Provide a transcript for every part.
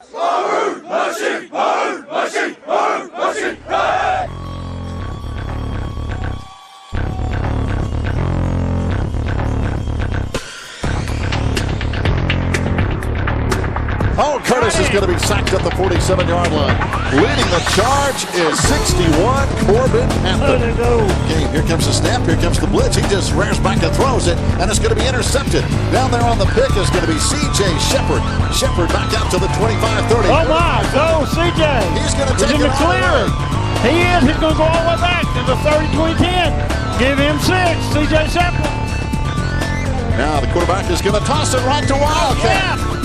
Maroon Machine! Maroon Machine! Maroon Machine! Hey! Oh, Curtis is going to be sacked at the 47-yard line. Leading the charge is 61, Corbin Panther. Game. Here comes the snap. Here comes the blitz. He just rears back and throws it, and it's going to be intercepted. Down there on the pick is going to be C.J. Shepard. Shepard back out to the 25-30. Oh, my. Go, C.J. He's going to take in the clear. He is. He's going to go all the way back to the 30-20-10. Give him 6. C.J. Shepard. Now the quarterback is going to toss it right to Wildcat. Yeah.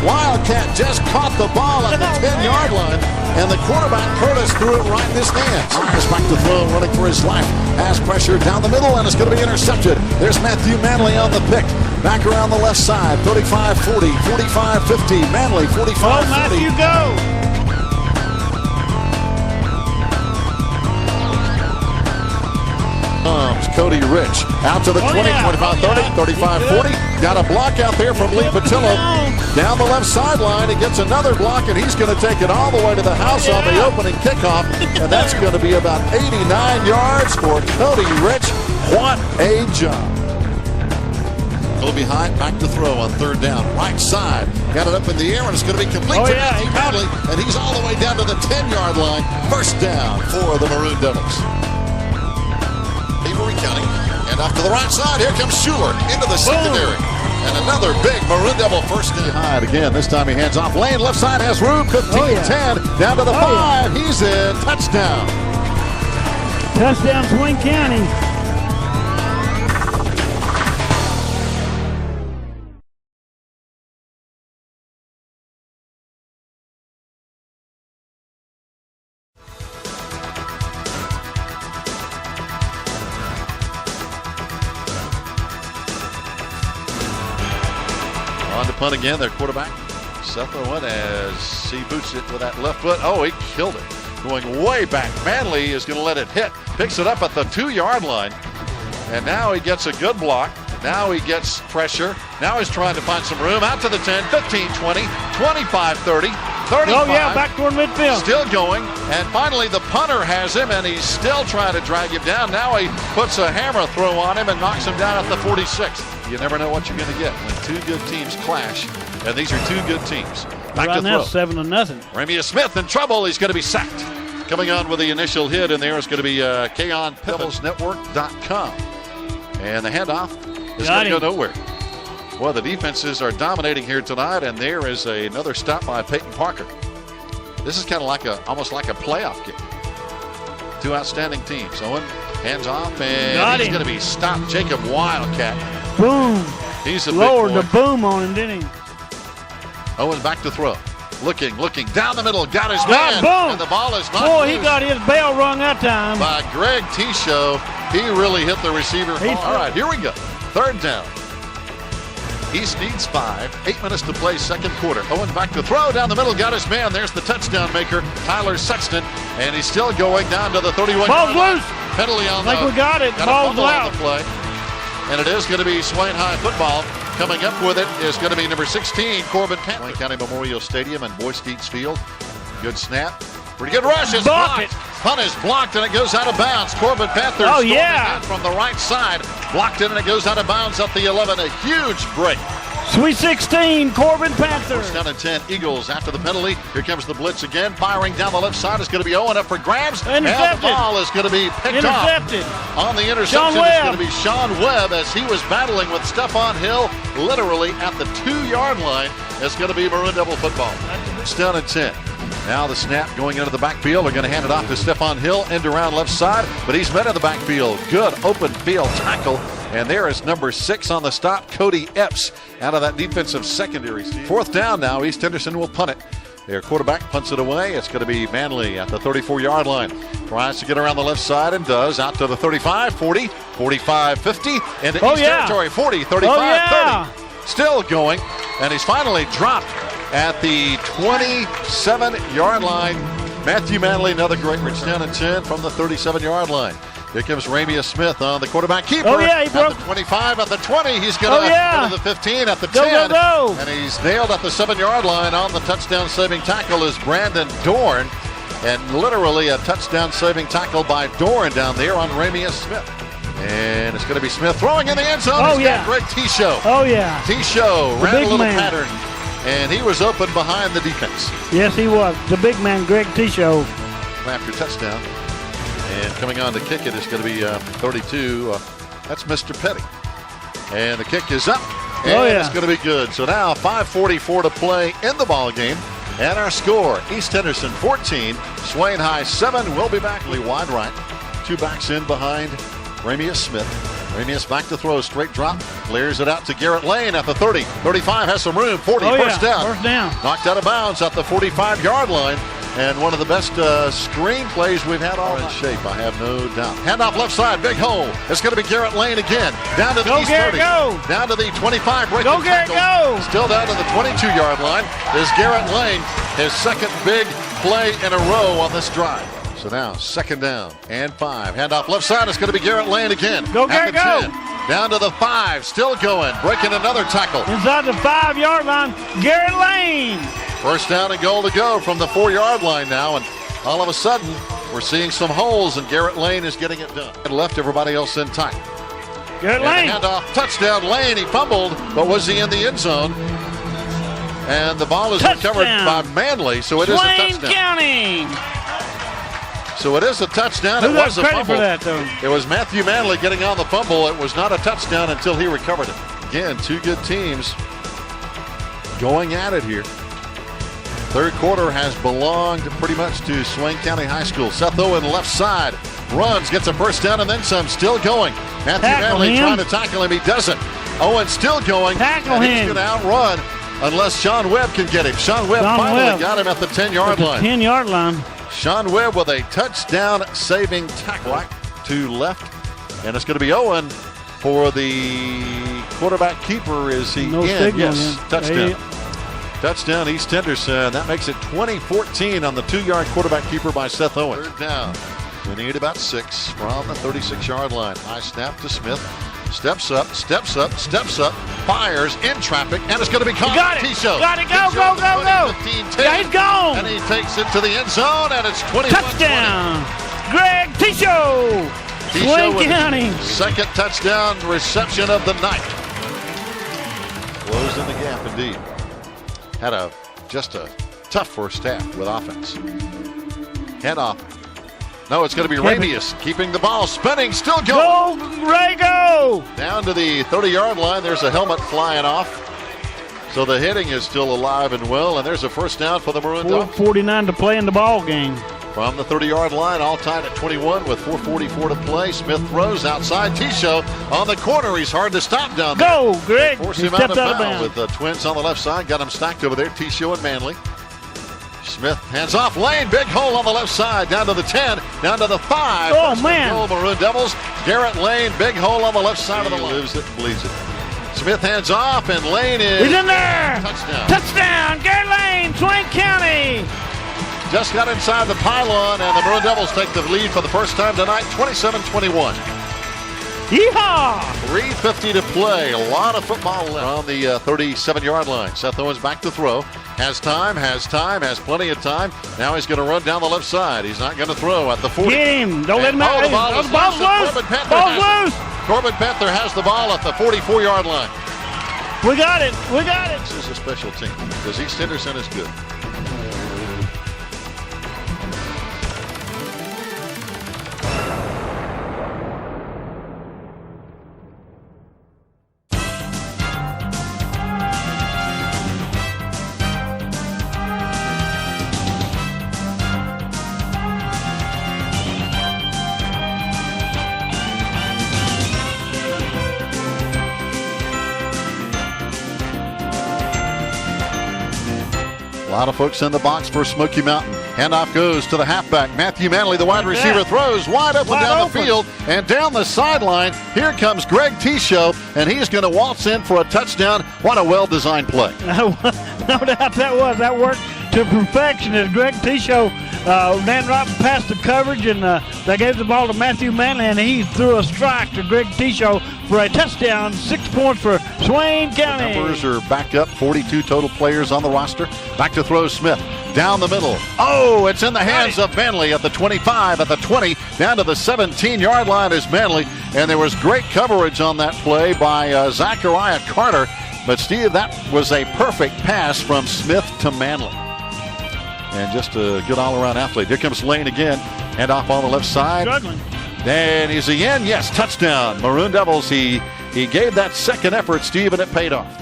Wildcat just caught the ball at the 10-yard line, and the quarterback, Curtis, threw it right in his hands. Myers back to throw, running for his life. Has pressure down the middle, and it's going to be intercepted. There's Matthew Manley on the pick. Back around the left side, 35-40, 45-50. Manley, 45-40. Oh, Matthew, go! Cody Rich out to the 20, 25, 30, 35, 40. Got a block out there from Lee Patillo. Down the left sideline, he gets another block, and he's going to take it all the way to the house on the opening kickoff. And that's going to be about 89 yards for Cody Rich. What a job. Go behind, back to throw on third down. Right side, got it up in the air, and it's going to be complete to Matthew Manley. And he's all the way down to the 10-yard line. First down for the Maroon Devils. County, and off to the right side, here comes Schuler into the secondary. And another big Maroon Devil first down. Hide again, this time he hands off lane, left side has room, 15-10, down to the 5, he's in, touchdown. Touchdown, Swain County. On to punt again, their quarterback, Seth Owen, as he boots it with that left foot. Oh, he killed it. Going way back. Manley is going to let it hit. Picks it up at the 2-yard line. And now he gets a good block. Now he gets pressure. Now he's trying to find some room. Out to the 10, 15, 20, 25, 30, 35. Oh, yeah, back toward midfield. Still going. And finally, the punter has him, and he's still trying to drag him down. Now he puts a hammer throw on him and knocks him down at the 46. You never know what you're going to get when two good teams clash, and these are two good teams. Back right to now, throw. 7-0. Ramia Smith in trouble. He's going to be sacked. Coming on with the initial hit in there is going to be KonPebblesNetwork.com. And the handoff is going to go nowhere. Well, the defenses are dominating here tonight, and there is another stop by Peyton Parker. This is kind of like almost like a playoff game. Two outstanding teams. Owen hands off, and he's going to be stopped. Jacob Wildcat. Boom. He's a lowered big the boom on him, didn't he? Owen back to throw. Looking down the middle, got his man, boom. And the ball is knocked Boy, loose. he got his bell rung that time. By Greg Tisho. He really hit the receiver hard. All right, here we go. Third down. East needs 5. 8 minutes to play, second quarter. Owen back to throw down the middle, got his man. There's the touchdown maker, Tyler Sexton, and he's still going down to the 31. Ball's loose. Penalty on I think we got it. Ball's out. The play. And it is going to be Swain High football. Coming up with it is going to be number 16, Corbin Panther. Swain County Memorial Stadium and Boy Skeets Field. Good snap. Pretty good rush. It's blocked. Punt is blocked and it goes out of bounds. Corbin Panther from the right side. Blocked it and it goes out of bounds at the 11. A huge break. Sweet 16, Corbin Panther. First down and 10, Eagles after the penalty. Here comes the blitz again. Firing down the left side is going to be Owen up for grabs. And the ball is going to be picked off. On the interception is going to be Sean Webb as he was battling with Stephon Hill literally at the 2-yard line. It's going to be Maroon Devil football. First down and 10. Now the snap going into the backfield. They're going to hand it off to Stephon Hill, end around left side, but he's met in the backfield. Good open field tackle. And there is number 6 on the stop, Cody Epps, out of that defensive secondary. Fourth down now, East Henderson will punt it. Their quarterback punts it away. It's going to be Manley at the 34-yard line. Tries to get around the left side and does. Out to the 35, 40, 45, 50, into East territory, 40, 35, 30. Still going, and he's finally dropped at the 27-yard line. Matthew Manley, another great reach down and 10 from the 37-yard line. Here comes Ramius Smith on the quarterback keeper. Oh, yeah, he broke. At the 25, at the 20. He's going to go to the 15, at the 10. Go. And he's nailed at the 7-yard line. On the touchdown-saving tackle is Brandon Dorn. And literally a touchdown-saving tackle by Dorn down there on Ramius Smith. And it's going to be Smith throwing in the end zone. Oh, He's got Greg T-Show. Oh, yeah. T-Show ran a little man. pattern. And he was open behind the defense. Yes, he was. The big man, Greg T-Show. After touchdown. And coming on to kick it is going to be 32. That's Mr. Petty. And the kick is up. And it's going to be good. So now 5:44 to play in the ball game. And our score, East Henderson 14, Swain High 7. We'll be back wide right. 2 backs in behind Ramius Smith. Ramius back to throw, straight drop. Clears it out to Garrett Lane at the 30. 35 has some room. 40, first down. First down. Knocked out of bounds at the 45-yard line. And one of the best screen plays we've had all in shape, I have no doubt. Handoff left side, big hole. It's going to be Garrett Lane again. Down to the East 30. Go. Down to the 25. Go, Garrett, go. Still down to the 22-yard line is Garrett Lane. His second big play in a row on this drive. So now, second down and 5. Handoff left side. It's going to be Garrett Lane again. Go, Garrett, go. 10. Down to the 5. Still going. Breaking another tackle. Inside the 5-yard line, Garrett Lane. First down and goal to go from the 4-yard line now. And all of a sudden, we're seeing some holes, and Garrett Lane is getting it done. And left everybody else in tight. Garrett Lane. Handoff, touchdown, Lane. He fumbled, but was he in the end zone? And the ball is recovered by Manley, so it is a touchdown. Swain County. So it is a touchdown. Who It got was a credit fumble. for that, though? It was Matthew Manley getting on the fumble. It was not a touchdown until he recovered it. Again, 2 good teams going at it here. Third quarter has belonged pretty much to Swain County High School. Seth Owen left side, runs, gets a first down and then some, still going. Matthew Manley trying to tackle him, he doesn't. Owen still going, and he's going to outrun unless Sean Webb can get him. Sean Webb finally got him at the 10-yard line. 10-yard line. Sean Webb with a touchdown-saving tackle right to left, and it's going to be Owen for the quarterback keeper. Is he in? Yes, touchdown. Touchdown, East Henderson. That makes it 20-14 on the 2-yard quarterback keeper by Seth Owen. Third down. We need about 6 from the 36-yard line. High snap to Smith. Steps up, fires in traffic, and it's going to be caught. Got it. T-Show. Got it. Go. 15, Yeah, he's gone. And he takes it to the end zone, and it's 21-20. Touchdown. Greg T-Show. Swain County. Second touchdown reception of the night. Closing the gap indeed. Had just a tough first half with offense. Head off. No, it's going to be Ramius keeping the ball spinning, still going. Go, Ray, go! Down to the 30-yard line. There's a helmet flying off. So the hitting is still alive and well, and there's a first down for the Maroon Devils. 4:49 to play in the ball game. From the 30-yard line, all tied at 21 with 4:44 to play. Smith throws outside. T-Show on the corner. He's hard to stop down there. Go, Greg. Force him out of bounds with the twins on the left side. Got him stacked over there. T-Show and Manley. Smith hands off. Lane, big hole on the left side. Down to the 10, down to the 5. Oh, man. Goal, Maroon Devils. Garrett Lane, big hole on the left side of the line. Lives it, believes it. Smith hands off, and Lane is. He's in there. Touchdown. Touchdown. Garrett Lane, Swain County. Just got inside the pylon, and the Maroon Devils take the lead for the first time tonight, 27-21. Yeehaw! 3:50 to play. A lot of football left on the 37-yard line. Seth Owens back to throw. Has plenty of time. Now he's going to run down the left side. He's not going to throw at the 40. Get him. Don't let him out. The ball's loose. Ball's loose. Corbin Panther has the ball at the 44-yard line. We got it. This is a special team because East Henderson is good. A lot of folks in the box for Smoky Mountain. Handoff goes to the halfback. Matthew Manley, the wide receiver, throws wide open down the field and down the sideline. Here comes Greg T-Show, and he's going to waltz in for a touchdown. What a well-designed play. No doubt that was. That worked to perfection as Greg Tisho ran right past the coverage, and they gave the ball to Matthew Manley, and he threw a strike to Greg Tisho for a touchdown. 6 points for Swain County. Numbers are back up, 42 total players on the roster. Back to throw Smith. Down the middle. Oh, it's in the hands of Manley at the 25, at the 20, down to the 17-yard line is Manley. And there was great coverage on that play by Zachariah Carter. But, Steve, that was a perfect pass from Smith to Manley. And just a good all-around athlete. Here comes Lane again. Hand off on the left side. Struggling. And is he in? Yes, touchdown. Maroon Devils, he gave that second effort, Steve, and it paid off.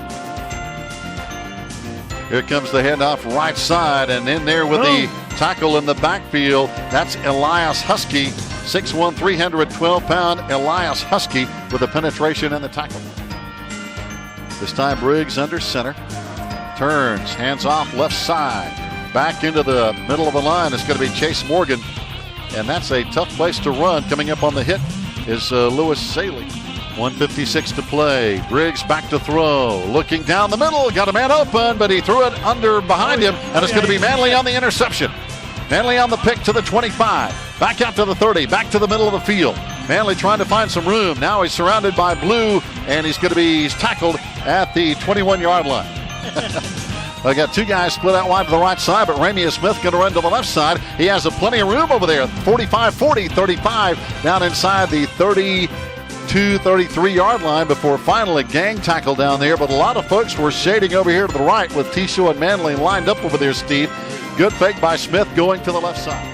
Here comes the handoff right side, and in there with the tackle in the backfield, that's Elias Husky, 6'1", 312-pound Elias Husky with the penetration and the tackle. This time Briggs under center, turns, hands off left side, back into the middle of the line. It's going to be Chase Morgan, and that's a tough place to run. Coming up on the hit is Lewis Saley. 1:56 to play. Briggs back to throw. Looking down the middle. Got a man open, but he threw it behind him, and it's going to be Manley on the interception. Manley on the pick to the 25. Back out to the 30. Back to the middle of the field. Manley trying to find some room. Now he's surrounded by blue, and he's tackled at the 21-yard line. I got two guys split out wide to the right side, but Ramey Smith going to run to the left side. He has plenty of room over there. 45, 40, 35, down inside the 33-yard line before finally gang tackle down there. But a lot of folks were shading over here to the right with Tisho and Manley lined up over there, Steve. Good fake by Smith going to the left side.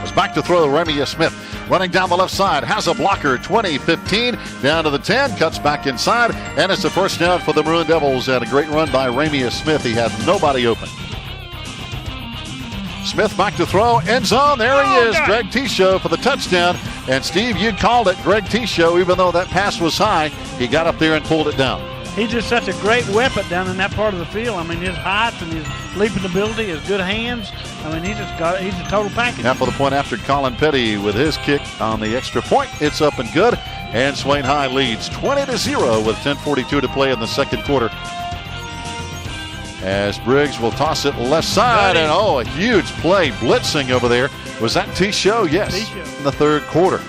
It's back to throw Ramey Smith. Running down the left side, has a blocker, 20-15, down to the 10, cuts back inside, and it's a first down for the Maroon Devils. And a great run by Ramey Smith. He had nobody open. Smith back to throw, end zone, there he is, God. Greg Tisho for the touchdown. And Steve, you called it, Greg Tisho, even though that pass was high, he got up there and pulled it down. He's just such a great weapon down in that part of the field. I mean, his height and his leaping ability, his good hands. I mean, he's a total package. Now for the point after, Colin Petty with his kick on the extra point. It's up and good. And Swain High leads 20-0 with 10:42 to play in the second quarter. As Briggs will toss it left side, and a huge play blitzing over there. Was that Tisho? Yes. Tisho. In the third quarter.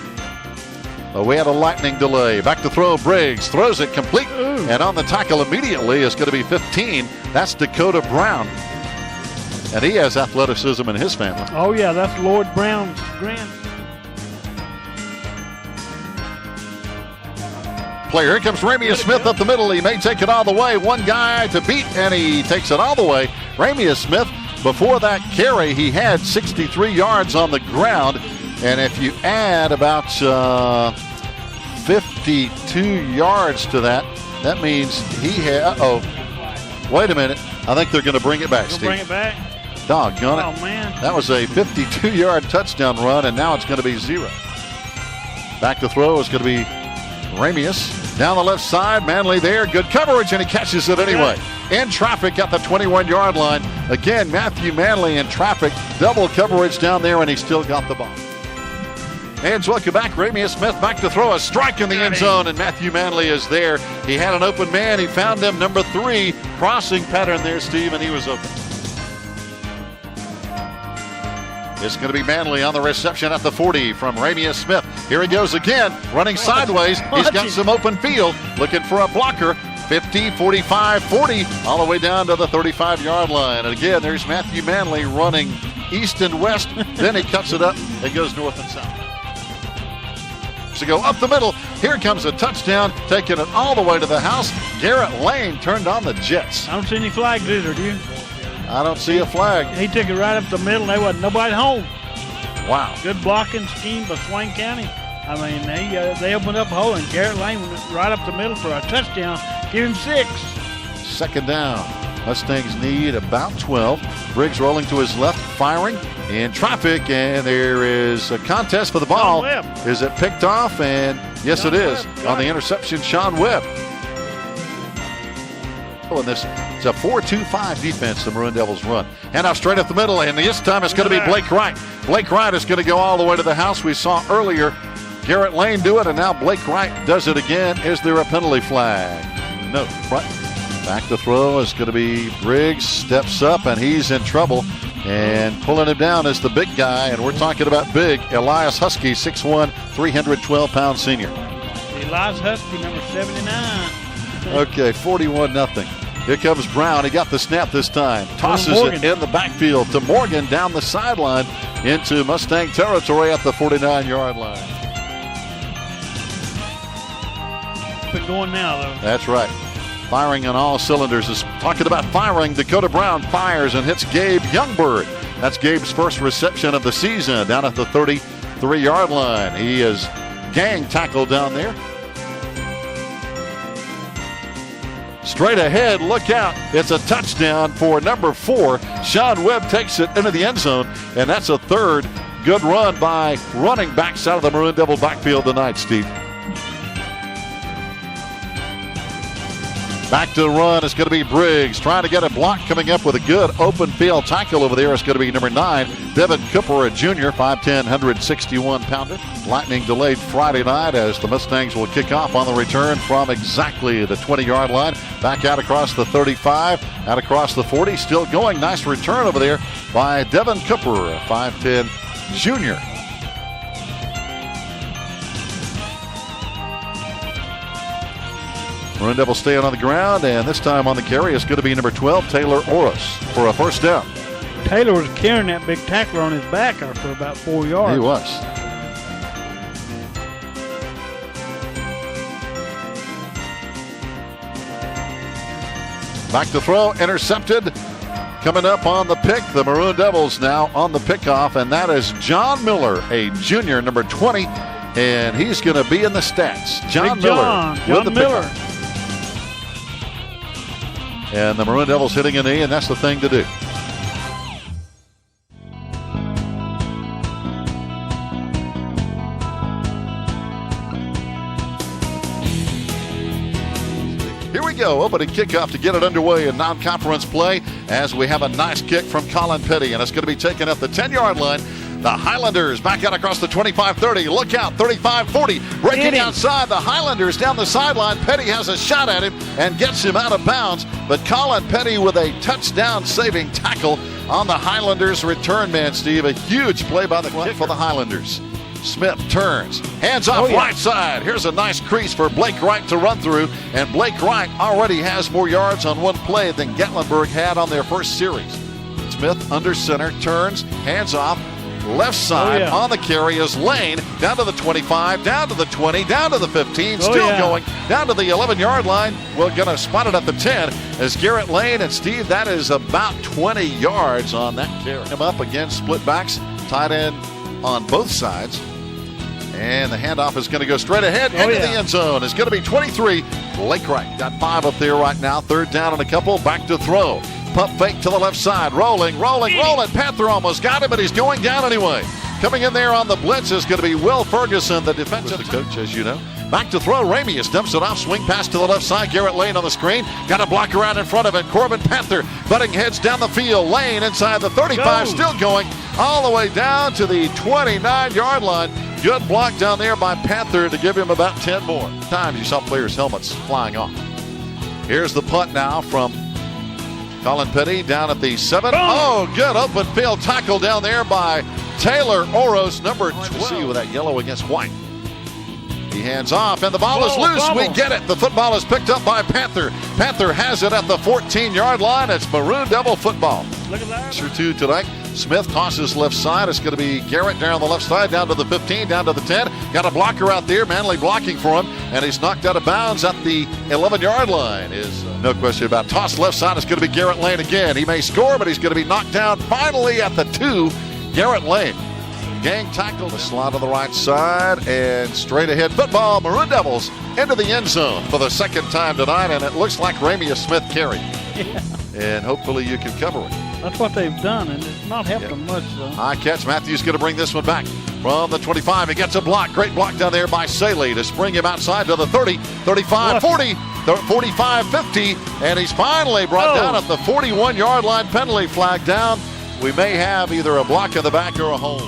We had a lightning delay. Back to throw. Briggs throws it complete. And on the tackle immediately is going to be 15. That's Dakota Brown. And he has athleticism in his family. Oh, yeah, that's Lord Brown's grandson. Player, here comes Ramey Smith up the middle. He may take it all the way. One guy to beat, and he takes it all the way. Ramey Smith, before that carry, he had 63 yards on the ground. And if you add about 52 yards to that, that means he had, wait a minute. I think they're going to bring it back, Steve. Bring it back? Doggone it. Oh, man. That was a 52-yard touchdown run, and now it's going to be 0. Back to throw is going to be Ramius. Down the left side, Manley there. Good coverage, and he catches it anyway. In traffic at the 21-yard line. Again, Matthew Manley in traffic. Double coverage down there, and he still got the ball. And welcome back. Ramius Smith back to throw. A strike in the end zone, and Matthew Manley is there. He had an open man. He found him. Number 3. Crossing pattern there, Steve, and he was open. It's going to be Manley on the reception at the 40 from Ramius Smith. Here he goes again, running sideways. He's got some open field, looking for a blocker. 50, 45, 40, all the way down to the 35-yard line. And again, there's Matthew Manley running east and west. Then he cuts it up and goes north and south. To go up the middle. Here comes a touchdown, taking it all the way to the house. Garrett Lane turned on the Jets. I don't see any flags either, do you? I don't see a flag. He took it right up the middle. There wasn't nobody home. Wow. Good blocking scheme by Swain County. I mean, they opened up a hole, and Garrett Lane went right up the middle for a touchdown. Give him 6. Second down. Mustangs need about 12. Briggs rolling to his left, firing in traffic, and there is a contest for the ball. Is it picked off? And yes, it is. On the interception, Sean Webb. And this is a 4-2-5 defense the Maroon Devils run. And now straight up the middle, and this time it's going to be Blake Wright. Blake Wright is going to go all the way to the house. We saw earlier Garrett Lane do it, and now Blake Wright does it again. Is there a penalty flag? No. Right. Back to throw is going to be Briggs. Steps up, and he's in trouble. And pulling him down is the big guy, and we're talking about big Elias Husky, 6'1", 312-pound senior. Elias Husky, number 79. Okay, 41-0. Here comes Brown. He got the snap this time. Tosses it in the backfield to Morgan down the sideline into Mustang territory at the 49-yard line. Been going now, though. That's right. Firing on all cylinders. Is talking about firing. Dakota Brown fires and hits Gabe Youngberg. That's Gabe's first reception of the season down at the 33-yard line. He is gang tackled down there. Straight ahead, look out. It's a touchdown for number 4. Sean Webb takes it into the end zone, and that's a third good run by running backs out of the Maroon Devil backfield tonight, Steve. Back to the run is going to be Briggs trying to get a block, coming up with a good open field tackle over there. It's going to be number 9, Devin Cooper, a junior, 5'10", 161-pounder. Lightning delayed Friday night as the Mustangs will kick off on the return from exactly the 20-yard line. Back out across the 35, out across the 40. Still going. Nice return over there by Devin Cooper, a 5'10" junior. Maroon Devils staying on the ground, and this time on the carry is going to be number 12, Taylor Oros, for a first down. Taylor was carrying that big tackler on his back for about 4 yards. He was. Back to throw, intercepted. Coming up on the pick, the Maroon Devils now on the pickoff, and that is John Miller, a junior, number 20, and he's going to be in the stats. John Miller with the pickoff. And the Maroon Devils hitting a knee, and that's the thing to do. Here we go, opening kickoff to get it underway in non-conference play as we have a nice kick from Colin Petty, and it's going to be taken at the 10-yard line. The Highlanders back out across the 25-30. Look out, 35-40. Breaking outside, the Highlanders down the sideline. Petty has a shot at him and gets him out of bounds. But Colin Petty with a touchdown-saving tackle on the Highlanders return man, Steve. A huge play by the kick for the Highlanders. Smith turns, hands off right side. Here's a nice crease for Blake Wright to run through. And Blake Wright already has more yards on one play than Gatlinburg had on their first series. Smith under center, turns, hands off. Left side on the carry is Lane, down to the 25, down to the 20, down to the 15, still going, down to the 11-yard line. We're going to spot it at the 10 as Garrett Lane, and Steve, that is about 20 yards on that carry. Him up again, split backs, tight end on both sides. And the handoff is going to go straight ahead into the end zone. It's going to be 23. Blake Wright got 5 up there right now. Third down and a couple, back to throw. Pump fake to the left side. Rolling. Panther almost got him, but he's going down anyway. Coming in there on the blitz is going to be Will Ferguson, the defensive coach, as you know. Back to throw. Ramius dumps it off. Swing pass to the left side. Garrett Lane on the screen. Got a blocker out in front of it. Corbin Panther butting heads down the field. Lane inside the 35. Still going all the way down to the 29-yard line. Good block down there by Panther to give him about 10 more. Times you saw players' helmets flying off. Here's the punt now from Colin Petty down at the 7. Oh, good open field tackle down there by Taylor Oros, number 12. With that yellow against white. He hands off, and the ball is loose. We get it. The football is picked up by Panther. Panther has it at the 14-yard line. It's Maroon Devil football. Look at that. Sure, two tonight. Smith tosses left side. It's going to be Garrett down on the left side, down to the 15, down to the 10. Got a blocker out there. Manley blocking for him, and he's knocked out of bounds at the 11-yard line. No question about it. Toss left side. It's going to be Garrett Lane again. He may score, but he's going to be knocked down finally at the 2. Garrett Lane. Gang tackle, the slot on the right side, and straight ahead football. Maroon Devils into the end zone for the second time tonight, and it looks like Ramius Smith carried. Yeah. And hopefully you can cover it. That's what they've done, and it's not helped them much, though. High catch. Matthews going to bring this one back from the 25. He gets a block. Great block down there by Saley to spring him outside to the 30, 35, 40, 45, 50, and he's finally brought down at the 41-yard line. Penalty flag down. We may have either a block in the back or a hold.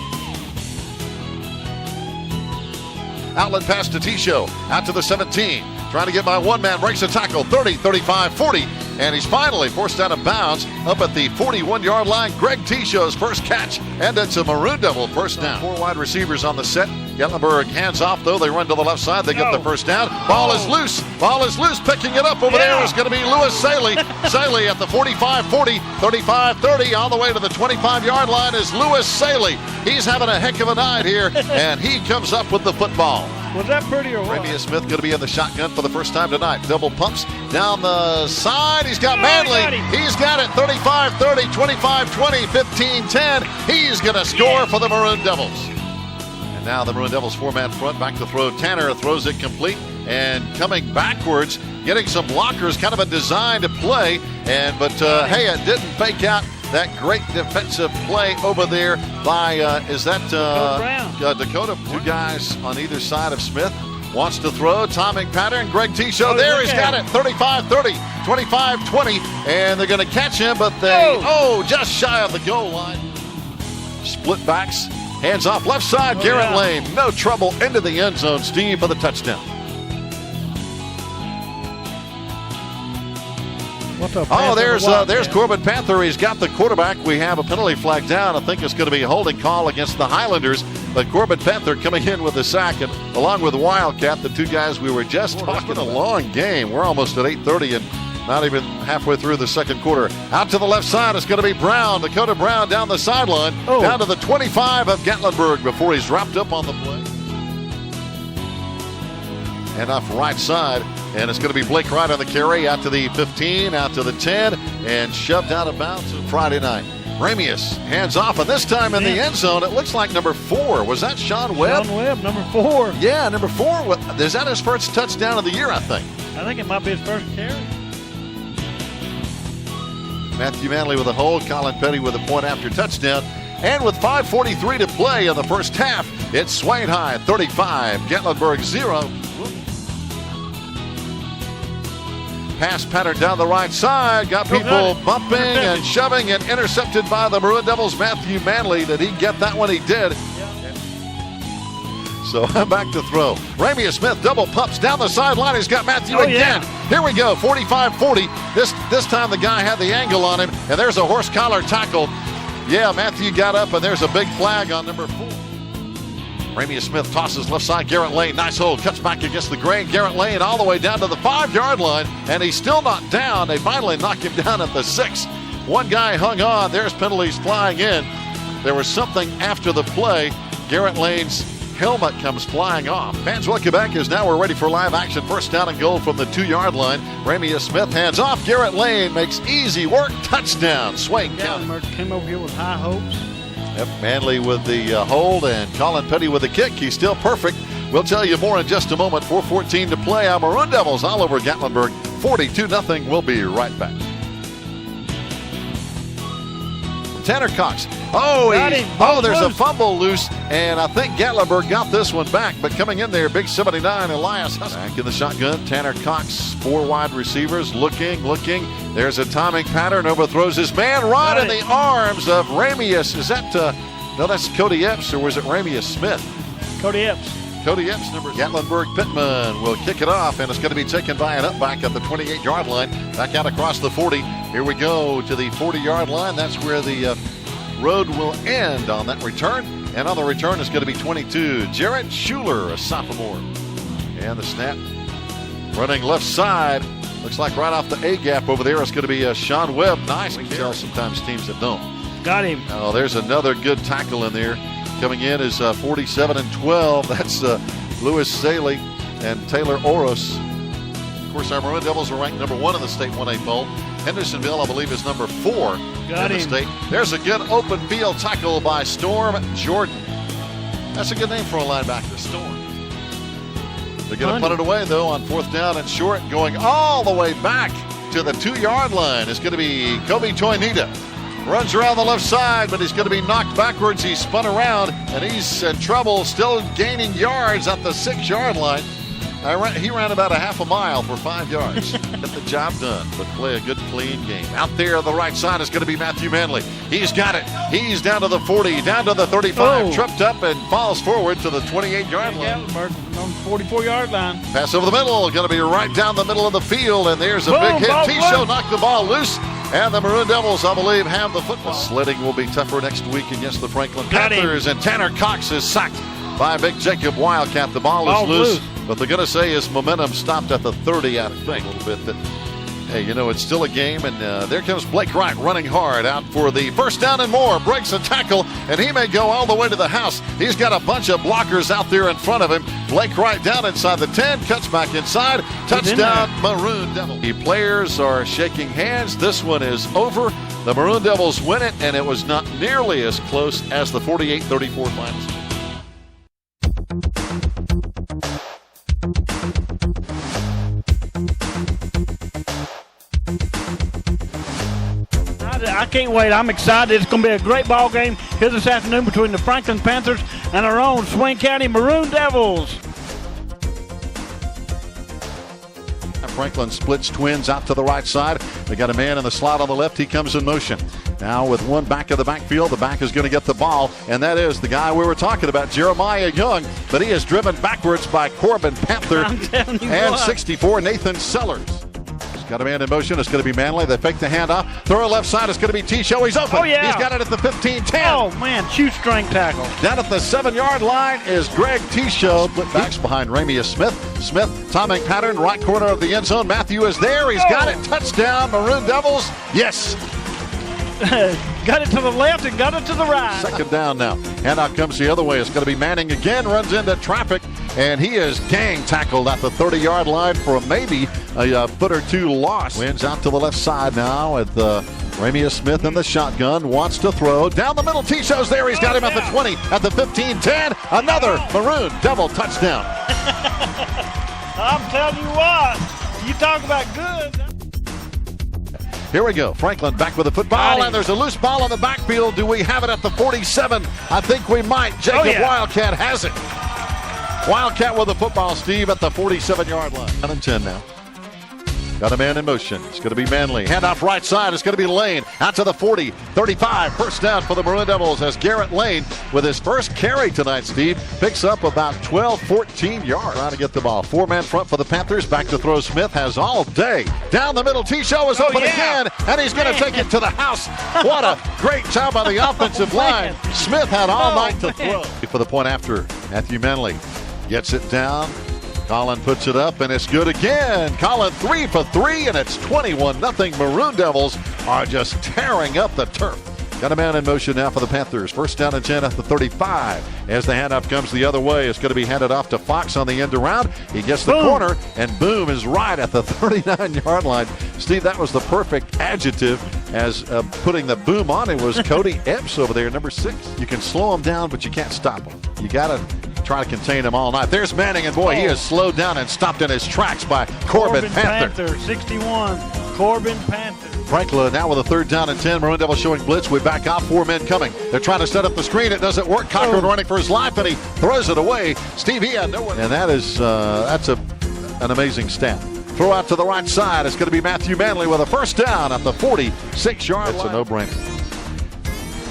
Outlet pass to T-Show. Out to the 17. Trying to get by one man. Breaks a tackle. 30, 35, 40. and he's finally forced out of bounds up at the 41-yard line. Greg Tishow's first catch, and it's a Maroon Devil first down. 4 wide receivers on the set. Gatlinburg hands off, though. They run to the left side. They get the first down. Ball is loose. Ball is loose. Picking it up over there is going to be Lewis Saley. Saley at the 45-40, 35-30, all the way to the 25-yard line is Lewis Saley. He's having a heck of a night here, and he comes up with the football. Was that pretty or what? Ramius Smith going to be in the shotgun for the first time tonight. Double pumps down the side. He's got Manley. He's got it. 35-30, 25-20, 15-10. He's going to score for the Maroon Devils. And now the Maroon Devils 4-man front, back to throw. Tanner throws it complete and coming backwards, getting some blockers, kind of a designed play. But hey, it didn't fake out that great defensive play over there by, Dakota? 2 guys on either side of Smith. Wants to throw. Timing pattern. Greg Tishow there. He's got it. 35-30, 25-20. And they're going to catch him, but they, just shy of the goal line. Split backs. Hands off left side. Garrett Lane. No trouble into the end zone. Steve for the touchdown. There's Corbin Panther. He's got the quarterback. We have a penalty flag down. I think it's going to be a holding call against the Highlanders. But Corbin Panther coming in with the sack, and along with Wildcat, the 2 guys we were just talking. A long game. We're almost at 8:30 and not even halfway through the second quarter. Out to the left side, it's going to be Brown. Dakota Brown down the sideline, down to the 25 of Gatlinburg before he's wrapped up on the play. And off right side. And it's going to be Blake Wright on the carry, out to the 15, out to the 10, and shoved out of bounds Friday night. Ramius hands off, and this time in the end zone, it looks like number 4. Was that Sean Webb? Sean Webb, number 4. Yeah, number 4. Is that his first touchdown of the year, I think? I think it might be his first carry. Matthew Manley with a hold, Colin Petty with a point after touchdown. And with 5:43 to play in the first half, it's Swain High 35, Gatlinburg 0. Pass pattern down the right side. Got people bumping and shoving, and intercepted by the Maroon Devils. Matthew Manley. Did he get that one? He did. So back to throw. Ramius Smith double pumps down the sideline. He's got Matthew again. Here we go. 45-40. This time the guy had the angle on him, and there's a horse collar tackle. Yeah, Matthew got up, and there's a big flag on number 4. Ramius Smith tosses left side. Garrett Lane, nice hold, cuts back against the grain. Garrett Lane all the way down to the 5-yard line, and he's still not down. They finally knock him down at the 6. One guy hung on. There's penalties flying in. There was something after the play. Garrett Lane's helmet comes flying off. Fans, welcome back as now we're ready for live action. First down and goal from the 2-yard line. Ramius Smith hands off. Garrett Lane makes easy work. Touchdown. Swain County. Came over here with high hopes. Yep, Manley with the hold, and Colin Petty with the kick. He's still perfect. We'll tell you more in just a moment. 4:14 to play. Our Maroon Devils all over Gatlinburg. 42-0. We'll be right back. Tanner Cox. There's a fumble loose, and I think Gatlinburg got this one back. But coming in there, big 79, Elias Husk. Back in the shotgun, Tanner Cox, 4 wide receivers, looking. There's a timing pattern, overthrows his man right in the arms of Ramius. Is that, no, that's Cody Epps, or was it Ramius Smith? Cody Epps. Cody Epps, number Gatlinburg Pittman will kick it off, and it's going to be taken by an upback at the 28-yard line. Back out across the 40. Here we go to the 40-yard line. That's where the road will end on that return. And on the return is going to be 22. Jarrett Schuler, a sophomore. And the snap running left side. Looks like right off the A-gap over there is going to be Sean Webb. Nice. We can tell sometimes teams that don't. Got him. Oh, there's another good tackle in there. Coming in is 47-12. That's Lewis Saley and Taylor Oros. Of course, our Maroon Devils are ranked number 1 in the state 1A poll. Hendersonville, I believe, is number 4 in the state. There's a good open field tackle by Storm Jordan. That's a good name for a linebacker, Storm. They're going to put it away, though, on 4th down and short. Going all the way back to the 2-yard line is going to be Kobe Toynita. Runs around the left side, but he's going to be knocked backwards. He's spun around, and he's in trouble, still gaining yards at the 6-yard line. He ran about a half a mile for 5 yards. Get the job done, but play a good, clean game. Out there on the right side is going to be Matthew Manley. He's got it. He's down to the 40, down to the 35, tripped up and falls forward to the 28-yard line. On the 44-yard line. Pass over the middle, going to be right down the middle of the field, and there's a big hit. T-Show knocked the ball loose, and the Maroon Devils, I believe, have the football. Sledding will be tougher next week against the Franklin Panthers, and Tanner Cox is sacked by Big Jacob Wildcat. The ball is loose. But they're going to say his momentum stopped at the 30, I think, a little bit. That, hey, you know, it's still a game, and there comes Blake Wright running hard out for the first down and more. Breaks a tackle, and he may go all the way to the house. He's got a bunch of blockers out there in front of him. Blake Wright down inside the 10, cuts back inside. Touchdown, Maroon Devils. The players are shaking hands. This one is over. The Maroon Devils win it, and it was not nearly as close as the 48-34 final. I can't wait. I'm excited. It's going to be a great ball game here this afternoon between the Franklin Panthers and our own Swain County Maroon Devils. Franklin splits twins out to the right side. They got a man in the slot on the left. He comes in motion. Now with one back of the backfield, the back is going to get the ball, and that is the guy we were talking about, Jeremiah Young. But he is driven backwards by Corbin Panther and 64, Nathan Sellers. Got a man in motion. It's going to be Manley. They fake the handoff. Throw left side. It's going to be T-Show. He's open. He's got it at the 15-10. Oh, man. Shoestring tackle. Down at the 7-yard line is Greg T-Show. Split backs behind Ramia Smith. Timing pattern, right corner of the end zone. Matthew is there. He's got it. Touchdown, Maroon Devils. Yes. Got it to the left and got it to the right. Second down now. Handoff comes the other way. It's going to be Manning again. Runs into traffic. And he is gang tackled at the 30-yard line for maybe a foot or two loss. Wins out to the left side now with Ramia Smith in the shotgun. Wants to throw. Down the middle. T-Show's there. He's got him at the 20, at the 15-10. Another Maroon Devil touchdown. I'm telling you what. You talk about good. Here we go. Franklin back with the football, and there's a loose ball on the backfield. Do we have it at the 47? I think we might. Jacob Wildcat has it. Wildcat with the football, Steve, at the 47-yard line. 9 and 10 now. Got a man in motion. It's going to be Manley. Handoff right side. It's going to be Lane. Out to the 40, 35. First down for the Maroon Devils as Garrett Lane, with his first carry tonight, Steve, picks up about 12, 14 yards. Trying to get the ball. 4-man front for the Panthers. Back to throw. Smith has all day. Down the middle. T-Show is open again, and he's going to take it to the house. What a great job on the offensive line. Smith had all night to throw. For the point after, Matthew Manley gets it down. Colin puts it up, and it's good again. Colin 3 for 3, and it's 21-0. Maroon Devils are just tearing up the turf. Got a man in motion now for the Panthers. First down and 10 at the 35. As the handoff comes the other way, it's going to be handed off to Fox on the end around. He gets the corner, and boom is right at the 39-yard line. Steve, that was the perfect adjective as putting the boom on it was Cody Epps over there, number 6. You can slow him down, but you can't stop him. You got to try to contain him all night. There's Manning, and boy, he is slowed down and stopped in his tracks by Corbin Panther. 61, Corbin Panther. Franklin now with a third down and 10. Maroon Devils showing blitz. We back off. 4 men coming. They're trying to set up the screen. It doesn't work. Cochran running for his life, and he throws it away. Steve, he had no one. And that is that's an amazing stat. Throw out to the right side. It's going to be Matthew Manley with a first down at the 46-yard line. It's a no-brainer.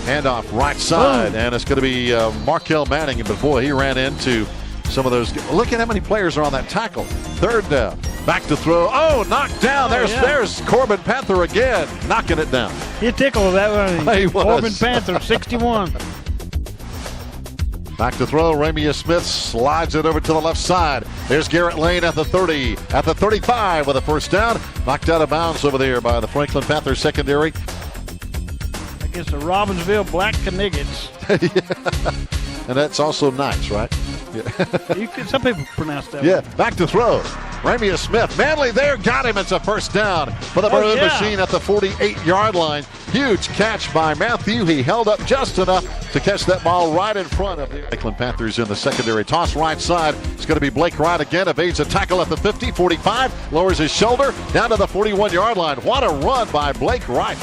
Handoff right side, and it's going to be Markel Manning. But boy, he ran into some of those. Look at how many players are on that tackle. Third down. Back to throw. Oh, knocked down. There's Corbin Panther again, knocking it down. He tickled that one. He was. Corbin Panther, 61. Back to throw. Ramia Smith slides it over to the left side. There's Garrett Lane at the 30, at the 35 with a first down. Knocked out of bounds over there by the Franklin Panthers secondary. Against the Robbinsville Black Caniggets. And that's also nice, right? Yeah. Some people pronounce that. Yeah, back to throw. Ramia Smith. Manley there, got him. It's a first down for the Maroon Machine at the 48-yard line. Huge catch by Matthew. He held up just enough to catch that ball right in front of the Franklin Panthers in the secondary. Toss right side. It's going to be Blake Wright again. Evades a tackle at the 50, 45. Lowers his shoulder down to the 41-yard line. What a run by Blake Wright.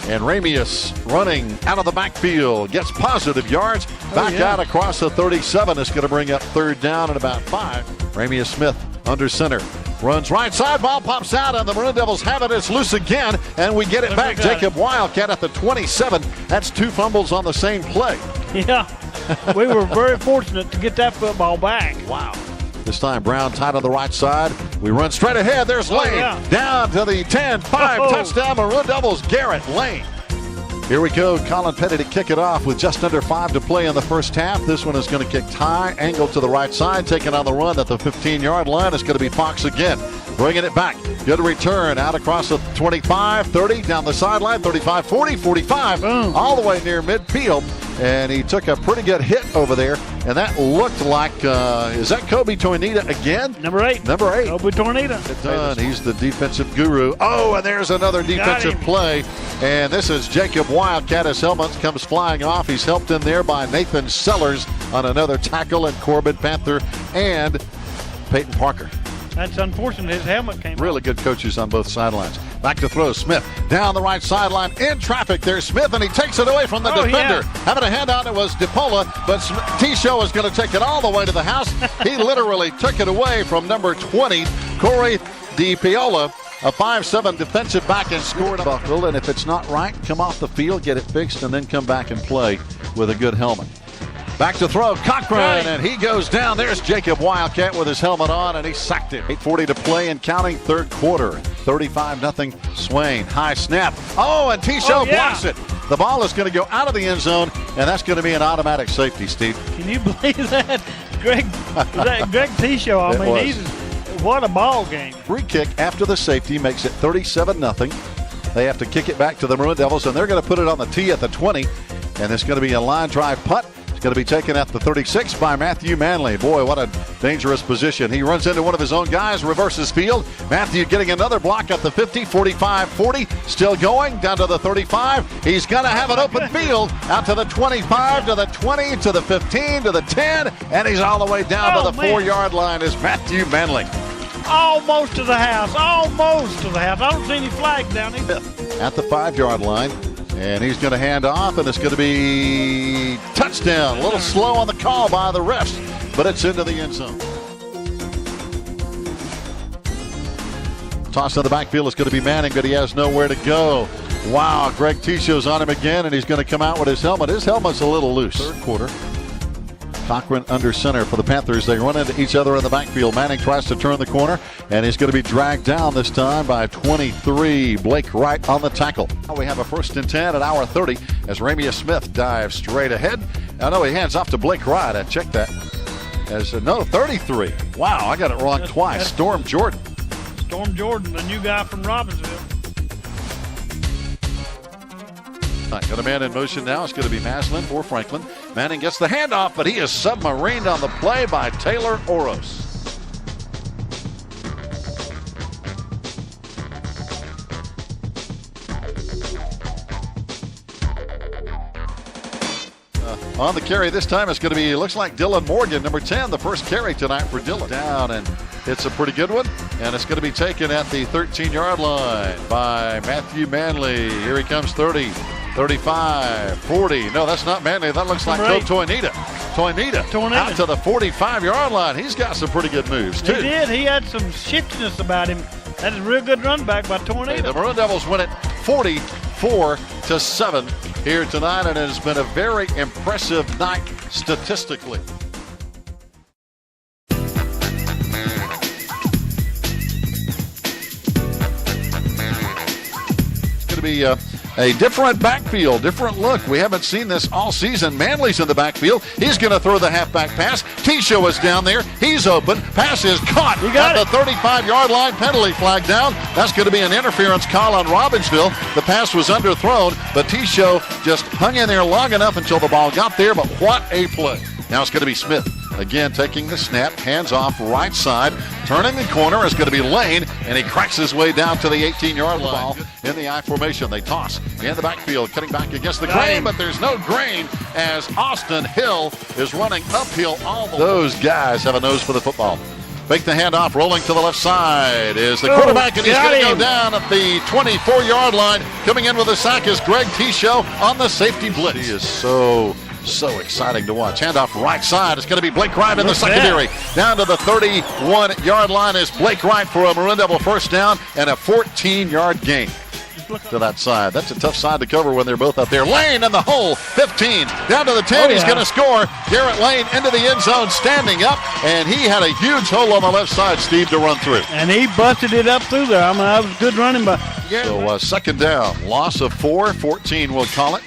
And Ramius running out of the backfield, gets positive yards, back out across the 37. Is going to bring up third down and about 5. Ramius Smith under center. Runs right side, ball pops out, and the Maroon Devils have it. It's loose again, and we get it back. Jacob Wildcat at the 27. That's 2 fumbles on the same play. Yeah, we were very fortunate to get that football back. Wow. This time Brown tight on the right side. We run straight ahead. There's Lane. Down to the 10-5. Touchdown Maroon Devils. Garrett Lane. Here we go. Colin Petty to kick it off with just under 5 to play in the first half. This one is going to kick high, angled to the right side, taking on the run at the 15-yard line. It's going to be Fox again, bringing it back. Good return out across the 25, 30, down the sideline, 35, 40, 45, all the way near midfield. And he took a pretty good hit over there. And that looked like, is that Kobe Tornita again? Number 8. Number 8. Kobe Tornita. Done. He's the defensive guru. Oh, and there's another defensive play. And this is Jacob Wildcat. His helmet comes flying off. He's helped in there by Nathan Sellers on another tackle, and Corbin Panther and Peyton Parker. That's unfortunate. His helmet came Really good coaches on both sidelines. Back to throw. Smith down the right sideline in traffic. There's Smith, and he takes it away from the defender. Having a handout, it was DePola, but T-Show is going to take it all the way to the house. He literally took it away from number 20, Corey DiPiola, a 5'7" defensive back, and scored a buckle. And if it's not right, come off the field, get it fixed, and then come back and play with a good helmet. Back to throw, Cochran, and he goes down. There's Jacob Wildcat with his helmet on, and he sacked him. 8:40 to play and counting, third quarter. 35-0 Swain. High snap. Oh, and T-Show blocks it. The ball is going to go out of the end zone, and that's going to be an automatic safety, Steve. Can you believe that? Greg T-Show, I mean, what a ball game. Free kick after the safety makes it 37-0. They have to kick it back to the Maroon Devils, and they're going to put it on the tee at the 20, and it's going to be a line drive putt. It's going to be taken at the 36 by Matthew Manley. Boy, what a dangerous position. He runs into one of his own guys, reverses field. Matthew getting another block at the 50, 45, 40. Still going down to the 35. He's going to have an open field out to the 25, to the 20, to the 15, to the 10. And he's all the way down to the 4-yard line is Matthew Manley. Almost to the house. Almost to the house. I don't see any flags down here. At the 5-yard line. And he's going to hand off, and it's going to be touchdown. A little slow on the call by the refs, but it's into the end zone. Toss in the backfield is going to be Manning, but he has nowhere to go. Wow, Greg T-Show's on him again, and he's going to come out with his helmet. His helmet's a little loose. Third quarter. Cochran under center for the Panthers. They run into each other in the backfield. Manning tries to turn the corner, and he's going to be dragged down this time by 23. Blake Wright on the tackle. Now we have a 1st and 10 at hour 30 as Ramius Smith dives straight ahead. I know he hands off to Blake Wright. I checked that. As no, 33. Wow, I got it wrong twice. Storm Jordan. Storm Jordan, the new guy from Robbinsville. Got a man in motion now. It's going to be Maslin or Franklin. Manning gets the handoff, but he is submarined on the play by Taylor Oros. On the carry this time, it's going to be, looks like Dylan Morgan, number 10, the first carry tonight for Dylan. Down, and it's a pretty good one, and it's going to be taken at the 13-yard line by Matthew Manley. Here he comes, 30, 35, 40. No, that's not Manley. That looks like Toinita. Out to the 45-yard line. He's got some pretty good moves, too. He did. He had some shiftiness about him. That is a real good run back by Tornado. The Maroon Devils win it 44-7 here tonight, and it has been a very impressive night statistically. It's going to be a different backfield, different look. We haven't seen this all season. Manley's in the backfield. He's going to throw the halfback pass. T-Show is down there. He's open. Pass is caught at the 35-yard line. Penalty flag down. That's going to be an interference call on Robbinsville. The pass was underthrown, but T-Show just hung in there long enough until the ball got there, but what a play. Now it's going to be Smith. Again, taking the snap, hands off right side. Turning the corner is going to be Lane, and he cracks his way down to the 18-yard line. Ball in the I formation. They toss in the backfield, cutting back against the grain, but there's no grain as Austin Hill is running uphill all the way. Those guys have a nose for the football. Fake the handoff, rolling to the left side is the quarterback, and he's going to go down at the 24-yard line. Coming in with a sack is Greg Tisho on the safety blitz. He is so exciting to watch. Handoff right side. It's going to be Blake Wright in the secondary. Down to the 31-yard line is Blake Wright for a Maroon Devil first down and a 14-yard gain to that side. That's a tough side to cover when they're both up there. Lane in the hole, 15. Down to the 10. He's going to score. Garrett Lane into the end zone, standing up, and he had a huge hole on the left side, Steve, to run through. And he busted it up through there. I mean, that was good running by Garrett. So second down, loss of 4, 14 we'll call it.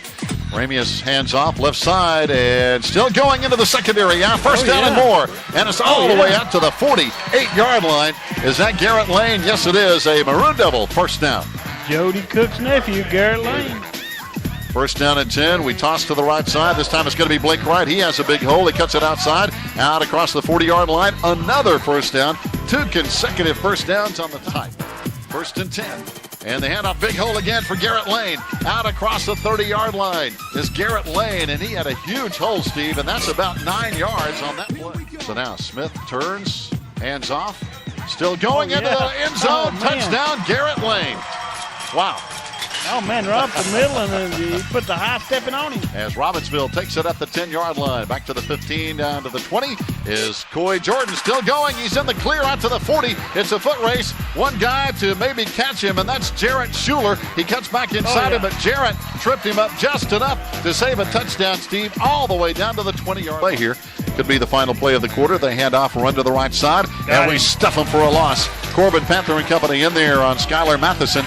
Ramius hands off left side and still going into the secondary. First down and more. And it's all the way out to the 48-yard line. Is that Garrett Lane? Yes, it is. A Maroon Devil first down. Jody Cook's nephew, Garrett Lane. First down and 10. We toss to the right side. This time it's going to be Blake Wright. He has a big hole. He cuts it outside, out across the 40-yard line. Another first down. 2 consecutive first downs on the type. First and 10. And the handoff, big hole again for Garrett Lane. Out across the 30-yard line is Garrett Lane, and he had a huge hole, Steve, and that's about 9 yards on that play. So now Smith turns, hands off, still going into the end zone. Touchdown, Garrett Lane. Wow. Oh, man, they're up the middle, and he put the high stepping on him. As Robbinsville takes it at the 10-yard line. Back to the 15, down to the 20 is Coy Jordan still going. He's in the clear out to the 40. It's a foot race. One guy to maybe catch him, and that's Jarrett Schuler. He cuts back inside him, but Jarrett tripped him up just enough to save a touchdown, Steve, all the way down to the 20-yard play here. Could be the final play of the quarter. They hand off, run to the right side, and we stuff him for a loss. Corbin Panther and company in there on Skylar Matheson.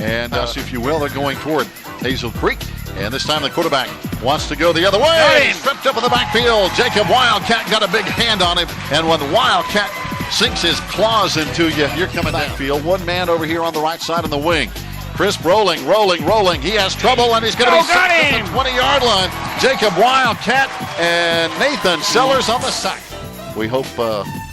And if you will, they're going toward Hazel Creek. And this time the quarterback wants to go the other way. Stripped up in the backfield. Jacob Wildcat got a big hand on him. And when Wildcat sinks his claws into you, you're coming downfield. One man over here on the right side in the wing. Crisp rolling. He has trouble, and he's going to be sacked at the 20-yard line. Jacob Wildcat and Nathan Sellers on the sack. We hope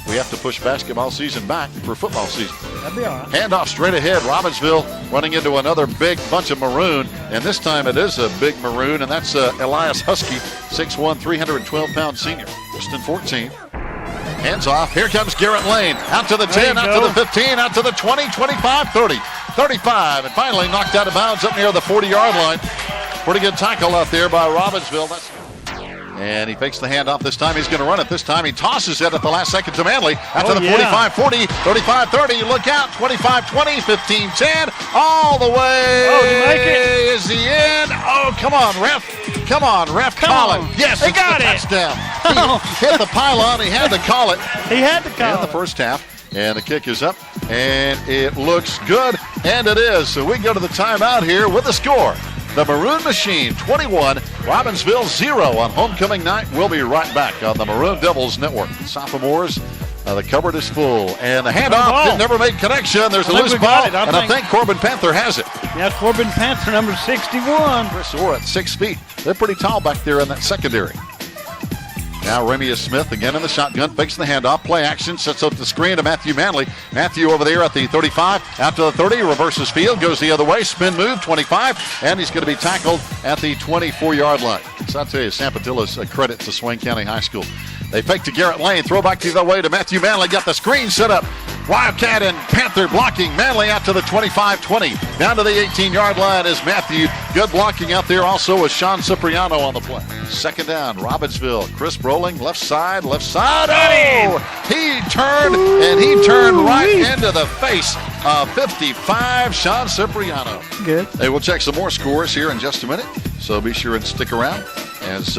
we have to push basketball season back for football season. That'd be all right. Handoff straight ahead. Robbinsville running into another big bunch of maroon, and this time it is a big maroon, and that's Elias Husky, 6'1", 312-pound senior. First and 14. Hands off. Here comes Garrett Lane. Out to the 10, out to the 15, out to the 20, 25, 30, 35, and finally knocked out of bounds up near the 40-yard line. Pretty good tackle out there by Robbinsville. And he fakes the handoff this time. He's going to run it this time. He tosses it at the last second to Manley. Out to the 45-40, 35-30. Look out. 25-20, 15-10. All the way. Oh, did he make it? Is the end. Oh, come on, ref. Come on, ref. Call it. Yes, he got it. Touchdown. He hit the pylon. He had to call it. He had to call it. In the first half. And the kick is up. And it looks good. And it is. So we go to the timeout here with the score. The Maroon Machine 21, Robbinsville 0 on homecoming night. We'll be right back on the Maroon Devils Network. Sophomores, the cupboard is full. And the handoff never made connection. There's a loose ball, and I think Corbin Panther has it. Yeah, Corbin Panther, number 61. Chris Orr at 6 feet. They're pretty tall back there in that secondary. Now Ramius Smith again in the shotgun, fakes the handoff, play action, sets up the screen to Matthew Manley. Matthew over there at the 35, out to the 30, reverses field, goes the other way, spin move, 25, and he's going to be tackled at the 24-yard line. So I'll tell you, San Patila's a credit to Swain County High School. They fake to Garrett Lane, throw back the other way to Matthew Manley, got the screen set up. Wildcat and Panther blocking. Manley out to the 25-20. Down to the 18-yard line is Matthew. Good blocking out there also with Sean Cipriano on the play. Second down, Robbinsville. Crisp rolling, left side. Oh! He turned right into the face of 55, Sean Cipriano. Good. Hey, we'll check some more scores here in just a minute, so be sure and stick around as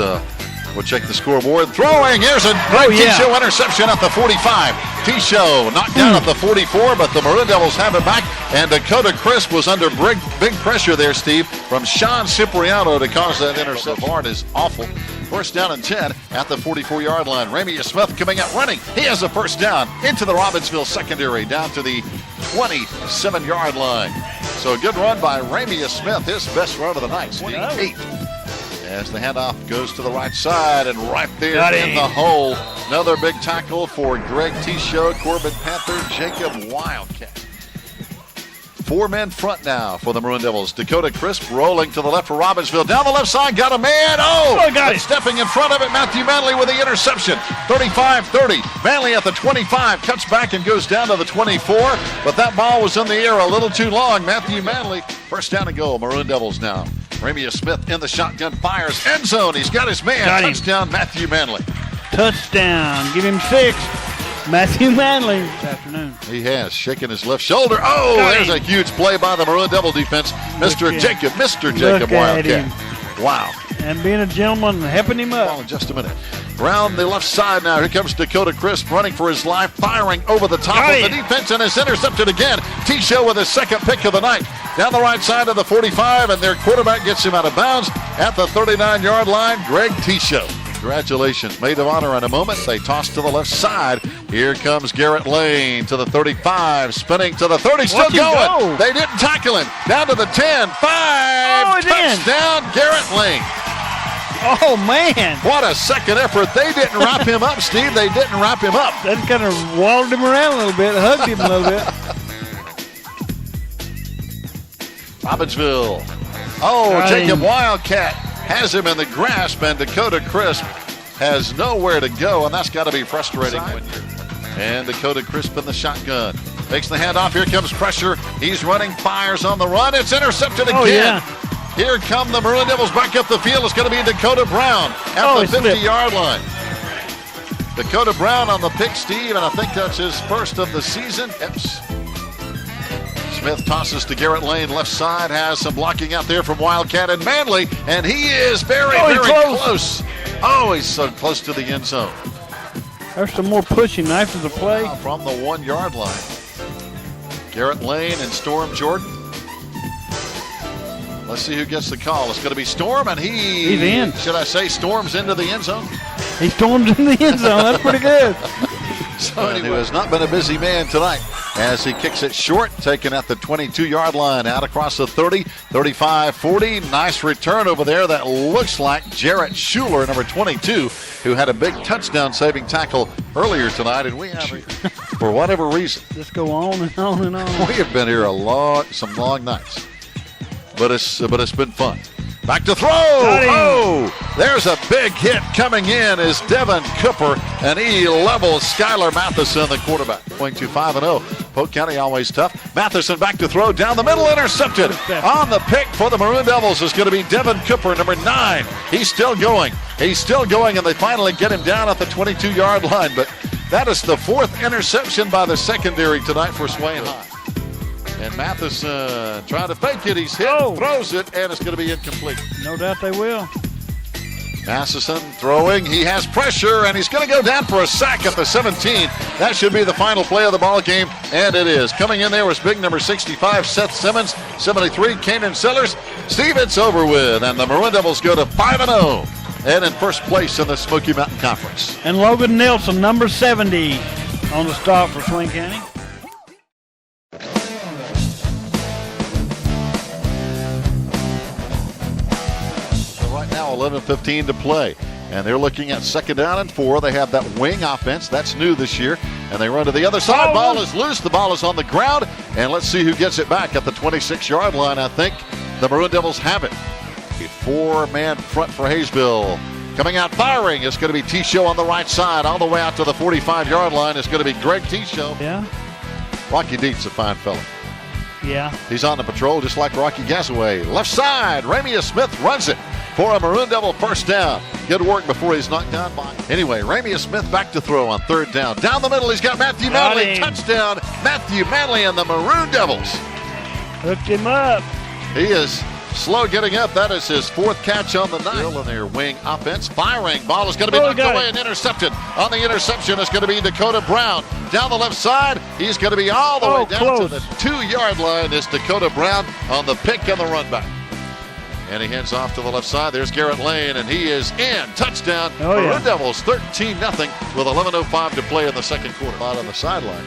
we'll check the scoreboard. Throwing, here's a great T-Show interception at the 45. T-Show knocked down at the 44, but the Maroon Devils have it back. And Dakota Crisp was under big pressure there, Steve, from Sean Cipriano to cause that interception. The bar is awful. First down and 10 at the 44-yard line. Ramius Smith coming out running. He has a first down into the Robbinsville secondary down to the 27-yard line. So a good run by Ramius Smith, his best run of the night. 28. As the handoff goes to the right side, and right there in the hole, another big tackle for Greg Tisho, Corbin Panther, Jacob Wildcat. 4 men front now for the Maroon Devils. Dakota Crisp rolling to the left for Robbinsville. Down the left side, got a man. Got it. Stepping in front of it, Matthew Manley with the interception. 35-30. Manley at the 25, cuts back and goes down to the 24. But that ball was in the air a little too long. Matthew Manley, first down and goal. Maroon Devils now. Ramia Smith in the shotgun, fires. End zone. He's got his man. Touchdown, Matthew Manley. Touchdown. Give him 6. Matthew Manley this afternoon. He has shaken his left shoulder. There's a huge play by the Maroon Devil defense. Mr. Jacob Wildcat. Wow. And being a gentleman, helping him up. Well, in just a minute. Round the left side now. Here comes Dakota Crisp running for his life, firing over the top of the defense, and is intercepted again. T-Show with his second pick of the night. Down the right side of the 45, and their quarterback gets him out of bounds at the 39-yard line. Greg T-Show. Congratulations. Maid of honor in a moment. They toss to the left side. Here comes Garrett Lane to the 35, spinning to the 30, still going. They didn't tackle him. Down to the 10, 5, touchdown, Garrett Lane. Oh, man. What a second effort. They didn't wrap him up, Steve. They didn't wrap him up. That kind of walled him around a little bit, hugged him a little bit. Robbinsville. Jacob Wildcat has him in the grasp, and Dakota Crisp has nowhere to go, and that's got to be frustrating. And Dakota Crisp in the shotgun. Takes the handoff. Here comes pressure. He's running, fires on the run. It's intercepted again. Here come the Maroon Devils back up the field. It's going to be Dakota Brown at the 50-yard line. Dakota Brown on the pick, Steve, and I think that's his first of the season. Smith tosses to Garrett Lane, left side, has some blocking out there from Wildcat and Manley, and he is very close. He's so close to the end zone. There's some more pushing after the play. From the 1-yard line. Garrett Lane and Storm Jordan. Let's see who gets the call. It's going to be Storm, and he's in. Should I say storms into the end zone? He stormed in the end zone. That's pretty good. So anyway, has not been a busy man tonight as he kicks it short, taken at the 22-yard line, out across the 30, 35, 40. Nice return over there. That looks like Jarrett Schuler, number 22, who had a big touchdown-saving tackle earlier tonight. And we have, for whatever reason, just go on and on and on. We have been here some long nights, but it's been fun. Back to throw. There's a big hit coming in as Devin Cooper, and he levels Skylar Matheson, the quarterback. Going to 5-0. Polk County always tough. Matheson back to throw down the middle, intercepted. On the pick for the Maroon Devils is going to be Devin Cooper, number 9. He's still going, and they finally get him down at the 22-yard line. But that is the 4th interception by the secondary tonight for Swain High. And Matheson trying to fake it. He's hit, throws it, and it's going to be incomplete. No doubt they will. Matheson throwing. He has pressure, and he's going to go down for a sack at the 17. That should be the final play of the ball game, and it is. Coming in there was big number 65, Seth Simmons, 73, Kanan Sellers. Steve, it's over with, and the Maroon Devils go to 5-0 and in first place in the Smoky Mountain Conference. And Logan Nelson, number 70, on the stop for Swain County. Right now, 11:15 to play, and they're looking at 2nd down and 4. They have that wing offense. That's new this year, and they run to the other side. Ball is loose. The ball is on the ground, and let's see who gets it back at the 26-yard line. I think the Maroon Devils have it. A 4-man front for Hayesville. Coming out firing is going to be T-Show on the right side. All the way out to the 45-yard line is going to be Greg T-Show. Yeah. Rocky Deet's a fine fella. Yeah. He's on the patrol just like Rocky Gasaway. Left side, Ramia Smith runs it for a Maroon Devil first down. Good work before he's knocked down by. Anyway, Ramia Smith back to throw on 3rd down. Down the middle, he's got Matthew Manley. Touchdown, Matthew Manley and the Maroon Devils. Hooked him up. He is slow getting up. That is his 4th catch on the night. Still in their wing offense. Firing. Ball is going to be knocked away and intercepted. On the interception is going to be Dakota Brown. Down the left side, he's going to be all the way down to the 2-yard line. Is Dakota Brown on the pick and the run back. And he heads off to the left side. There's Garrett Lane, and he is in. Touchdown. Maroon Devils 13-0 with 11:05 to play in the second quarter. Out on the sideline.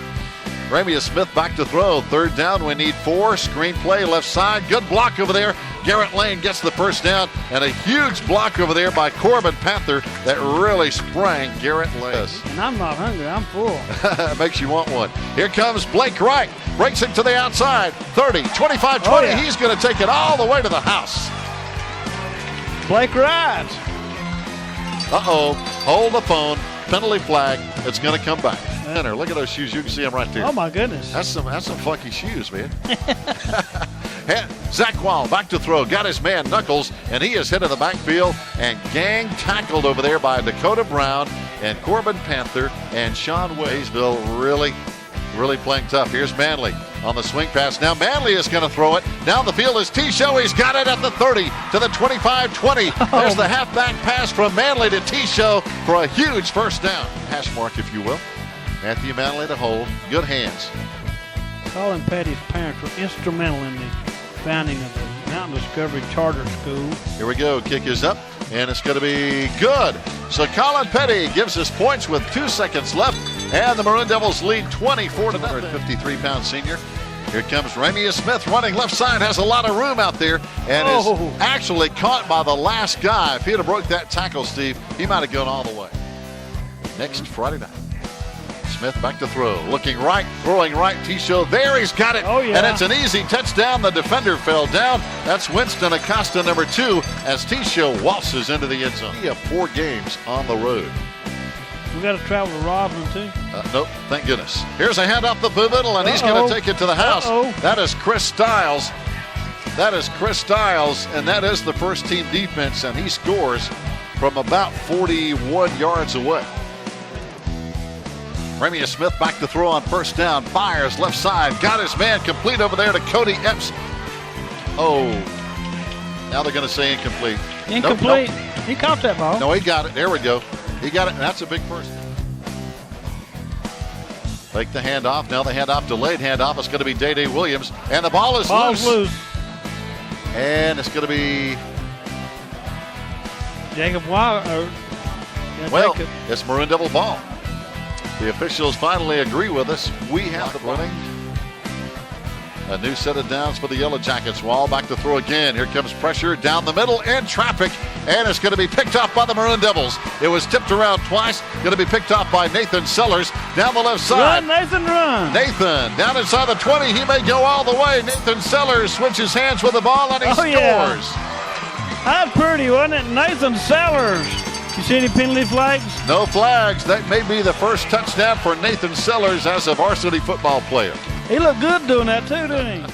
Ramia Smith back to throw. Third down, we need 4. Screenplay left side. Good block over there. Garrett Lane gets the first down, and a huge block over there by Corbin Panther that really sprang Garrett Lane. And I'm not hungry, I'm full. Makes you want one. Here comes Blake Wright. Breaks it to the outside. 30, 25, 20. Yeah. He's going to take it all the way to the house. Blake Wright. Uh-oh. Hold the phone. Penalty flag. It's going to come back. Look at those shoes. You can see them right there. Oh, my goodness. That's some funky shoes, man. Zach Wall back to throw. Got his man Knuckles, and he is hit in the backfield and gang tackled over there by Dakota Brown and Corbin Panther and Sean Waysville. Really playing tough. Here's Manley on the swing pass. Now Manley is going to throw it. Down the field is T-Show. He's got it at the 30 to the 25-20. There's the halfback pass from Manley to T-Show for a huge first down. Hash mark, if you will. Matthew Manley to hold. Good hands. Colin Petty's parents were instrumental in the founding of the Mountain Discovery Charter School. Here we go. Kick is up, and it's going to be good. So Colin Petty gives us points with 2 seconds left, and the Maroon Devils lead 24-0. 53-pound senior. Here comes Ramia Smith running left side, has a lot of room out there, and is actually caught by the last guy. If he'd have broke that tackle, Steve, he might have gone all the way. Next Friday night. Smith back to throw. Looking right, throwing right. T-Show there. He's got it. Oh, yeah. And it's an easy touchdown. The defender fell down. That's Winston Acosta, number 2, as T-Show waltzes into the end zone. We have 4 games on the road. We got to travel to Roslyn, too. Nope, thank goodness. Here's a hand off the middle, and he's going to take it to the house. That is Chris Stiles. That is Chris Stiles, and that is the first team defense, and he scores from about 41 yards away. Ramia Smith back to throw on first down. Fires left side. Got his man complete over there to Cody Epps. Oh, now they're going to say incomplete. Incomplete. Nope. He caught that ball. No, he got it. There we go. He got it, and that's a big first. Take the handoff. Now the handoff, delayed handoff. It's going to be Day-Day Williams, and the ball is loose. And it's going to be Jacob Wilder. Well, it's Maroon Devil ball. The officials finally agree with us. We have the running. A new set of downs for the Yellow Jackets. Wall back to throw again. Here comes pressure down the middle in traffic. And it's going to be picked off by the Maroon Devils. It was tipped around twice. Going to be picked off by Nathan Sellers down the left side. Run, Nathan, run. Nathan down inside the 20. He may go all the way. Nathan Sellers switches hands with the ball and he scores. Yeah. That's pretty, wasn't it? Nathan Sellers. You see any penalty flags? No flags. That may be the first touchdown for Nathan Sellers as a varsity football player. He looked good doing that too, didn't he?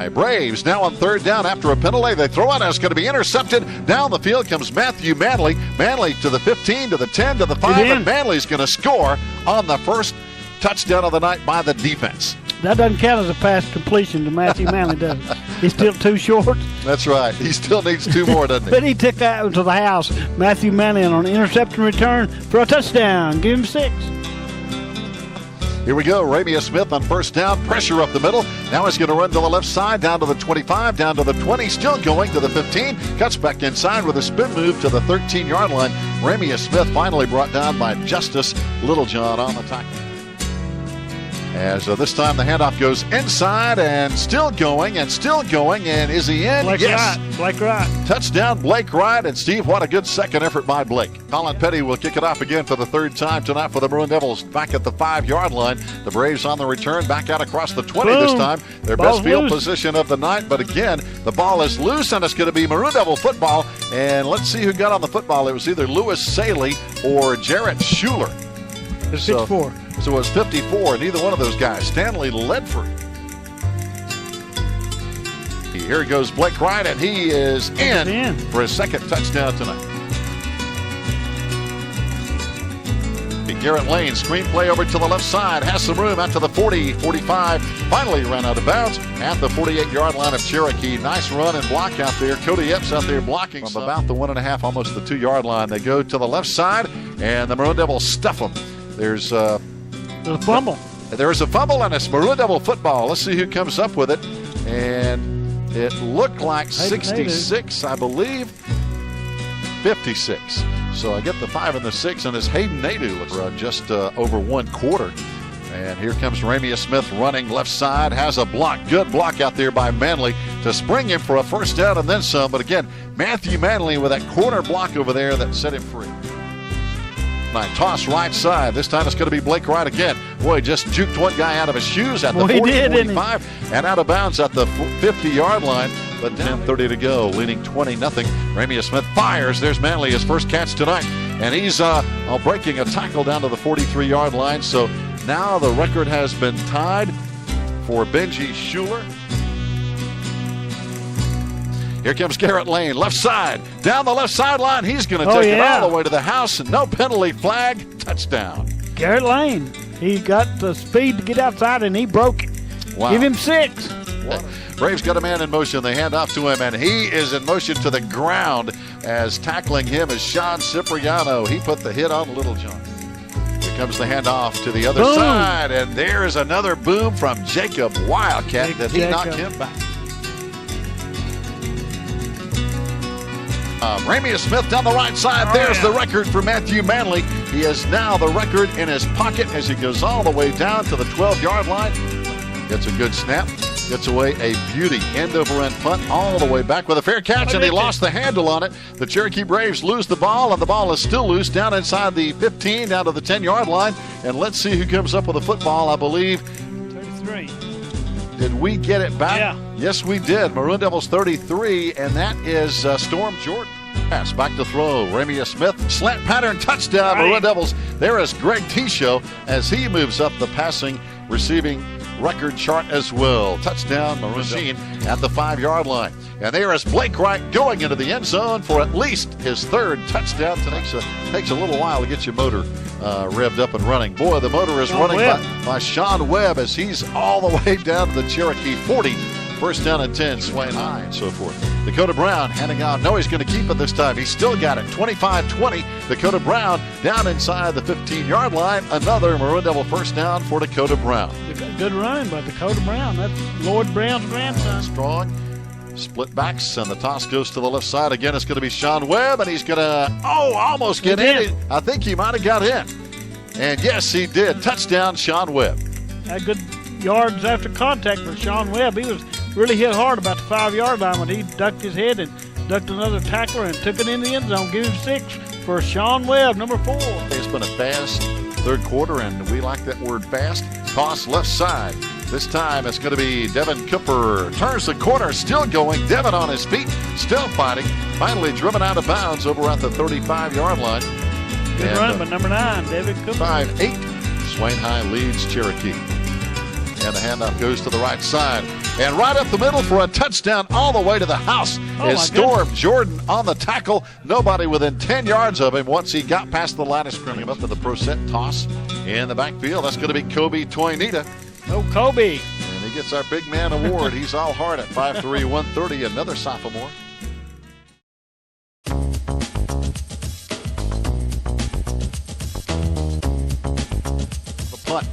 Braves now on third down after a penalty. They throw it, and it's going to be intercepted. Down the field comes Matthew Manley. Manley to the 15, to the 10, to the 5, and Manley's going to score on the first touchdown of the night by the defense. That doesn't count as a pass completion to Matthew Manley, does it? He's still too short. That's right. He still needs 2 more, doesn't he? But he took that to the house. Matthew Manley on an interception return for a touchdown. Give him 6. Here we go. Ramia Smith on first down. Pressure up the middle. Now he's going to run to the left side, down to the 25, down to the 20. Still going to the 15. Cuts back inside with a spin move to the 13-yard line. Ramia Smith finally brought down by Justice Littlejohn on the tackle. As this time the handoff goes inside and still going, and is he in? Yes. Blake Wright. Touchdown, Blake Wright. And Steve, what a good second effort by Blake. Colin Petty will kick it off again for the 3rd time tonight for the Maroon Devils. Back at the 5-yard line. The Braves on the return, back out across the 20 this time. Their best field position of the night, but again, the ball is loose, and it's going to be Maroon Devil football. And let's see who got on the football. It was either Lewis Saley or Jarrett Schuler. It's 54. So it was 54, neither one of those guys. Stanley Ledford. Here goes Blake Wright, and he is in for his 2nd touchdown tonight. Garrett Lane, screenplay over to the left side, has some room out to the 40, 45, finally ran out of bounds at the 48-yard line of Cherokee. Nice run and block out there. Cody Epps out there blocking from about the 1.5, almost the 2-yard line. They go to the left side, and the Maroon Devils stuff them. There's a fumble. There's a fumble, and it's Maroon Devil football. Let's see who comes up with it. And It looked like 66, I believe. 56. So I get the 5 and the 6, and it's Hayden Nadeau looks just over 1/4. And here comes Ramia Smith running left side, has a block, good block out there by Manley to spring him for a first down and then some. But again, Matthew Manley with that corner block over there that set him free. Toss right side. This time it's going to be Blake Wright again. Boy, just juked one guy out of his shoes at the 40-45 and out of bounds at the 50-yard line. But down 30 to go, leading 20-0. Ramia Smith fires. There's Manley, his first catch tonight. And he's breaking a tackle down to the 43-yard line. So now the record has been tied for Benji Schuler. Here comes Garrett Lane, left side, down the left sideline. He's going to take it all the way to the house, and no penalty flag, touchdown. Garrett Lane, he got the speed to get outside, and he broke it. Wow. Give him 6. Braves got a man in motion. They hand off to him, and he is in motion to the ground as tackling him is Sean Cipriano. He put the hit on Little John. Here comes the handoff to the other side, and there is another boom from Jacob Wildcat. Did he knock him back? Ramia Smith down the right side. There's the record for Matthew Manley. He has now the record in his pocket as he goes all the way down to the 12-yard line. Gets a good snap. Gets away a beauty end-over-end punt all the way back with a fair catch, and he lost the handle on it. The Cherokee Braves lose the ball, and the ball is still loose down inside the 15, down to the 10-yard line. And let's see who comes up with the football, I believe. 33. Did we get it back? Yeah. Yes, we did. Maroon Devils 33, and that is Storm Jordan. Pass back to throw. Ramia Smith, slant pattern, touchdown. Maroon Devils. There is Greg Tisho as he moves up the passing, receiving record chart as well. Touchdown, Maroon Machine at the 5-yard line. And there is Blake Wright going into the end zone for at least his 3rd touchdown. Takes a little while to get your motor revved up and running. Boy, the motor is running by Sean Webb as he's all the way down to the Cherokee 40. First down and 10, Swain High, and so forth. Dakota Brown handing out. No, he's going to keep it this time. He's still got it. 25-20. Dakota Brown down inside the 15-yard line. Another Maroon Devil first down for Dakota Brown. Good run by Dakota Brown. That's Lloyd Brown's grandson. Strong. Split backs, and the toss goes to the left side. Again, it's going to be Sean Webb, and he's going to, almost get in. I think he might have got in. And yes, he did. Touchdown, Sean Webb. Had good yards after contact for Sean Webb. He was really hit hard about the 5-yard line when he ducked his head and ducked another tackler and took it in the end zone. Give him 6 for Sean Webb, number 4. It's been a fast 3rd quarter, and we like that word fast. Toss left side. This time it's going to be Devin Cooper. Turns the corner, still going. Devin on his feet, still fighting. Finally driven out of bounds over at the 35-yard line. Good run by number 9, Devin Cooper. 5-8. Swain High leads Cherokee. And the handoff goes to the right side. And right up the middle for a touchdown all the way to the house is Storm Jordan on the tackle. Nobody within 10 yards of him once he got past the line of scrimmage. Up to the pro set toss in the backfield. That's going to be Kobe Toynita. Oh, Kobe. And he gets our big man award. He's all hard at 5'3", 130, another sophomore. The punt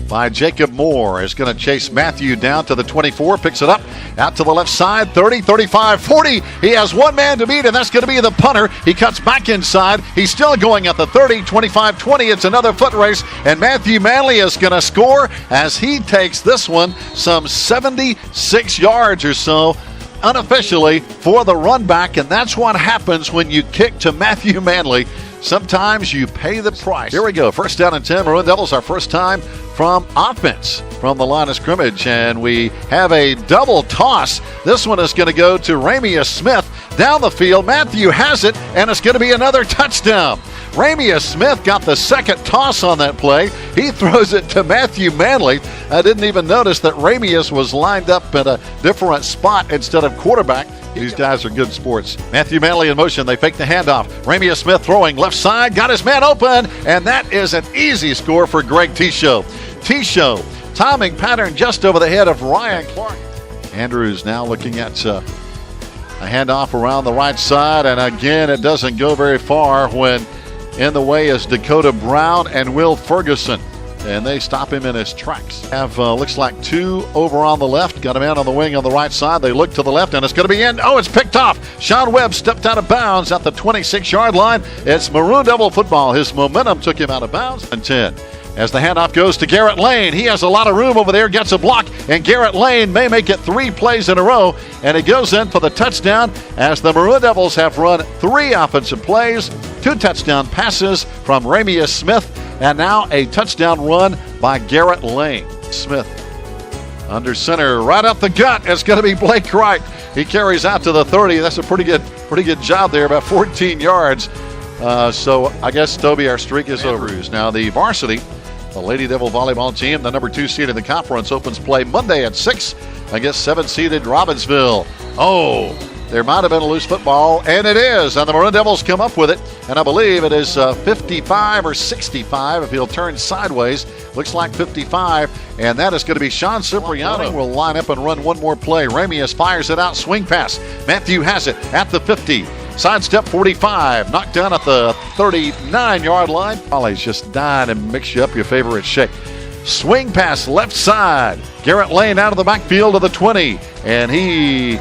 by Jacob Moore is going to chase Matthew down to the 24, picks it up, out to the left side, 30, 35, 40. He has one man to beat, and that's going to be the punter. He cuts back inside. He's still going at the 30, 25, 20. It's another foot race, and Matthew Manley is going to score as he takes this one some 76 yards or so unofficially for the run back, and that's what happens when you kick to Matthew Manley. Sometimes you pay the price. Here we go. First down and 10. Maroon Devils, our first time from offense from the line of scrimmage. And we have a double toss. This one is going to go to Ramia Smith down the field. Matthew has it, and it's going to be another touchdown. Ramia Smith got the second toss on that play. He throws it to Matthew Manley. I didn't even notice that Ramius was lined up at a different spot instead of quarterback. These guys are good sports. Matthew Manley in motion. They fake the handoff. Ramia Smith throwing left side. Got his man open, and that is an easy score for Greg Tisho. Tisho, timing pattern just over the head of Ryan Clark. Andrews now looking at a handoff around the right side, and again, it doesn't go very far when in the way is Dakota Brown and Will Ferguson. and they stop him in his tracks. Looks like 2 over on the left. Got a man on the wing on the right side. They look to the left, and it's going to be in. Oh, it's picked off. Sean Webb stepped out of bounds at the 26-yard line. It's Maroon Devil football. His momentum took him out of bounds. And 10. As the handoff goes to Garrett Lane. He has a lot of room over there, gets a block, and Garrett Lane may make it 3 plays in a row, and he goes in for the touchdown as the Maroon Devils have run 3 offensive plays, 2 touchdown passes from Ramius Smith, and now a touchdown run by Garrett Lane. Smith under center, right up the gut. It's going to be Blake Wright. He carries out to the 30. That's a pretty good job there, about 14 yards. So I guess, Toby, our streak is over. Now the Varsity, the Lady Devil volleyball team, the number 2 seed in the conference, opens play Monday at 6 against 7-seeded Robbinsville. Oh, there might have been a loose football, and it is. And the Maroon Devils come up with it, and I believe it is 55 or 65 if he'll turn sideways. Looks like 55, and that is going to be Sean Cipriano. Will line up and run one more play. Ramius fires it out, swing pass. Matthew has it at the 50. Sidestep 45, knocked down at the 39-yard line. Ollie's just dying and mix you up your favorite shake. Swing pass left side. Garrett Lane out of the backfield to the 20, and he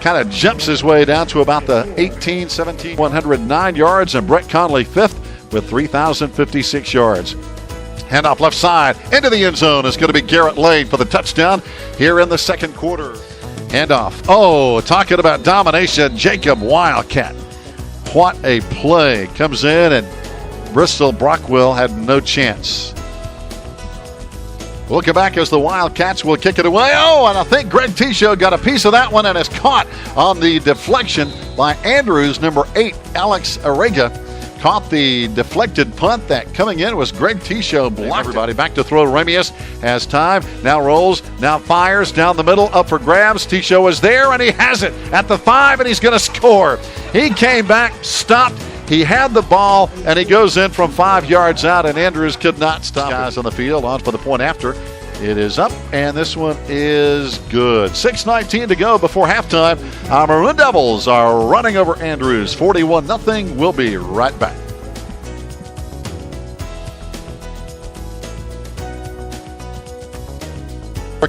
kind of jumps his way down to about the 18, 17, 109 yards, and Brett Conley 5th with 3,056 yards. Handoff left side into the end zone is going to be Garrett Lane for the touchdown here in the second quarter. Handoff. Oh, talking about domination, Jacob Wildcat. What a play. Comes in, and Bristol Brockwell had no chance. We'll come back as the Wildcats will kick it away. Oh, and I think Greg Tisho got a piece of that one and is caught on the deflection by Andrews. Number 8, Alex Arega, caught the deflected punt. That coming in was Greg Tisho. Blocked everybody. Back to throw. Ramius has time. Now rolls. Now fires down the middle. Up for grabs. Tisho is there, and he has it at the 5, and he's going to score. He came back, stopped. He had the ball, and he goes in from 5 yards out, and Andrews could not stop. Guys on the field, on for the point after. It is up, and this one is good. 6:19 to go before halftime. Our Maroon Devils are running over Andrews 41-0. We'll be right back.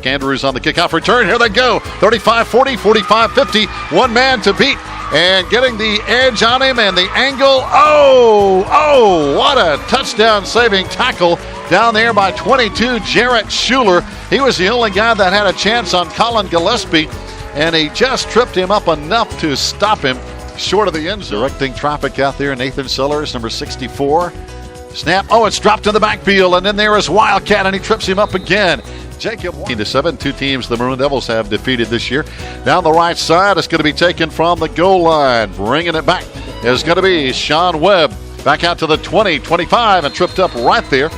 Andrews on the kickoff return. Here they go. 35-40, 45-50. One man to beat. And getting the edge on him and the angle. Oh, what a touchdown-saving tackle down there by 22, Jarrett Schuler. He was the only guy that had a chance on Colin Gillespie, and he just tripped him up enough to stop him short of the end zone. Directing traffic out there, Nathan Sellers, number 64. Snap. Oh, it's dropped to the backfield, and then there is Wildcat, and he trips him up again. Jacob 7, 2 teams the Maroon Devils have defeated this year. Down the right side, it's going to be taken from the goal line. Bringing it back is going to be Sean Webb. Back out to the 20, 25, and tripped up right there.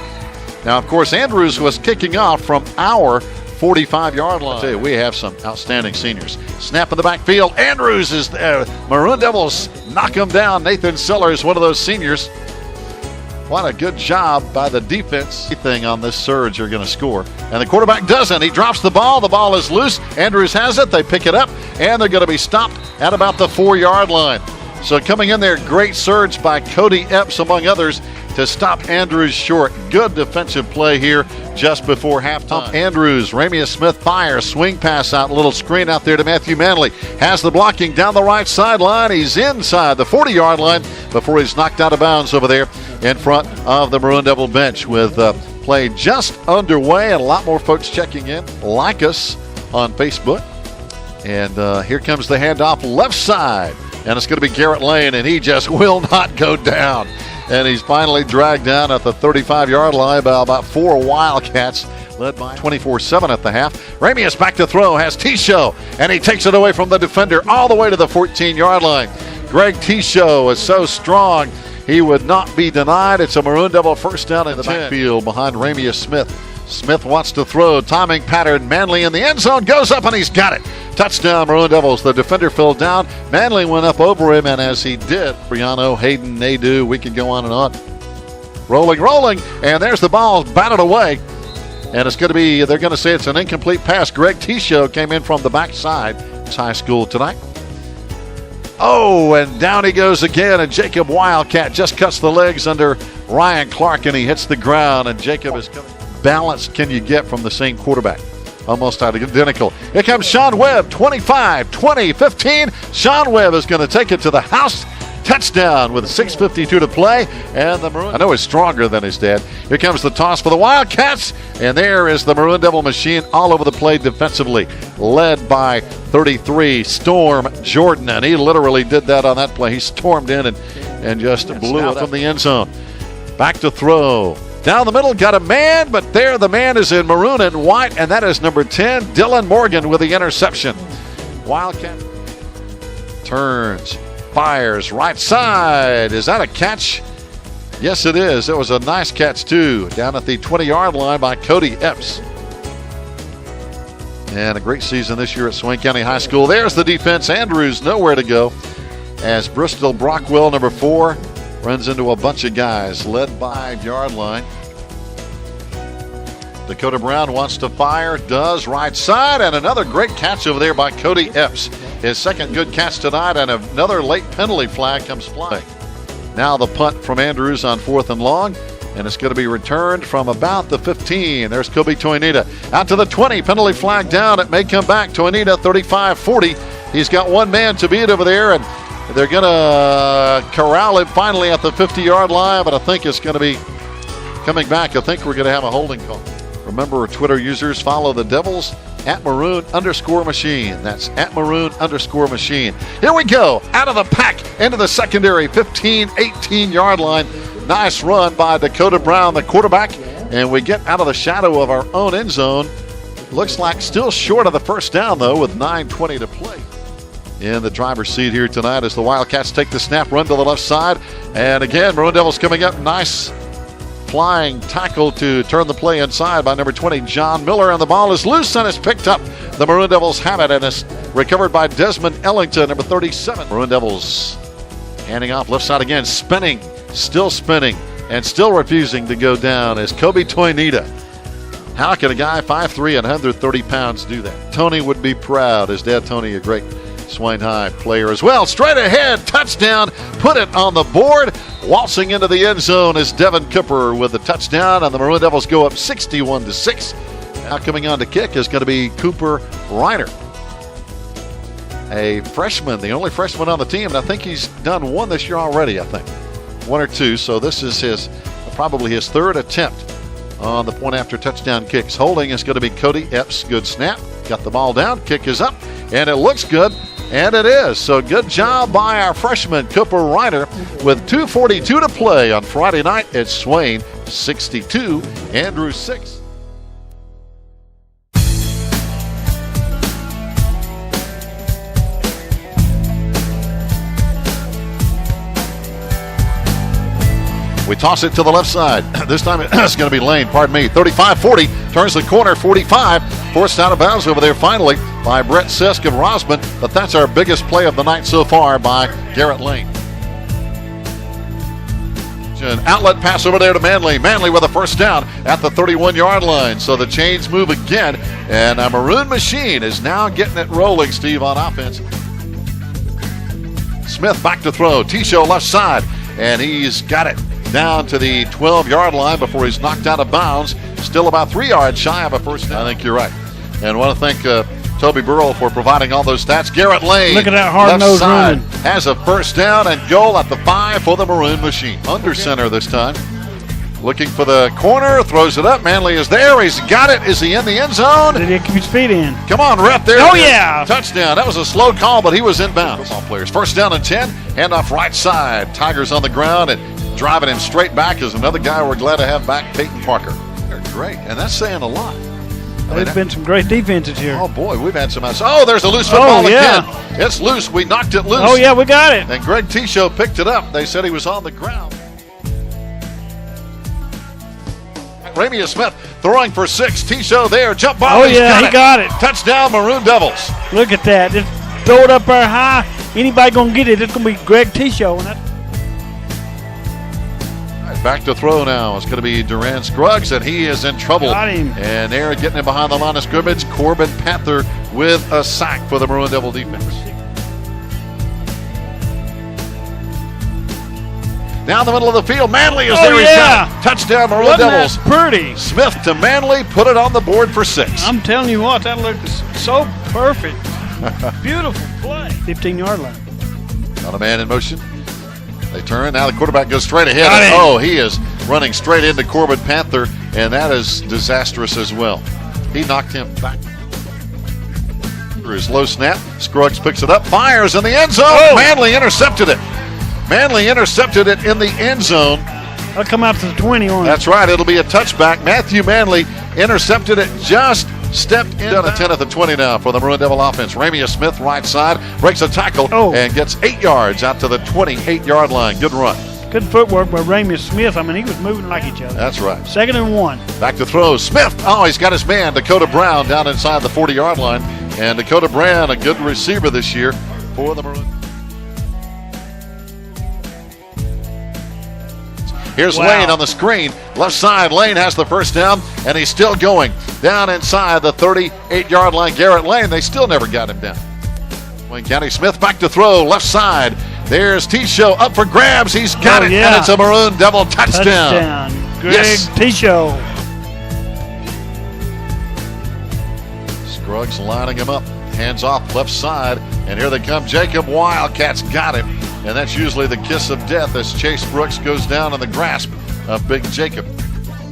Now, of course, Andrews was kicking off from our 45-yard line. I tell you, we have some outstanding seniors. Snap in the backfield. Andrews is there. Maroon Devils knock him down. Nathan Sellers, one of those seniors. What a good job by the defense. Anything on this surge are going to score. And the quarterback doesn't. He drops the ball. The ball is loose. Andrews has it. They pick it up, and they're going to be stopped at about the 4-yard line. So coming in there, great surge by Cody Epps, among others, to stop Andrews short. Good defensive play here just before halftime. Andrews, Ramius Smith fires, swing pass out, a little screen out there to Matthew Manley. Has the blocking down the right sideline. He's inside the 40-yard line before he's knocked out of bounds over there in front of the Maroon Devil bench with play just underway and a lot more folks checking in. Like us on Facebook. And here comes the handoff left side. And it's going to be Garrett Lane, and he just will not go down. And he's finally dragged down at the 35-yard line by about 4 Wildcats, led by 24-7 at the half. Ramius back to throw, has Tisho, and he takes it away from the defender all the way to the 14-yard line. Greg Tisho is so strong, he would not be denied. It's a Maroon Devil first down in the backfield behind Ramius Smith. Smith wants to throw, timing pattern. Manley in the end zone, goes up, and he's got it. Touchdown, Maroon Devils. The defender fell down. Manley went up over him, and as he did, Briano, Hayden, Nadeau, we can go on and on. Rolling, and there's the ball batted away. And it's going to be, they're going to say it's an incomplete pass. Greg Tisho came in from the backside. It's high school tonight. Oh, and down he goes again, and Jacob Wildcat just cuts the legs under Ryan Clark, and he hits the ground, and Jacob is coming. Balance can you get from the same quarterback? Almost identical. Here comes Sean Webb, 25, 20, 15. Sean Webb is going to take it to the house. Touchdown with 6:52 to play. And the Maroon, I know he's stronger than his dad. Here comes the toss for the Wildcats. And there is the Maroon Devil machine all over the play defensively, led by 33, Storm Jordan. And he literally did that on that play. He stormed in and just blew it from the end zone. Back to throw. Down the middle, got a man, but there the man is in maroon and white, and that is number 10, Dylan Morgan with the interception. Wildcat turns, fires, right side. Is that a catch? Yes, it is. It was a nice catch, too, down at the 20-yard line by Cody Epps. And a great season this year at Swain County High School. There's the defense. Andrews nowhere to go as Bristol Brockwell, number 4, runs into a bunch of guys, led by yard line. Dakota Brown wants to fire, does, right side, and another great catch over there by Cody Epps. His second good catch tonight, and another late penalty flag comes flying. Now the punt from Andrews on 4th and long, and it's going to be returned from about the 15. There's Kobe Toinita out to the 20. Penalty flag down. It may come back. Toinita 35-40. He's got one man to beat over there, and they're going to corral him finally at the 50-yard line, but I think it's going to be coming back. I think we're going to have a holding call. Remember, Twitter users, follow the Devils at @Maroon_machine. That's @Maroon_machine. Here we go. Out of the pack into the secondary, 15, 18-yard line. Nice run by Dakota Brown, the quarterback. And we get out of the shadow of our own end zone. Looks like still short of the first down, though, with 9:20 to play. In the driver's seat here tonight as the Wildcats take the snap, run to the left side. And again, Maroon Devils coming up. Nice flying tackle to turn the play inside by number 20, John Miller. And the ball is loose and is picked up. The Maroon Devils have it, and it's recovered by Desmond Ellington, number 37. Maroon Devils handing off left side again, spinning, and still refusing to go down is Kobe Toinita. How can a guy 5'3" and 130 pounds do that? Tony would be proud. His dad, Tony, a great Swain High player as well. Straight ahead, touchdown, put it on the board. Waltzing into the end zone is Devin Cooper with the touchdown, and the Maroon Devils go up 61-6. Now coming on to kick is going to be Cooper Reiner, a freshman, the only freshman on the team, and I think he's done one this year already, I think. One or two, so this is probably his third attempt on the point after touchdown kicks. Holding is going to be Cody Epps. Good snap. Got the ball down. Kick is up, and it looks good. And it is. So good job by our freshman, Cooper Reiner, with 2:42 to play on Friday night at Swain. 62, Andrews 6. We toss it to the left side. This time it's going to be Lane, 35-40. Turns the corner, 45. Forced out of bounds over there finally by Brett Sisk of Rosman. But that's our biggest play of the night so far by Garrett Lane. An outlet pass over there to Manley. Manley with a first down at the 31-yard line. So the chains move again. And a Maroon machine is now getting it rolling, Steve, on offense. Smith back to throw. T-Show left side. And he's got it down to the 12-yard line before he's knocked out of bounds. Still about 3 yards shy of a first down. I think you're right. And I want to thank Toby Burrell for providing all those stats. Garrett Lane, look at that hard-nosed running, has a first down and goal at the 5 for the Maroon machine. Under center this time. Looking for the corner, throws it up. Manley is there. He's got it. Is he in the end zone? Did he keep his feet in? Come on, rep there. Oh, yeah. Touchdown. That was a slow call, but he was inbound. Football players. First down and 10. Handoff right side. Tigers on the ground, and driving him straight back is another guy we're glad to have back, Peyton Parker. They're great, and that's saying a lot. There's been some great defenses here. Oh, boy, we've had some. Oh, there's a loose football again. It's loose. We knocked it loose. Oh, yeah, we got it. And Greg T-Show picked it up. They said he was on the ground. Ramia Smith throwing for 6. T-Show there. Jump ball. Oh, yeah, he got it. Touchdown, Maroon Devils. Look at that. Just throw it up there high. Anybody going to get it, it's going to be Greg T-Show. Back to throw now. It's going to be Duran Scruggs, and he is in trouble. Got him. And they're getting him behind the line of scrimmage. Corbin Panther with a sack for the Maroon Devil defense. Down the middle of the field, Manley is there. He's got it. Touchdown, Maroon Devils. That's pretty. Smith to Manley, put it on the board for 6. I'm telling you what, that looks so perfect. Beautiful play. 15-yard line. Got a man in motion. They turn. Now the quarterback goes straight ahead. He is running straight into Corbin Panther, and that is disastrous as well. He knocked him back. For his low snap, Scruggs picks it up, fires in the end zone. Manley intercepted it. Manley intercepted it in the end zone. I'll come out to the 21. That's right. It'll be a touchback. Matthew Manley intercepted it, just stepped in. Down at 10 at the 20 now for the Maroon Devil offense. Ramia Smith, right side, breaks a tackle and gets 8 yards out to the 28-yard line. Good run. Good footwork by Ramia Smith. I mean, he was moving like each other. That's right. 2nd and 1. Back to throw. Smith. He's got his man, Dakota Brown, down inside the 40-yard line. And Dakota Brown, a good receiver this year for the Maroon. Here's Lane on the screen. Left side, Lane has the first down, and he's still going. Down inside the 38-yard line, Garrett Lane. They still never got him down. Wayne County Smith back to throw. Left side. There's T-Show up for grabs. He's got it, and it's a Maroon Devil touchdown. Greg T-Show. Scruggs lining him up. Hands off left side, and here they come. Jacob Wildcats got him. And that's usually the kiss of death as Chase Brooks goes down in the grasp of Big Jacob.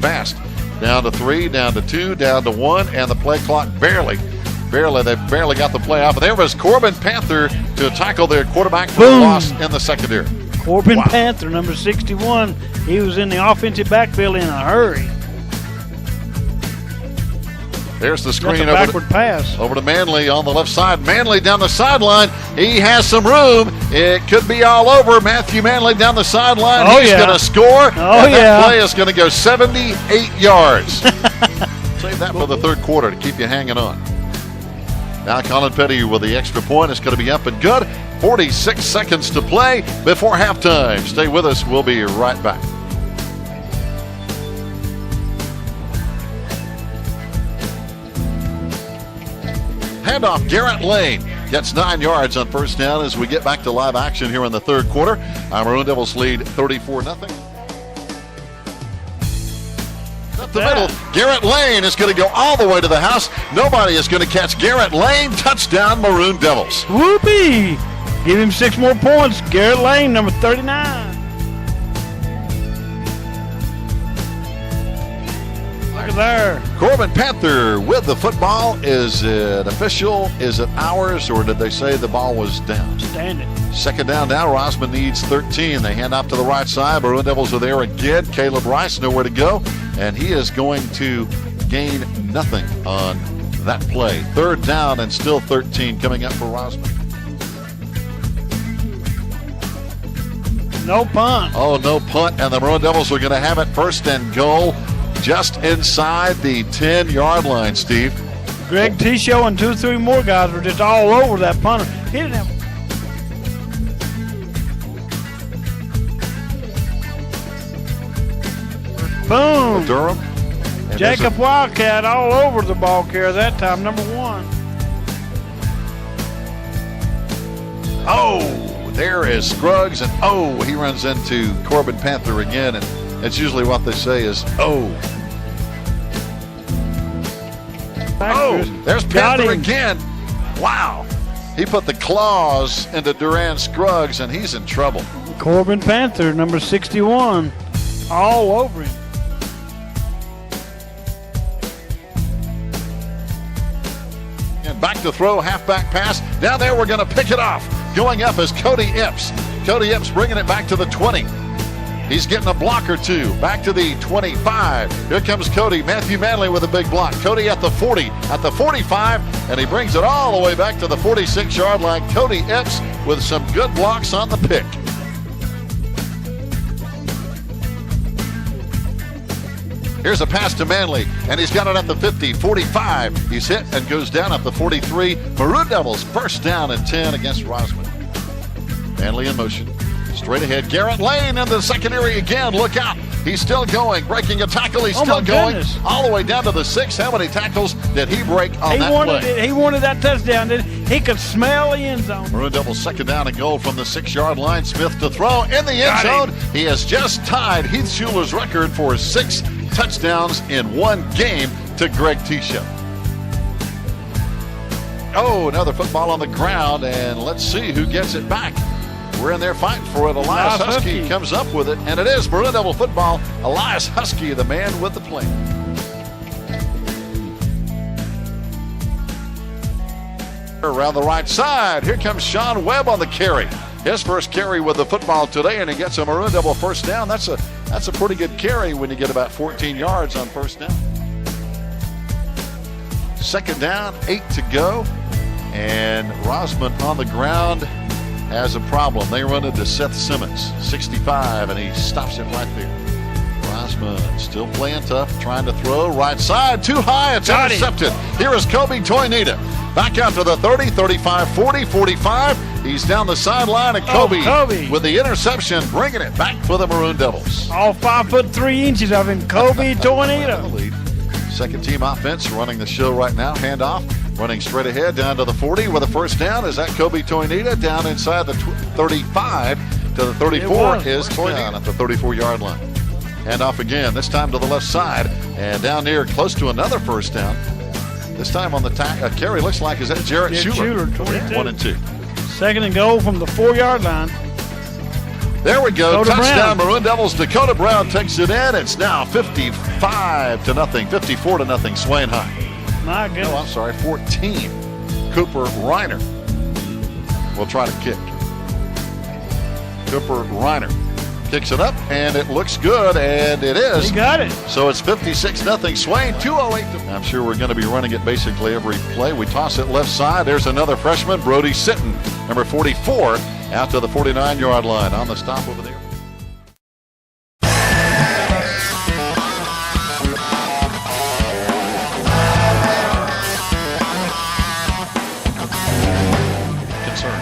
Fast. Down to 3, down to 2, down to 1, and the play clock they barely got the play out. But there was Corbin Panther to tackle their quarterback for the loss in the secondary. Corbin Panther, number 61. He was in the offensive backfield in a hurry. There's the screen pass over to Manley on the left side. Manley down the sideline. He has some room. It could be all over. Matthew Manley down the sideline. He's going to score. That play is going to go 78 yards. Save that for the third quarter to keep you hanging on. Now Colin Petty with the extra point. It's going to be up and good. 46 seconds to play before halftime. Stay with us. We'll be right back. Handoff, Garrett Lane gets 9 yards on first down as we get back to live action here in the third quarter. Our Maroon Devils lead 34-0. Up the middle, Garrett Lane is going to go all the way to the house. Nobody is going to catch Garrett Lane. Touchdown, Maroon Devils. Whoopee! Give him 6 more points. Garrett Lane, number 39. Look at there. Corbin Panther with the football. Is it official? Is it ours? Or did they say the ball was down? Stand it. 2nd down now. Rosman needs 13. They hand off to the right side. Maroon Devils are there again. Caleb Rice nowhere to go. And he is going to gain nothing on that play. 3rd down and still 13 coming up for Rosman. No punt. No punt. And the Maroon Devils are going to have it 1st and goal just inside the 10-yard line, Steve. Greg T-Show and 2 or 3 more guys were just all over that punter. He didn't have. Boom. Durham. Jacob Wildcat all over the ball carrier that time, number 1. There is Scruggs, and he runs into Corbin Panther again, and that's usually what they say is there's Panther again. Wow. He put the claws into Duran Scruggs, and he's in trouble. Corbin Panther, number 61, all over him. And back to throw, halfback pass. Down there, we're going to pick it off. Going up is Cody Ipps. Cody Ipps bringing it back to the 20. He's getting a block or 2. Back to the 25. Here comes Cody. Matthew Manley with a big block. Cody at the 40, at the 45, and he brings it all the way back to the 46-yard line. Cody Ipps with some good blocks on the pick. Here's a pass to Manley, and he's got it at the 50, 45. He's hit and goes down at the 43. Maroon Devils 1st down and 10 against Rosman. Manley in motion. Straight ahead, Garrett Lane in the secondary again. Look out. He's still going, breaking a tackle. He's still going goodness. all the way down to the 6. How many tackles did he break on that play? He wanted that touchdown. He could smell the end zone. Maroon Devils second down and goal from the 6-yard line. Smith to throw in the end zone. He has just tied Heath Schuler's record for 6 touchdowns in one game to Greg Tisho. Oh, another football on the ground, and let's see who gets it back. We're in there fighting for it. Elias Husky comes up with it, and it is Maroon Devil football. Elias Husky, the man with the play. Around the right side, here comes Sean Webb on the carry. His first carry with the football today, and he gets a Maroon Devil first down. That's a pretty good carry when you get about 14 yards on first down. Second down, 8 to go, and Rosman on the ground has a problem. They run into Seth Simmons, 65, and he stops it right there. Rosman still playing tough, trying to throw. Right side, too high, it's intercepted. Here is Kobe Toynita. Back out to the 30, 35, 40, 45. He's down the sideline, and Kobe with the interception, bringing it back for the Maroon Devils. All 5'3" of him, Kobe Toynita. Second team offense running the show right now. Handoff, running straight ahead down to the 40 with a first down. Is that Kobe Toynita? Down inside the 35 to the 34 is Toynita at the 34-yard line. Handoff again, this time to the left side, and down near close to another first down. This time on the carry, looks like, is that Jarrett Schuler? 22. 1 and 2. Second and goal from the 4-yard line. There we go. Dakota Touchdown, Brown. Maroon Devils. Dakota Brown takes it in. It's now 55 to nothing, 54 to nothing. Swain High. My goodness. No, I'm sorry, 14. Cooper Reiner will try to kick. Cooper Reiner kicks it up, and it looks good, and it is. He got it. So it's 56-0. Swain, 2:08. I'm sure we're going to be running it basically every play. We toss it left side. There's another freshman, Brody Sitton, number 44, out to the 49-yard line on the stop over there.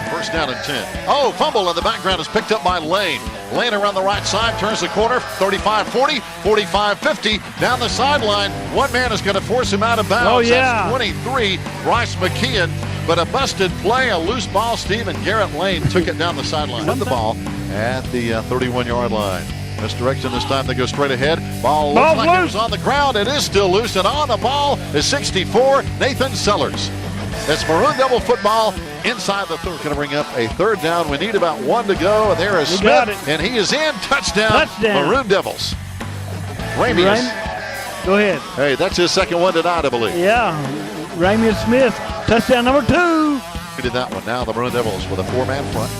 First down and 10. Oh, fumble in the background is picked up by Lane. Lane around the right side, turns the corner, 35-40, 45-50, down the sideline. One man is going to force him out of bounds. Oh, yeah. That's 23, Bryce McKeon. But a busted play, a loose ball. Stephen Garrett Lane took it down the sideline with the ball at the 31-yard line. Misdirection this time. They go straight ahead. Ball looks like it was on the ground. It is still loose, and on the ball is 64, Nathan Sellers. It's Maroon Devil football inside the third. Going to bring up a third down. We need about 1 to go, and there is Smith, and he is in. Touchdown. Maroon Devils. Ramius. Go ahead. Hey, that's his second one tonight, I believe. Yeah, Ramius Smith, touchdown number 2. He did that one. Now the Maroon Devils with a 4-man front.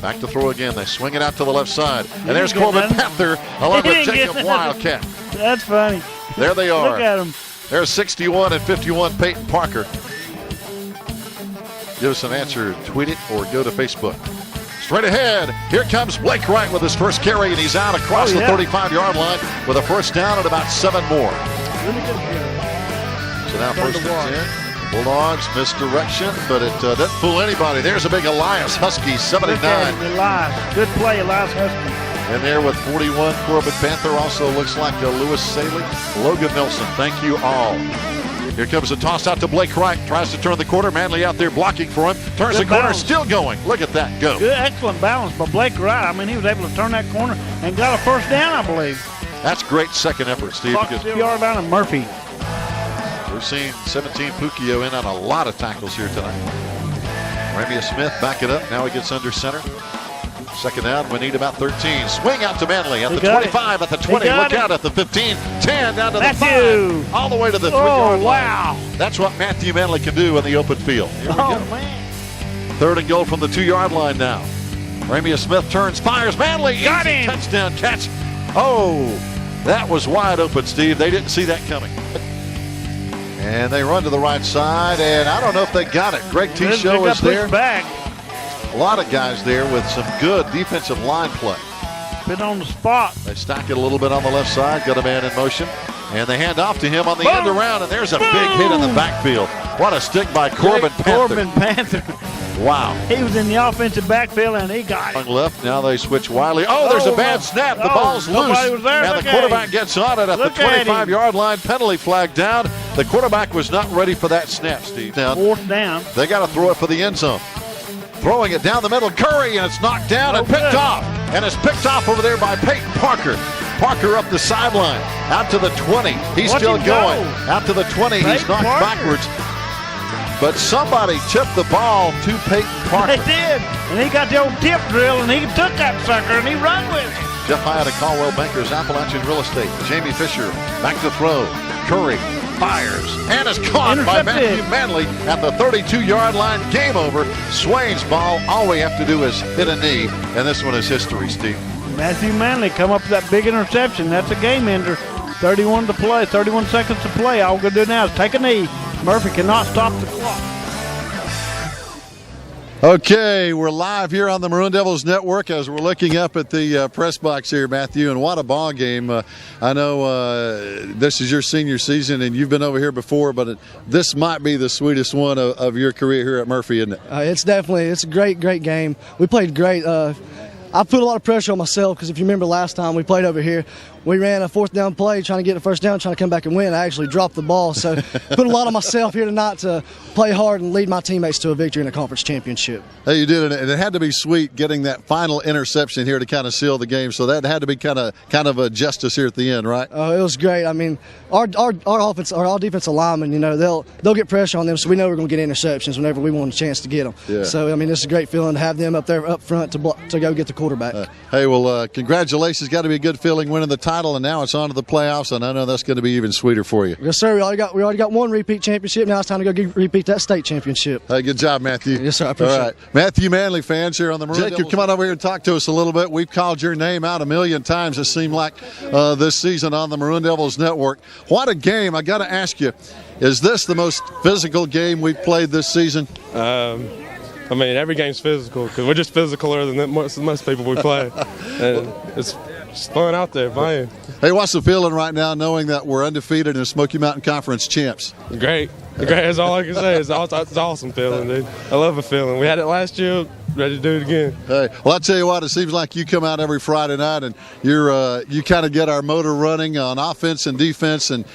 Back to throw again. They swing it out to the left side. And there's Corbin Panther along with Jacob Wildcat. That's funny. There they are. Look at them. There's 61 and 51, Peyton Parker. Give us an answer, tweet it, or go to Facebook. Straight ahead, here comes Blake Wright with his first carry, and he's out across the 35-yard line with a first down and about 7 more. Really good carry. So now first and 10. Bulldogs misdirection, but it doesn't fool anybody. There's a big Elias Husky, 79. Elias. Good play, Elias Husky. And there with 41, Corbin Panther. Also looks like Lewis Saley. Logan Nelson, thank you all. Here comes a toss out to Blake Wright. Tries to turn the corner. Manley out there blocking for him. Turns the corner, still going. Look at that go. Good, excellent balance by Blake Wright. I mean, he was able to turn that corner and got a first down, I believe. That's great second effort, Steve. 6-yard line of Murphy. We're seeing 17 Puccio in on a lot of tackles here tonight. Ramius Smith back it up. Now he gets under center. Second down, we need about 13. Swing out to Manley at the 25, at the 20. Look out at the 15, 10, down to the 5, all the way to the 3-yard line. Wow. That's what Matthew Manley can do in the open field. Here we go. Man. Third and goal from the 2-yard line now. Ramius Smith turns, fires. Manley, got him. Touchdown catch. Oh, that was wide open, Steve. They didn't see that coming. And they run to the right side, and I don't know if they got it. Greg Tisho is there. Back. A lot of guys there with some good defensive line play. Been on the spot. They stack it a little bit on the left side, got a man in motion, and they hand off to him on the end around, and there's a big hit in the backfield. What a stick by Corbin Panther. Corbin Panther. Wow. He was in the offensive backfield, and he got it. Left, now they switch wildly. Oh, there's a bad snap. The ball's loose. Was there. And the quarterback gets on it at the 25-yard line. Penalty flag down. The quarterback was not ready for that snap, Steve. Now, 4th down. They got to throw it for the end zone. Throwing it down the middle. Curry, and it's knocked down and picked off. And it's picked off over there by Peyton Parker. Parker up the sideline. Out to the 20. He's still going. Out to the 20. He's knocked backwards. But somebody tipped the ball to Peyton Parker. They did. And he got the old tip drill, and he took that sucker, and he run with it. Jeff Hyatt of Caldwell Bankers, Appalachian Real Estate. Jamie Fisher back to throw. Curry fires and is caught by Matthew Manley at the 32-yard line. Game over. Swain's ball. All we have to do is hit a knee, and this one is history, Steve. Matthew Manley come up with that big interception. That's a game ender. 31 to play, 31 seconds to play. All we're going to do now is take a knee. Murphy cannot stop the clock. Okay, we're live here on the Maroon Devils Network as we're looking up at the press box here, Matthew, and what a ball game. I know this is your senior season, and you've been over here before, but this might be the sweetest one of your career here at Murphy, isn't it? It's a great game. We played great. I put a lot of pressure on myself because if you remember last time we played over here, we ran a 4th down play trying to get a 1st down, trying to come back and win. I actually dropped the ball. So put a lot on myself here tonight to play hard and lead my teammates to a victory in a conference championship. Hey, you did, and it had to be sweet getting that final interception here to kind of seal the game. So that had to be kind of a justice here at the end, right? Oh, it was great. I mean, our defensive linemen, you know, they'll get pressure on them, so we know we're going to get interceptions whenever we want a chance to get them. Yeah. So I mean, it's a great feeling to have them up there up front to go get the quarterback. Hey, well, congratulations. Got to be a good feeling winning the title, and now it's on to the playoffs, and I know that's going to be even sweeter for you. Yes, sir. We already got one repeat championship. Now it's time to go repeat that state championship. Hey, good job, Matthew. Yes, sir. I appreciate it. Matthew Manley fans here on the Maroon Devils. Come on over here and talk to us a little bit. We've called your name out a million times, it seemed like, this season on the Maroon Devils Network. What a game. I got to ask you, is this the most physical game we've played this season? I mean, every game's physical because we're just physicaler than most people we play. And it's fun out there playing. Hey, what's the feeling right now knowing that we're undefeated and Smoky Mountain Conference champs? Great. That's all I can say. It's an awesome feeling, dude. I love a feeling. We had it last year. Ready to do it again. Hey, well, I'll tell you what, it seems like you come out every Friday night and you kind of get our motor running on offense and defense, and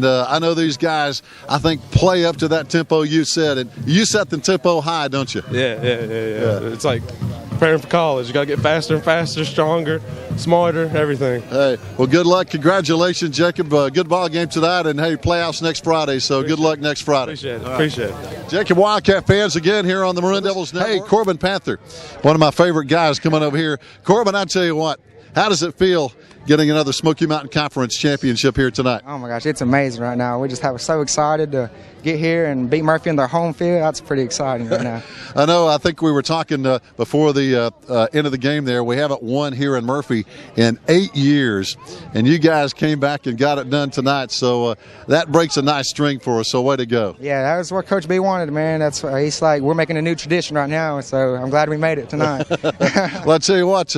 I know these guys, I think, play up to that tempo you set, and you set the tempo high, don't you? Yeah. It's like preparing for college. You got to get faster and faster, stronger, smarter, everything. Hey, well, good luck. Congratulations, Jacob. Good ball game tonight, and hey, playoffs next Friday, so good luck next Friday. Appreciate it. Jacob, Wildcat fans again here on the Maroon Devils Network. Hey, Corbin Panther, one of my favorite guys coming over here. Corbin, I tell you what, how does it feel getting another Smoky Mountain Conference championship here tonight? Oh my gosh, it's amazing right now. We just so excited to get here and beat Murphy in their home field. That's pretty exciting right now. I know. I think we were talking before the end of the game there. We haven't won here in Murphy in 8 years, and you guys came back and got it done tonight. So that breaks a nice string for us. So way to go. Yeah, that was what Coach B wanted, man. He's like, we're making a new tradition right now, so I'm glad we made it tonight. Well, I tell you what,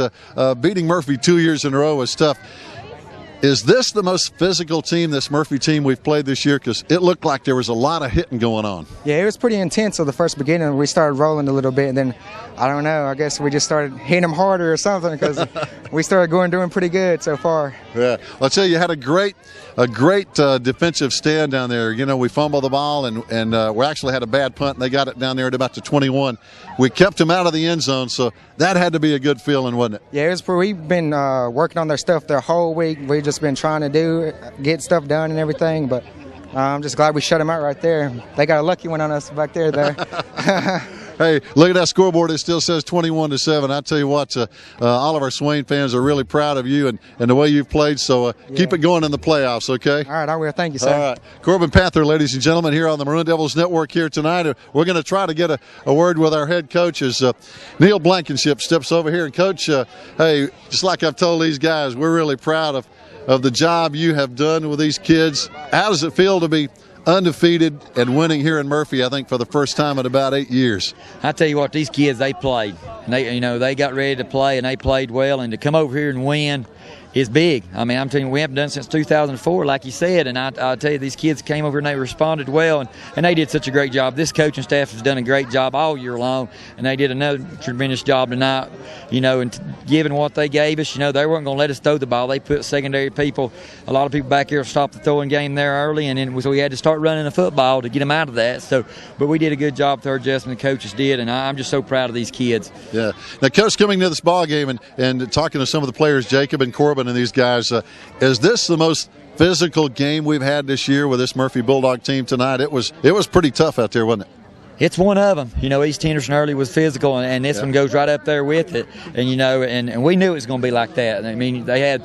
beating Murphy 2 years in a row is tough. Is this the most physical team, this Murphy team we've played this year? Because it looked like there was a lot of hitting going on. Yeah, it was pretty intense at the first beginning. We started rolling a little bit, and then, I don't know, I guess we just started hitting them harder or something because we started doing pretty good so far. Yeah, well, I'll tell you, had a great defensive stand down there. You know, we fumbled the ball, and we actually had a bad punt, and they got it down there at about the 21. We kept them out of the end zone, so that had to be a good feeling, wasn't it? Yeah, we've been working on their stuff their whole week. We've just been trying to get stuff done and everything, but I'm just glad we shut them out right there. They got a lucky one on us back there. Hey, look at that scoreboard. It still says 21-7. I tell you what, all of our Swain fans are really proud of you and the way you've played. So keep it going in the playoffs, okay? All right, I will. Thank you, sir. All right. Corbin Panther, ladies and gentlemen, here on the Maroon Devils Network here tonight. We're going to try to get a word with our head coach as Neil Blankenship steps over here. And, Coach, hey, just like I've told these guys, we're really proud of the job you have done with these kids. How does it feel to be undefeated and winning here in Murphy, I think, for the first time in about 8 years? I tell you what, these kids, they played. They got ready to play, and they played well. And to come over here and win, It's big. I mean, I'm telling you, we haven't done it since 2004, like you said, and I'll tell you, these kids came over and they responded well, and they did such a great job. This coaching staff has done a great job all year long, and they did another tremendous job tonight, and given what they gave us, they weren't going to let us throw the ball. They put secondary people, a lot of people back here stopped the throwing game there early, and then so we had to start running the football to get them out of that. So, but we did a good job with our adjustment, the coaches did, and I'm just so proud of these kids. Yeah. Now, Coach, coming to this ball game and talking to some of the players, Jacob and Corbin and these guys, is this the most physical game we've had this year with this Murphy Bulldog team tonight? It was pretty tough out there, wasn't it? It's one of them. East Henderson early was physical, and this one goes right up there with it. And and we knew it was going to be like that. I mean, they had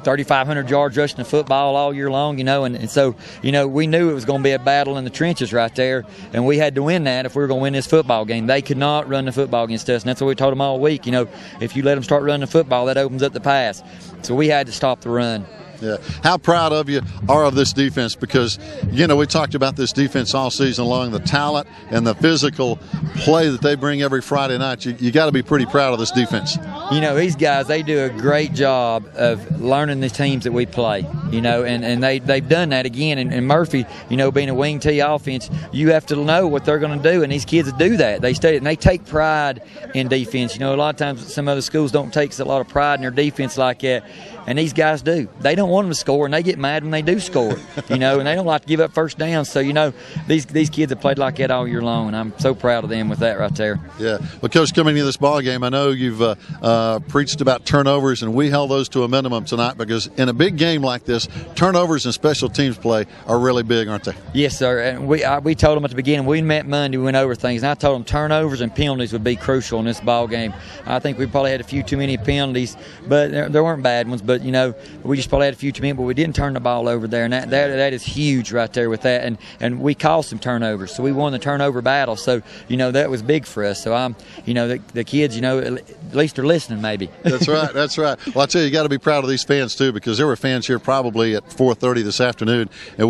3,500 yards rushing the football all year long, and so, we knew it was going to be a battle in the trenches right there, and we had to win that if we were going to win this football game. They could not run the football against us, and that's what we told them all week. If you let them start running the football, that opens up the pass. So we had to stop the run. Yeah. How proud of you are of this defense? Because, we talked about this defense all season long, the talent and the physical play that they bring every Friday night. You got to be pretty proud of this defense. These guys, they do a great job of learning the teams that we play, and they've done that again. And Murphy, being a wing T offense, you have to know what they're going to do, and these kids do that. They study it, and they take pride in defense. A lot of times some other schools don't take a lot of pride in their defense like that. And these guys do. They don't want them to score, and they get mad when they do score, and they don't like to give up first downs. So, these kids have played like that all year long, and I'm so proud of them with that right there. Yeah. Well, Coach, coming into this ball game, I know you've preached about turnovers, and we held those to a minimum tonight because in a big game like this, turnovers and special teams play are really big, aren't they? Yes, sir. And we told them at the beginning, we met Monday, we went over things, and I told them turnovers and penalties would be crucial in this ball game. I think we probably had a few too many penalties, but there weren't bad ones. But we just probably had a few too many, but we didn't turn the ball over there, and that is huge right there with that. And we caused some turnovers, so we won the turnover battle. So that was big for us. So the kids, at least are listening maybe. That's right. That's right. Well, I tell you got to be proud of these fans too, because there were fans here probably at 4:30 this afternoon, and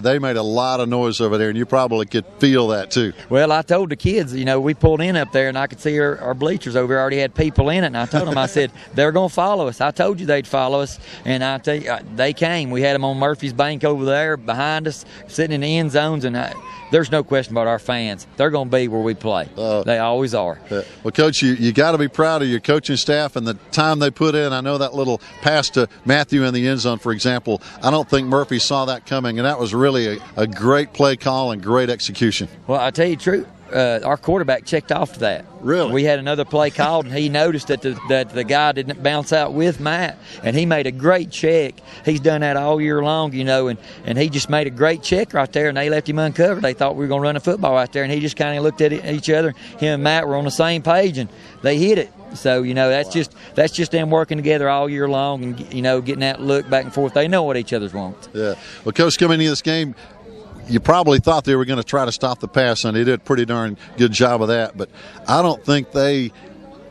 they made a lot of noise over there, and you probably could feel that too. Well, I told the kids, we pulled in up there, and I could see our bleachers over there already had people in it, and I told them, I said they're going to follow us. I told you they'd follow us, and I tell you, they came. We had them on Murphy's bank over there behind us, sitting in the end zones, and there's no question about our fans. They're going to be where we play. They always are. Well, Coach, you got to be proud of your coaching staff and the time they put in. I know that little pass to Matthew in the end zone, for example. I don't think Murphy saw that coming, and that was really a great play call and great execution. Well, I tell you the truth. Our quarterback checked off that. Really? We had another play called, and he noticed that the guy didn't bounce out with Matt, and he made a great check. He's done that all year long, and he just made a great check right there, and they left him uncovered. They thought we were going to run a football right there, and he just kind of looked at each other. Him and Matt were on the same page, and they hit it. So, that's just them working together all year long and, getting that look back and forth. They know what each other's want. Yeah. Well, Coach, coming into this game, you probably thought they were going to try to stop the pass, and they did a pretty darn good job of that. But I don't think they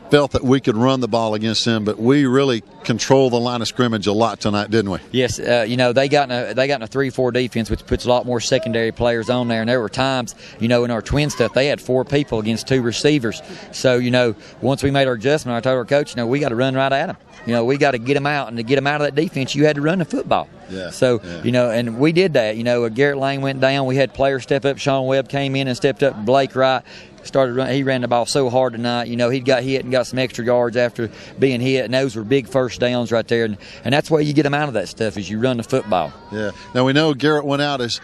felt that we could run the ball against them, but we really controlled the line of scrimmage a lot tonight, didn't we? Yes, they got in a 3-4 defense, which puts a lot more secondary players on there. And there were times, in our twin stuff, they had 4 people against 2 receivers. So, once we made our adjustment, I told our coach, we got to run right at them. We got to get them out, and to get them out of that defense, you had to run the football. Yeah. So, and we did that. Garrett Lane went down. We had players step up. Sean Webb came in and stepped up. Blake Wright started running. He ran the ball so hard tonight. He got hit and got some extra yards after being hit, and those were big first downs right there. And that's why you get them out of that stuff, is you run the football. Yeah. Now, we know Garrett went out. Is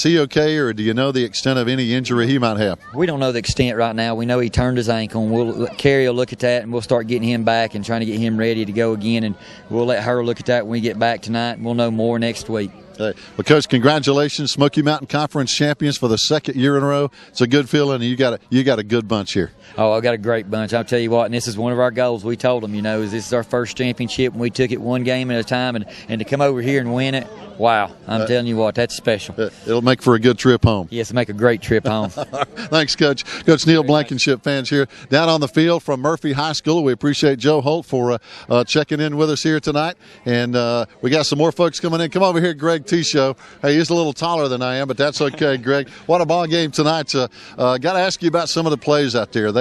he okay, or do you know the extent of any injury he might have? We don't know the extent right now. We know he turned his ankle, and Carrie will look at that, and we'll start getting him back and trying to get him ready to go again. And we'll let her look at that when we get back tonight, and we'll know more next week. Hey. Well, Coach, congratulations, Smoky Mountain Conference champions for the 2nd year in a row. It's a good feeling, and you got a good bunch here. Oh, I've got a great bunch. I'll tell you what, and this is one of our goals. We told them, is this is our first championship, and we took it one game at a time, and to come over here and win it, wow, I'm telling you what, that's special. It'll make for a good trip home. Yes, it'll make a great trip home. Thanks, Coach. Coach Neil Blankenship, fans here down on the field from Murphy High School. We appreciate Joe Holt for checking in with us here tonight, and we got some more folks coming in. Come over here, Greg T-Show. Hey, he's a little taller than I am, but that's okay, Greg. What a ball game tonight. Got to ask you about some of the plays out there.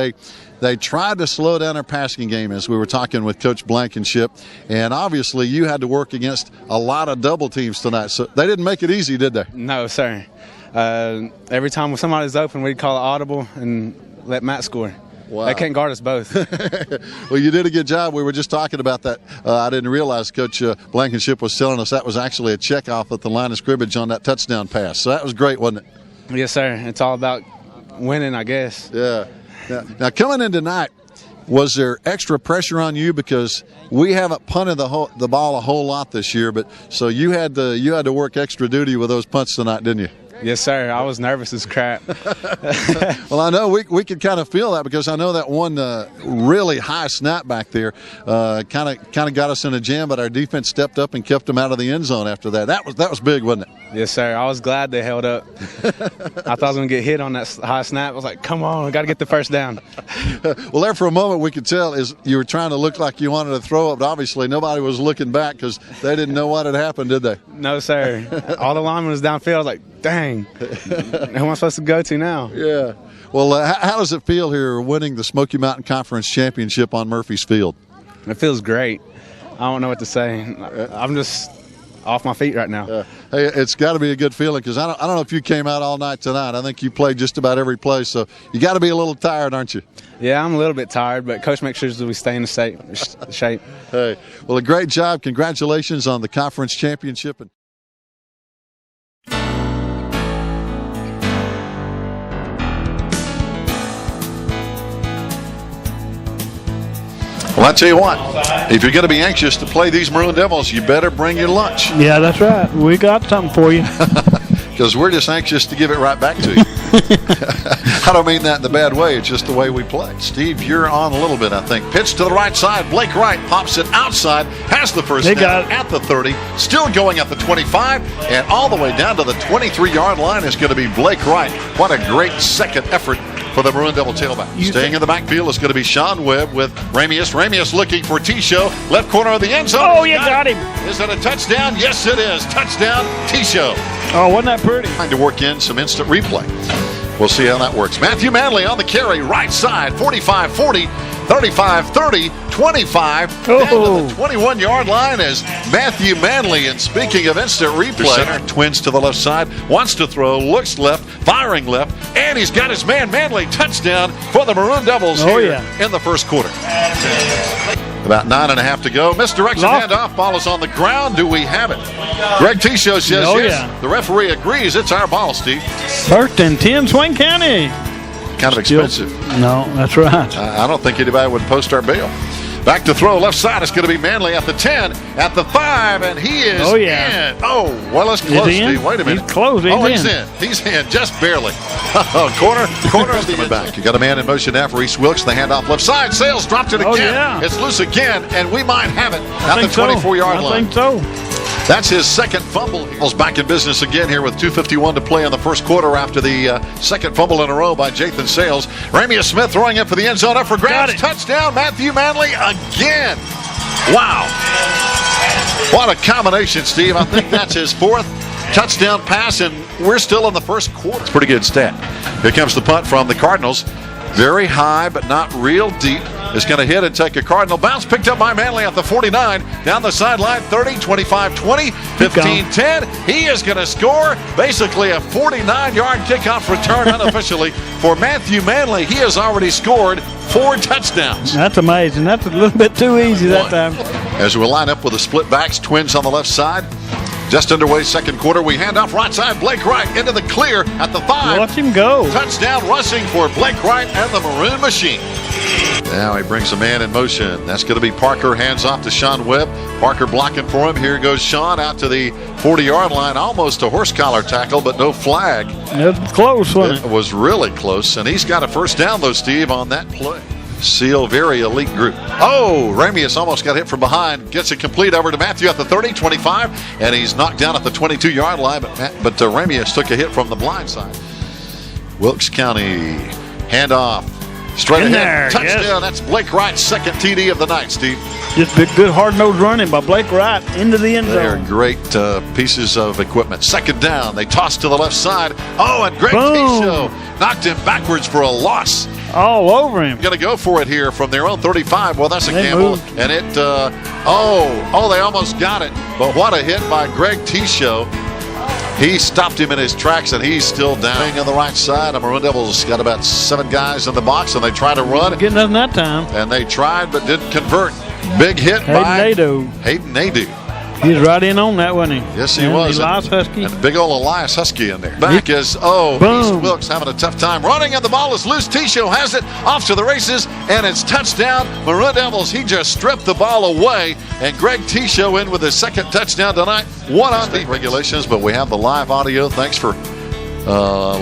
they tried to slow down their passing game, as we were talking with Coach Blankenship. And obviously you had to work against a lot of double teams tonight. So they didn't make it easy, did they? No, sir. Every time when somebody's open, we'd call it audible and let Matt score. Wow. They can't guard us both. Well, you did a good job. We were just talking about that. I didn't realize Coach Blankenship was telling us that was actually a checkoff at the line of scrimmage on that touchdown pass. So that was great, wasn't it? Yes, sir. It's all about winning, I guess. Yeah. Now coming in tonight, was there extra pressure on you because we haven't punted the ball a whole lot this year, but so you had to work extra duty with those punts tonight, didn't you? Yes, sir. I was nervous as crap. Well, I know we could kind of feel that because I know that one really high snap back there kind of got us in a jam, but our defense stepped up and kept them out of the end zone after that. That was big, wasn't it? Yes, sir. I was glad they held up. I thought I was going to get hit on that high snap. I was like, come on, I got to get the first down. Well, there for a moment we could tell is you were trying to look like you wanted to throw it, but obviously nobody was looking back because they didn't know what had happened, did they? No, sir. All the linemen was downfield. I was like, dang. Who am I supposed to go to now? Yeah. Well, how does it feel here winning the Smoky Mountain Conference Championship on Murphy's Field? It feels great. I don't know what to say. I'm just off my feet right now. Hey, it's got to be a good feeling because I don't know if you came out all night tonight. I think you played just about every play, so you got to be a little tired, aren't you? Yeah, I'm a little bit tired, but Coach makes sure that we stay in the shape. Hey, well, a great job. Congratulations on the conference championship. Well, I tell you what, if you're going to be anxious to play these Maroon Devils, you better bring your lunch. Yeah, that's right. We got something for you. Because we're just anxious to give it right back to you. I don't mean that in the bad way. It's just the way we play. Steve, you're on a little bit, I think. Pitch to the right side. Blake Wright pops it outside, has the first down at the 30, still going at the 25, and all the way down to the 23-yard line is going to be Blake Wright. What a great second effort for the Maroon Devil tailback. Staying in the backfield is going to be Sean Webb with Ramius. Ramius looking for T-Show. Left corner of the end zone. Oh, you got him. Is it a touchdown? Yes, it is. Touchdown, T-Show. Oh, wasn't that pretty? Trying to work in some instant replay. We'll see how that works. Matthew Manley on the carry, right side, 45-40, 35-30, 25, down to the 21-yard line as Matthew Manley, and speaking of instant replay, center twins to the left side, wants to throw, looks left, firing left, and he's got his man Manley. Touchdown for the Maroon Devils in the first quarter. About 9.5 to go. Misdirection handoff. Ball is on the ground. Do we have it? Greg T-Show says yes. Yeah. The referee agrees. It's our ball, Steve. First and 10, Swain County. Kind of expensive. No, that's right. I don't think anybody would post our bail. Back to throw, left side. It's going to be Manley at the 10, at the 5, and he is in. Oh, well, it's close, Steve. Wait a minute. He's close. He's in. He's in, just barely. Corner of the back. You got a man in motion now for Reese Wilkes. The handoff left side. Sales dropped it again. Yeah. It's loose again, and we might have it at the 24-yard line. I think so. That's his second fumble. Eagles back in business again here with 2:51 to play in the first quarter after the second fumble in a row by Jathan Sales. Ramius Smith throwing it for the end zone, up for grabs. Touchdown, Matthew Manley again. Wow. What a combination, Steve. I think that's his fourth touchdown pass, and we're still in the first quarter. It's a pretty good stat. Here comes the punt from the Cardinals. Very high, but not real deep. Is going to hit and take a Cardinal bounce. Picked up by Manley at the 49. Down the sideline, 30, 25, 20, 15, 10. He is going to score basically a 49-yard kickoff return unofficially for Matthew Manley. He has already scored 4 touchdowns. That's amazing. That's a little bit too easy that time. As we line up with the split backs, twins on the left side. Just underway second quarter. We hand off right side. Blake Wright into the clear at the 5. Watch him go. Touchdown rushing for Blake Wright and the Maroon Machine. Now he brings a man in motion. That's going to be Parker. Hands off to Sean Webb. Parker blocking for him. Here goes Sean out to the 40-yard line. Almost a horse collar tackle, but no flag. It was close, wasn't it? It was really close. And he's got a first down, though, Steve, on that play. Seal, very elite group. Oh, Ramius almost got hit from behind. Gets it complete over to Matthew at the 30, 25, and he's knocked down at the 22-yard line. But Ramius took a hit from the blind side. Wilkes County handoff. Straight ahead. Touchdown. Yes. That's Blake Wright's second TD of the night, Steve. Just big, good, hard-nosed running by Blake Wright into the end zone. They're great pieces of equipment. Second down. They toss to the left side. Oh, and Greg T-Show knocked him backwards for a loss. all over him. Going to go for it here from their own 35. Well, that's a They gamble. moved. And it, they almost got it. But what a hit by Greg Tisho. He stopped him in his tracks, and he's still down on the right side. The Maroon Devils got about 7 guys in the box, and they tried to run. Getting nothing that time. And they tried but didn't convert. Big hit Hayden by Nadeau. Hayden Nadeau. He was right in on that, wasn't he? Yes, he and was. Elias Husky. And big old Elias Husky in there. Back is, East Wilkes having a tough time running, and the ball is loose. Tisho has it off to the races, and it's touchdown. Maroon Devils, he just stripped the ball away, and Greg Tisho in with his second touchdown tonight. 1 on the regulations, but we have the live audio. Thanks for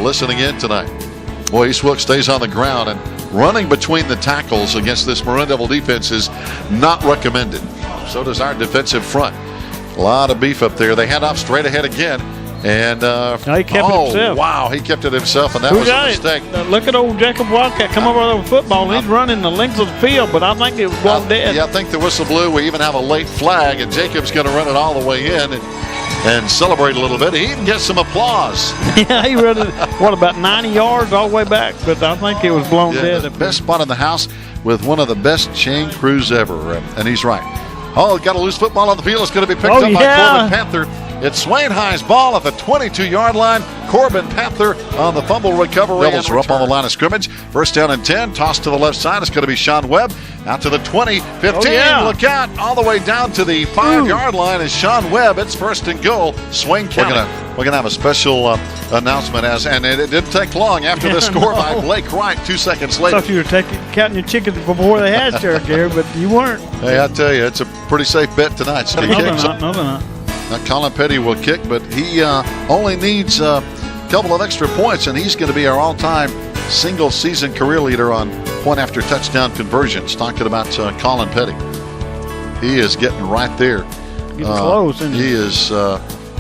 listening in tonight. Boy, East Wilkes stays on the ground, and running between the tackles against this Maroon Devil defense is not recommended. So does our defensive front. A lot of beef up there. They hand off straight ahead again. And he kept it himself. Wow, he kept it himself, and that was a mistake. Look at old Jacob Wildcat come over with the football. He's running the length of the field, but I think it was blown dead. Yeah, I think the whistle blew. We even have a late flag, and Jacob's going to run it all the way in and celebrate a little bit. He even gets some applause. Yeah, he ran it, about 90 yards all the way back, but I think it was blown dead. The best spot in the house with one of the best chain crews ever, and he's right. Got a loose football on the field. It's going to be picked up by Corbin Panther. It's Swain High's ball at the 22-yard line. Corbin Panther on the fumble recovery. Devils are up on the line of scrimmage. First down and 10. Toss to the left side. It's going to be Sean Webb. Out to the 20, 15. Look out. All the way down to the 5-yard line is Sean Webb. It's first and goal. Swain County. We're going to have a special announcement. And it didn't take long after the score by Blake Wright 2 seconds later. I thought you were counting your chickens before they had Gary, but you weren't. Hey, I tell you, it's a pretty safe bet tonight. No, they're not. Colin Petty will kick, but he only needs a couple of extra points, and he's going to be our all-time single-season career leader on point-after-touchdown conversions. Talking about Colin Petty. He is getting right there. Getting close, isn't he? He is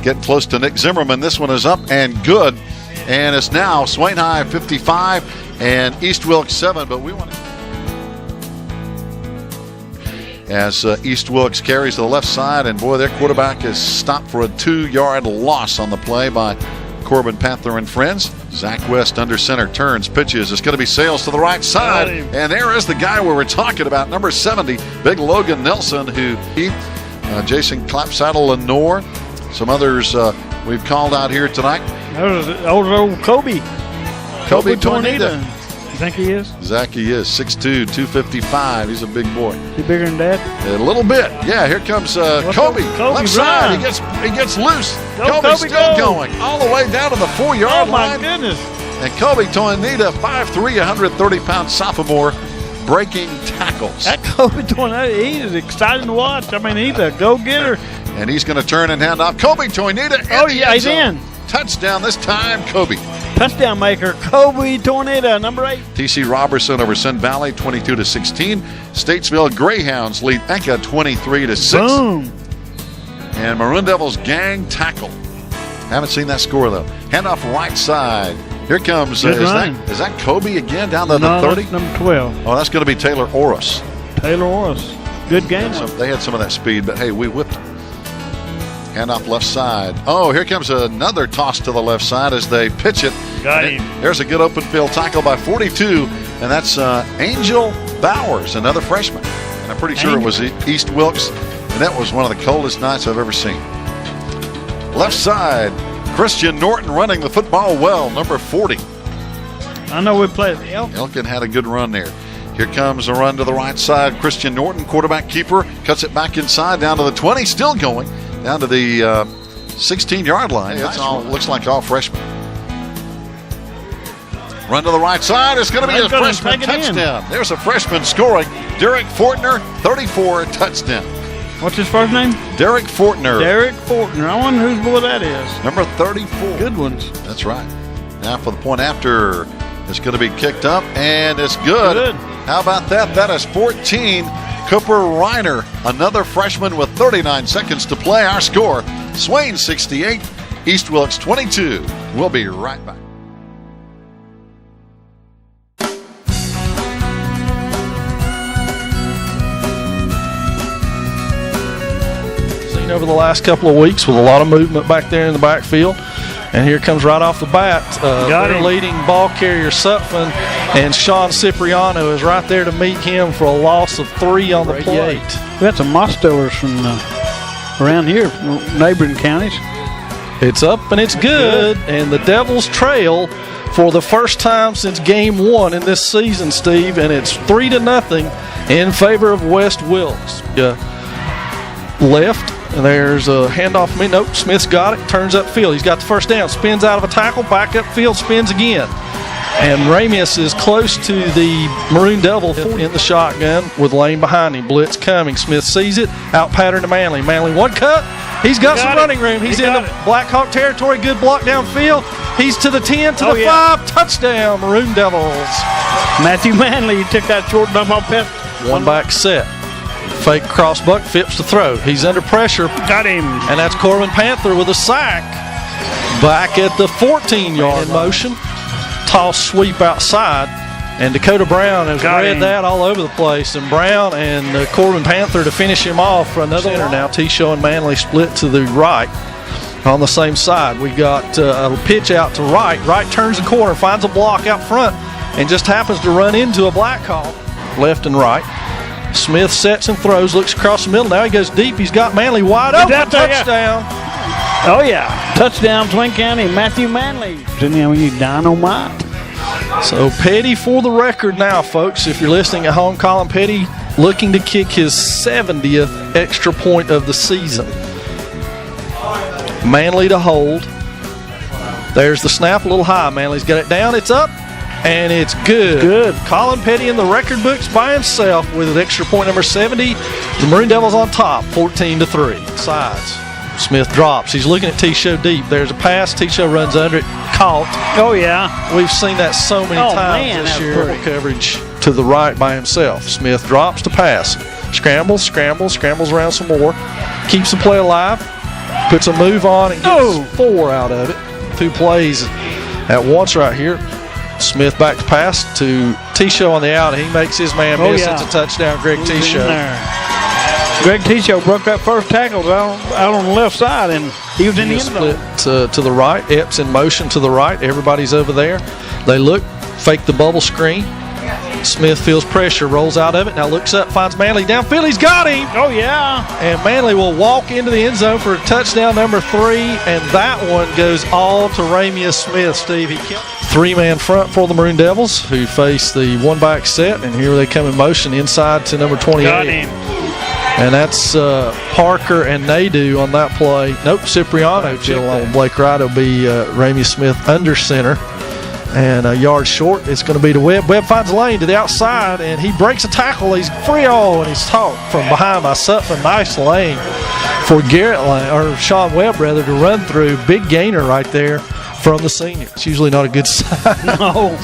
getting close to Nick Zimmerman. This one is up and good, and it's now Swain High 55 and East Wilkes 7, but we want to... As East Wilkes carries to the left side, and boy, their quarterback is stopped for a 2-yard loss on the play by Corbin Panther and friends. Zach West under center turns, pitches. It's going to be Sales to the right side, and there is the guy we were talking about, number 70, big Logan Nelson, who Jason Clapsaddle Lenore, some others we've called out here tonight. There's old Kobe Tornado. You think he is? Zach, he is 6'2", 255. He's a big boy. He bigger than Dad? A little bit. Yeah, here comes Kobe. Left side. He gets loose. Kobe's still going all the way down to the 4-yard line. Oh, my goodness. And Kobe Tornita, 5'3", 130-pound sophomore, breaking tackles. That Kobe Tornado, he is exciting to watch. I mean, he's a go-getter. And he's going to turn and hand off. Kobe Tornita. He's in. Touchdown this time, Kobe. Touchdown maker, Kobe Tornado, number 8. T.C. Robertson over Sun Valley, 22-16. Statesville Greyhounds lead Enka 23-6. Boom. And Maroon Devils gang tackle. Haven't seen that score, though. Handoff right side. Here comes, is that Kobe again down to the 30? That's number 12. Oh, that's going to be Taylor Oris. Good game. They had some of that speed, but hey, we whipped them. Handoff left side. Oh, here comes another toss to the left side as they pitch it. Got him. There's a good open field tackle by 42, and that's Angel Bowers, another freshman. And I'm pretty sure it was East Wilkes, and that was one of the coldest nights I've ever seen. Left side, Christian Norton running the football well, number 40. I know we played Elkin. Elkin had a good run there. Here comes a run to the right side. Christian Norton, quarterback keeper, cuts it back inside down to the 20, still going. Down to the 16-yard line. It's looks like all freshmen. Run to the right side. It's going to be a freshman touchdown. There's a freshman scoring. Derek Fortner, 34, touchdown. What's his first name? Derek Fortner. Derek Fortner. I wonder whose boy that is. Number 34. Good ones. That's right. Now for the point after. It's going to be kicked up, and it's good. How about that? That is 14. Cooper Reiner, another freshman with 39 seconds to play. Our score, Swain 68, East Wilkes 22. We'll be right back. Seen over the last couple of weeks with a lot of movement back there in the backfield. And here comes right off the bat, their leading ball carrier, Sutphin, And Sean Cipriano is right there to meet him for a loss of 3 on the plate. We got some Mostillers from around here, neighboring counties. It's up and it's good, and the Devils trail for the first time since game 1 in this season, Steve, and it's 3-0 in favor of West Wilkes. Left, and there's a handoff. Nope, Smith's got it, turns upfield. He's got the first down, spins out of a tackle, back upfield, spins again. And Ramius is close to the Maroon Devil in the shotgun with Lane behind him. Blitz coming. Smith sees it. Out pattern to Manley. Manley one cut. He's got some running room. He's in the Blackhawk territory. Good block downfield. He's to the 10, to the 5. Touchdown, Maroon Devils. Matthew Manley, he took that short dump off pass. One back set. Fake cross buck, Phipps to throw. He's under pressure. Got him. And that's Corbin Panther with a sack. Back at the 14-yard motion. Toss sweep outside, and Dakota Brown has read that all over the place. And Brown and Corbin Panther to finish him off for another center now. T-Show and Manley split to the right on the same side. We got a pitch out to right. Right turns the corner, finds a block out front, and just happens to run into a Blackhawk. Left and right. Smith sets and throws, looks across the middle. Now he goes deep. He's got Manley wide open. Touchdown. Oh, yeah. Touchdown, Swain County, Matthew Manley. Didn't we need dynamite? So Petty for the record now, folks. If you're listening at home, Colin Petty looking to kick his 70th extra point of the season. Manley to hold. There's the snap, a little high. Manley's got it down. It's up, and it's good. Good. Colin Petty in the record books by himself with an extra point number 70. The Maroon Devils on top, 14-3. Sides. Smith drops. He's looking at T-Show deep. There's a pass. T-Show runs under it. Caught. Oh, yeah. We've seen that so many times this year. Coverage to the right by himself. Smith drops to pass. Scrambles around some more. Keeps the play alive. Puts a move on and gets 4 out of it. 2 plays at once right here. Smith back to pass to T-Show on the out. He makes his man miss. It's a touchdown, Greg T-Show. Greg T-Show broke that first tackle out on the left side, and he was in the end zone. Split to the right. Epps in motion to the right. Everybody's over there. They look, fake the bubble screen. Smith feels pressure, rolls out of it. Now looks up, finds Manley downfield. He's got him. Oh, yeah. And Manley will walk into the end zone for touchdown number 3, and that one goes all to Ramius Smith, Steve. He killed 3-man front for the Maroon Devils, who face the one-back set, and here they come in motion inside to number 28. Got him. And that's Parker and Nadeau on that play. Nope, Cipriano chill on Blake Wright. Will be Ramius Smith under center. And a yard short, it's going to be to Webb. Webb finds a lane to the outside, and he breaks a tackle. He's free and he's caught from behind by Sutton. Nice lane for Sean Webb, rather, to run through. Big gainer right there from the senior. It's usually not a good sign. No.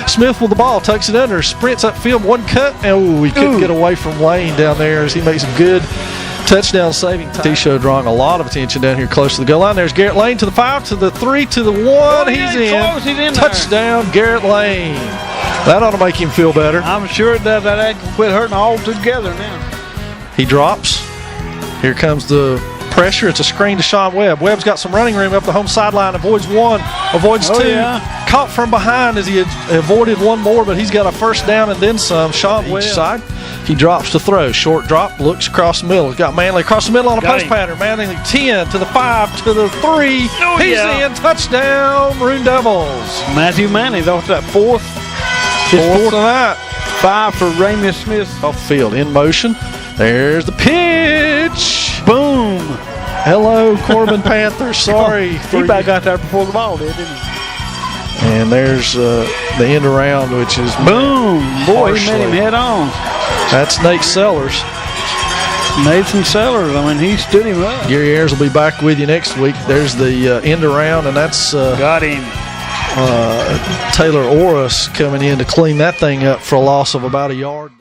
Smith with the ball, tucks it under, sprints upfield, one cut, and he couldn't get away from Lane down there as he makes a good touchdown saving time. T-Show drawing a lot of attention down here close to the goal line. There's Garrett Lane to the 5, to the 3, to the 1. He's in. Touchdown, Garrett Lane. That ought to make him feel better. I'm sure it does. That ankle quit hurting all together now. He drops. Here comes the pressure. It's a screen to Sean Webb. Webb's got some running room up the home sideline. Avoids 1, avoids 2. Yeah. Caught from behind as he had avoided one more, but he's got a first down and then some. Sean Webb. Each side. He drops to throw. Short drop. Looks across the middle. He's got Manley across the middle on a post pattern. Manley 10 to the 5 to the 3. He's in. Touchdown, Maroon Devils. Matthew Manley off that fourth. Fourth tonight. 5 for Ramius Smith. Off field. In motion. There's the pitch. Boom. Hello, Corbin Panther. Sorry. He back out there before the ball did, didn't he? And there's the end around, which is boom. Boy, he made him head on. That's Nate Sellers. Nathan Sellers. I mean, he stood him up. Gary Ayers will be back with you next week. There's the end around, and that's got him. Taylor Orris coming in to clean that thing up for a loss of about a yard.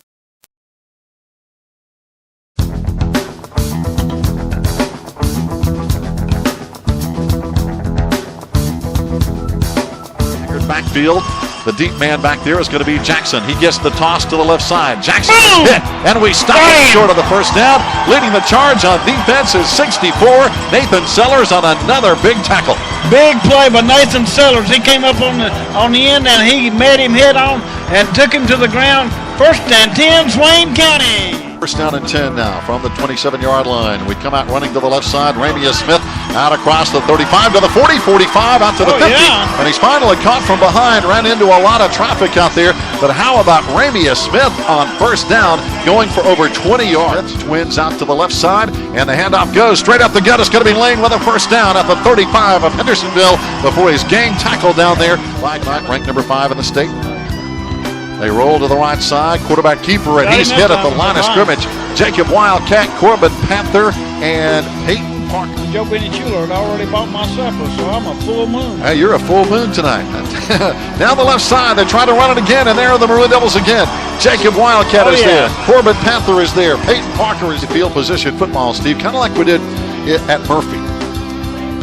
Backfield. The deep man back there is going to be Jackson. He gets the toss to the left side. Jackson is hit, and we stop it short of the first down. Leading the charge on defense is 64. Nathan Sellers on another big tackle. Big play by Nathan Sellers. He came up on the end, and he met him head on and took him to the ground. First and 10, Swain County. First down and 10 now from the 27-yard line. We come out running to the left side. Ramia Smith out across the 35 to the 40, 45 out to the 50. Yeah. And he's finally caught from behind. Ran into a lot of traffic out there. But how about Ramia Smith on first down going for over 20 yards? Twins out to the left side. And the handoff goes straight up the gut. It's going to be Lane with a first down at the 35 of Hendersonville before he's gang tackled down there. Ranked number 5 in the state. They roll to the right side, quarterback keeper, and he's hit at the line of scrimmage. Jacob Wildcat, Corbin Panther, and Peyton Parker. Joe Benny Chuler had already bought my supper, so I'm a full moon. Hey, you're a full moon tonight. Down the left side, they try to run it again, and there are the Maroon Devils again. Jacob Wildcat is there. Corbin Panther is there. Peyton Parker is the field position football, Steve, kind of like we did at Murphy.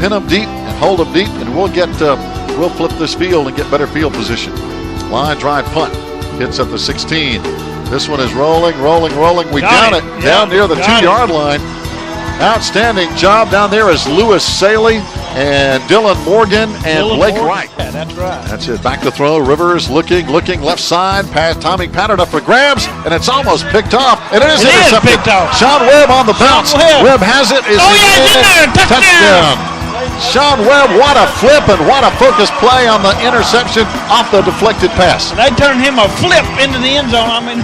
Pin them deep and hold them deep, and we'll flip this field and get better field position. Line drive punt. Hits at the 16. This one is rolling. We got it down near the 2-yard line. Outstanding job down there is Lewis Saley and Dylan Morgan and Blake Wright. Yeah, that's right. That's it. Back to throw. Rivers looking left side. Pass. Tommy pattered up for grabs, and it's almost picked off. And it is intercepted. Picked off. Sean Webb on the bounce. Webb has it. Is in there. Touchdown. Sean Webb, what a flip and what a focus play on the interception off the deflected pass. They turned him a flip into the end zone. I mean,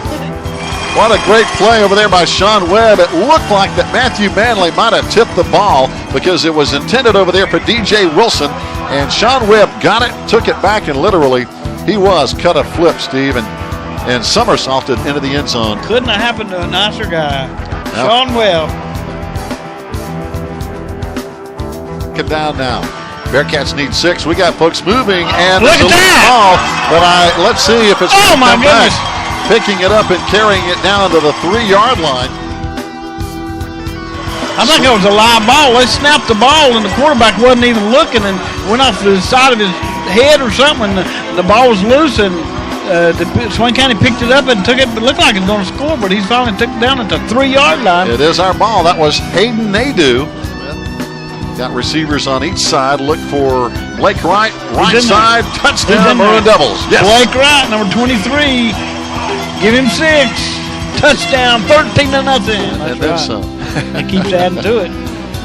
what a great play over there by Sean Webb. It looked like that Matthew Manley might have tipped the ball because it was intended over there for DJ Wilson. And Sean Webb got it, took it back, and literally he was cut a flip, Steve, and somersaulted into the end zone. Couldn't have happened to a nicer guy. No. Sean Webb. Down now. Bearcats need 6. We got folks moving, and look at that ball. But let's see if it's my goodness. Picking it up and carrying it down to the 3-yard line. I think it was a live ball. They snapped the ball, and the quarterback wasn't even looking, and went off the side of his head or something. And the ball was loose, and Swain County picked it up and took it. It looked like it was going to score, but he finally took it down at the 3-yard line. It is our ball. That was Hayden Nadeau. Got receivers on each side. Look for Blake Wright, right side, touchdown, Maroon Devils. Yes. Blake Wright, number 23. Give him 6. Touchdown, 13-0. And then some. He keeps adding to it.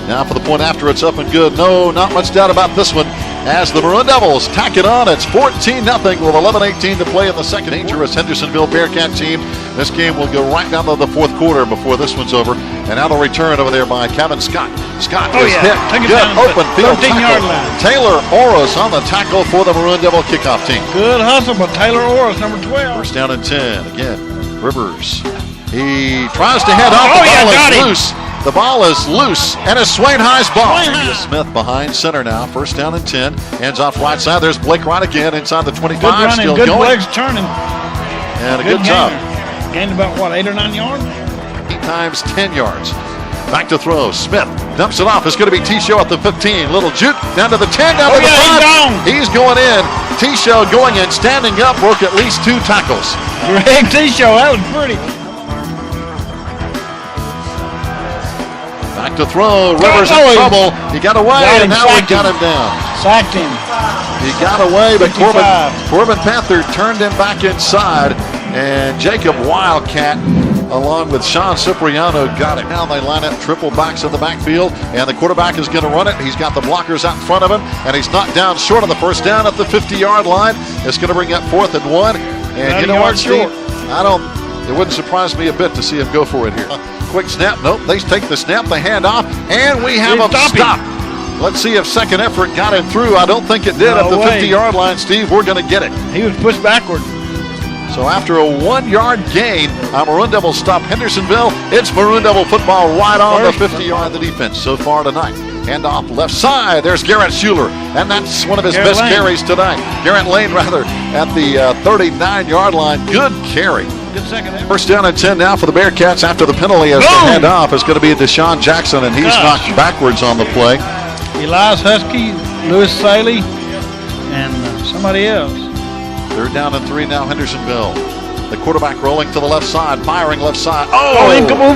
Now for the point after, it's up and good. No, not much doubt about this one. As the Maroon Devils tack it on, it's 14-0 with 11:18 to play in the second. Dangerous Hendersonville Bearcat team. This game will go right down to the fourth quarter before this one's over. And now the return over there by Kevin Scott. Scott is hit. Good open field tackle. Taylor Oros on the tackle for the Maroon Devil kickoff team. Good hustle by Taylor Oros, number 12. First down and 10. Again, Rivers. He tries to head off. The ball is loose. The ball is loose, and it's Swain High's ball. Smith behind center now. First down and 10. Hands off right side. There's Blake Wright again inside the 25. Good running, still good going. legs turning. And a good job. Gained about, 8 or 9 yards? 8 times 10 yards. Back to throw. Smith dumps it off. It's going to be T-Show at the 15. Little juke down to the 10, down to the 5. He's going in. T-Show going in, standing up, broke at least 2 tackles. Greg T-Show, that was pretty. Back to throw. Rivers in trouble. He got away, and now we got him down. Sacked him. He got away, but Corbin Panther turned him back inside, and Jacob Wildcat, along with Sean Cipriano, got it. Now they line up triple backs in the backfield, and the quarterback is going to run it. He's got the blockers out in front of him, and he's knocked down short of the first down at the 50-yard line. It's going to bring up 4th and 1. And you know what, Steve? It wouldn't surprise me a bit to see him go for it here. Quick snap. Nope. They take the snap. They hand off. And we have him stop. Let's see if second effort got him through. I don't think it did at the 50-yard line, Steve. We're going to get it. He was pushed backward. So after a 1-yard gain, Maroon Devils stop Hendersonville. It's Maroon Devil football right on the 50-yard of the defense so far tonight. Hand off left side. There's Garrett Schuler, and that's one of his best carries tonight. Garrett Lane, rather, at the 39-yard line. Good carry. Good second effort. First down and 10 now for the Bearcats after the penalty as the handoff is going to be Deshaun Jackson, and he's knocked backwards on the play. Elias Husky, Lewis Saley, and somebody else. They're down to 3 now, Hendersonville. The quarterback rolling to the left side, firing left side.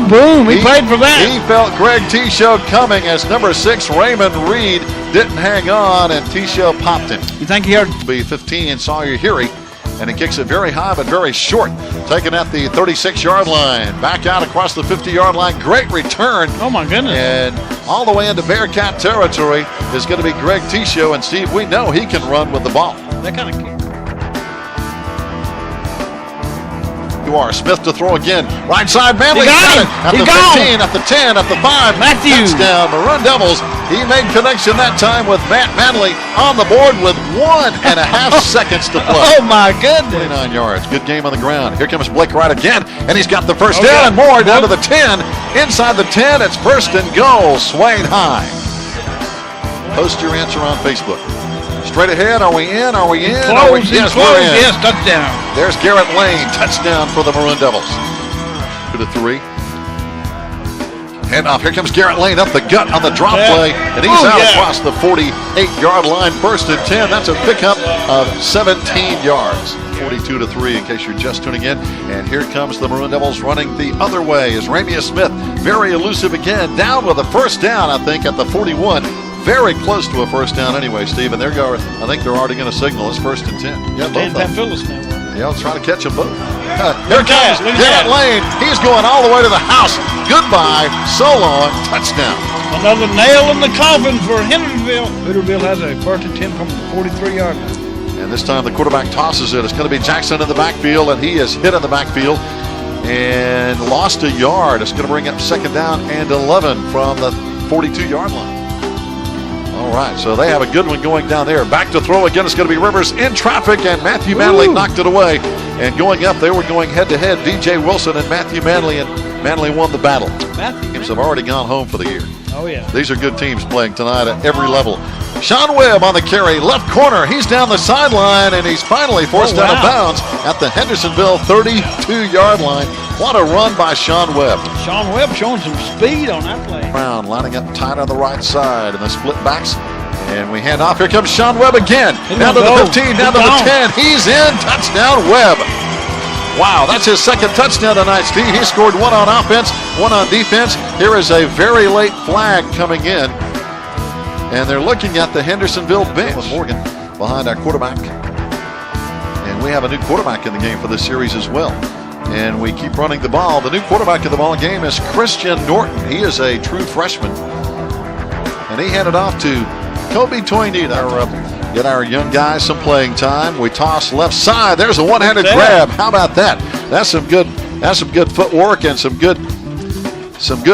Boom. He paid for that. He felt Greg T-Show coming as number 6, Raymond Reed, didn't hang on, and T-Show popped him. You think he heard? Be 15, Sawyer Heary, and he kicks it very high but very short. Taken at the 36-yard line. Back out across the 50-yard line. Great return. Oh, my goodness. And all the way into Bearcat territory is going to be Greg T-Show. And, Steve, we know he can run with the ball. That kind of kick. Smith to throw again. Right side, Manley got it. At the 15, at the 10, at the 5. Matthew. Touchdown, Maroon Devils. He made connection that time with Matt Manley on the board with 1.5 seconds to play. Oh, my goodness. 29 yards. Good game on the ground. Here comes Blake Wright again, and he's got the first down and more down to the 10. Inside the 10, it's first and goal, Swain High. Post your answer on Facebook. Straight ahead, are we in? Are we in? Yes, we're in. Yes, touchdown. There's Garrett Lane, touchdown for the Maroon Devils. 2-3. Handoff, here comes Garrett Lane up the gut on the drop play, and he's out across the 48-yard line. First and 10, that's a pickup of 17 yards. 42-3 in case you're just tuning in. And here comes the Maroon Devils running the other way as Ramia Smith, very elusive again, down with a first down, I think, at the 41. Very close to a first down anyway, Steve. And there go. I think they're already going to signal it's first and 10. Yeah, both of them. Yeah, let's try to catch them both. Here comes Garrett Lane. He's going all the way to the house. Goodbye. So long. Touchdown. Another nail in the coffin for Hendersonville. Hendersonville has a first and 10 from the 43-yard line. And this time the quarterback tosses it. It's going to be Jackson in the backfield, and he is hit in the backfield and lost a yard. It's going to bring up second down and 11 from the 42-yard line. All right, so they have a good one going down there. Back to throw again. It's going to be Rivers in traffic, and Matthew Manley knocked it away. And going up, they were going head-to-head, DJ Wilson and Matthew Manley, and Manley won the battle. Teams have already gone home for the year. Oh, yeah. These are good teams playing tonight at every level. Sean Webb on the carry, left corner. He's down the sideline, and he's finally forced out of bounds at the Hendersonville 32-yard line. What a run by Sean Webb. Sean Webb showing some speed on that play. Brown lining up tight on the right side, and the split backs. And we hand off. Here comes Sean Webb again. Down to the 15, down to the 10. He's in. Touchdown, Webb. Wow, that's his second touchdown tonight, Steve. He scored one on offense, one on defense. Here is a very late flag coming in. And they're looking at the Hendersonville bench. Morgan behind our quarterback. And we have a new quarterback in the game for this series as well. And we keep running the ball. The new quarterback of the ball game is Christian Norton. He is a true freshman. And he handed off to Kobe Toynita. Get our young guys some playing time. We toss left side. There's a one-handed grab. How about that? That's some good footwork and some good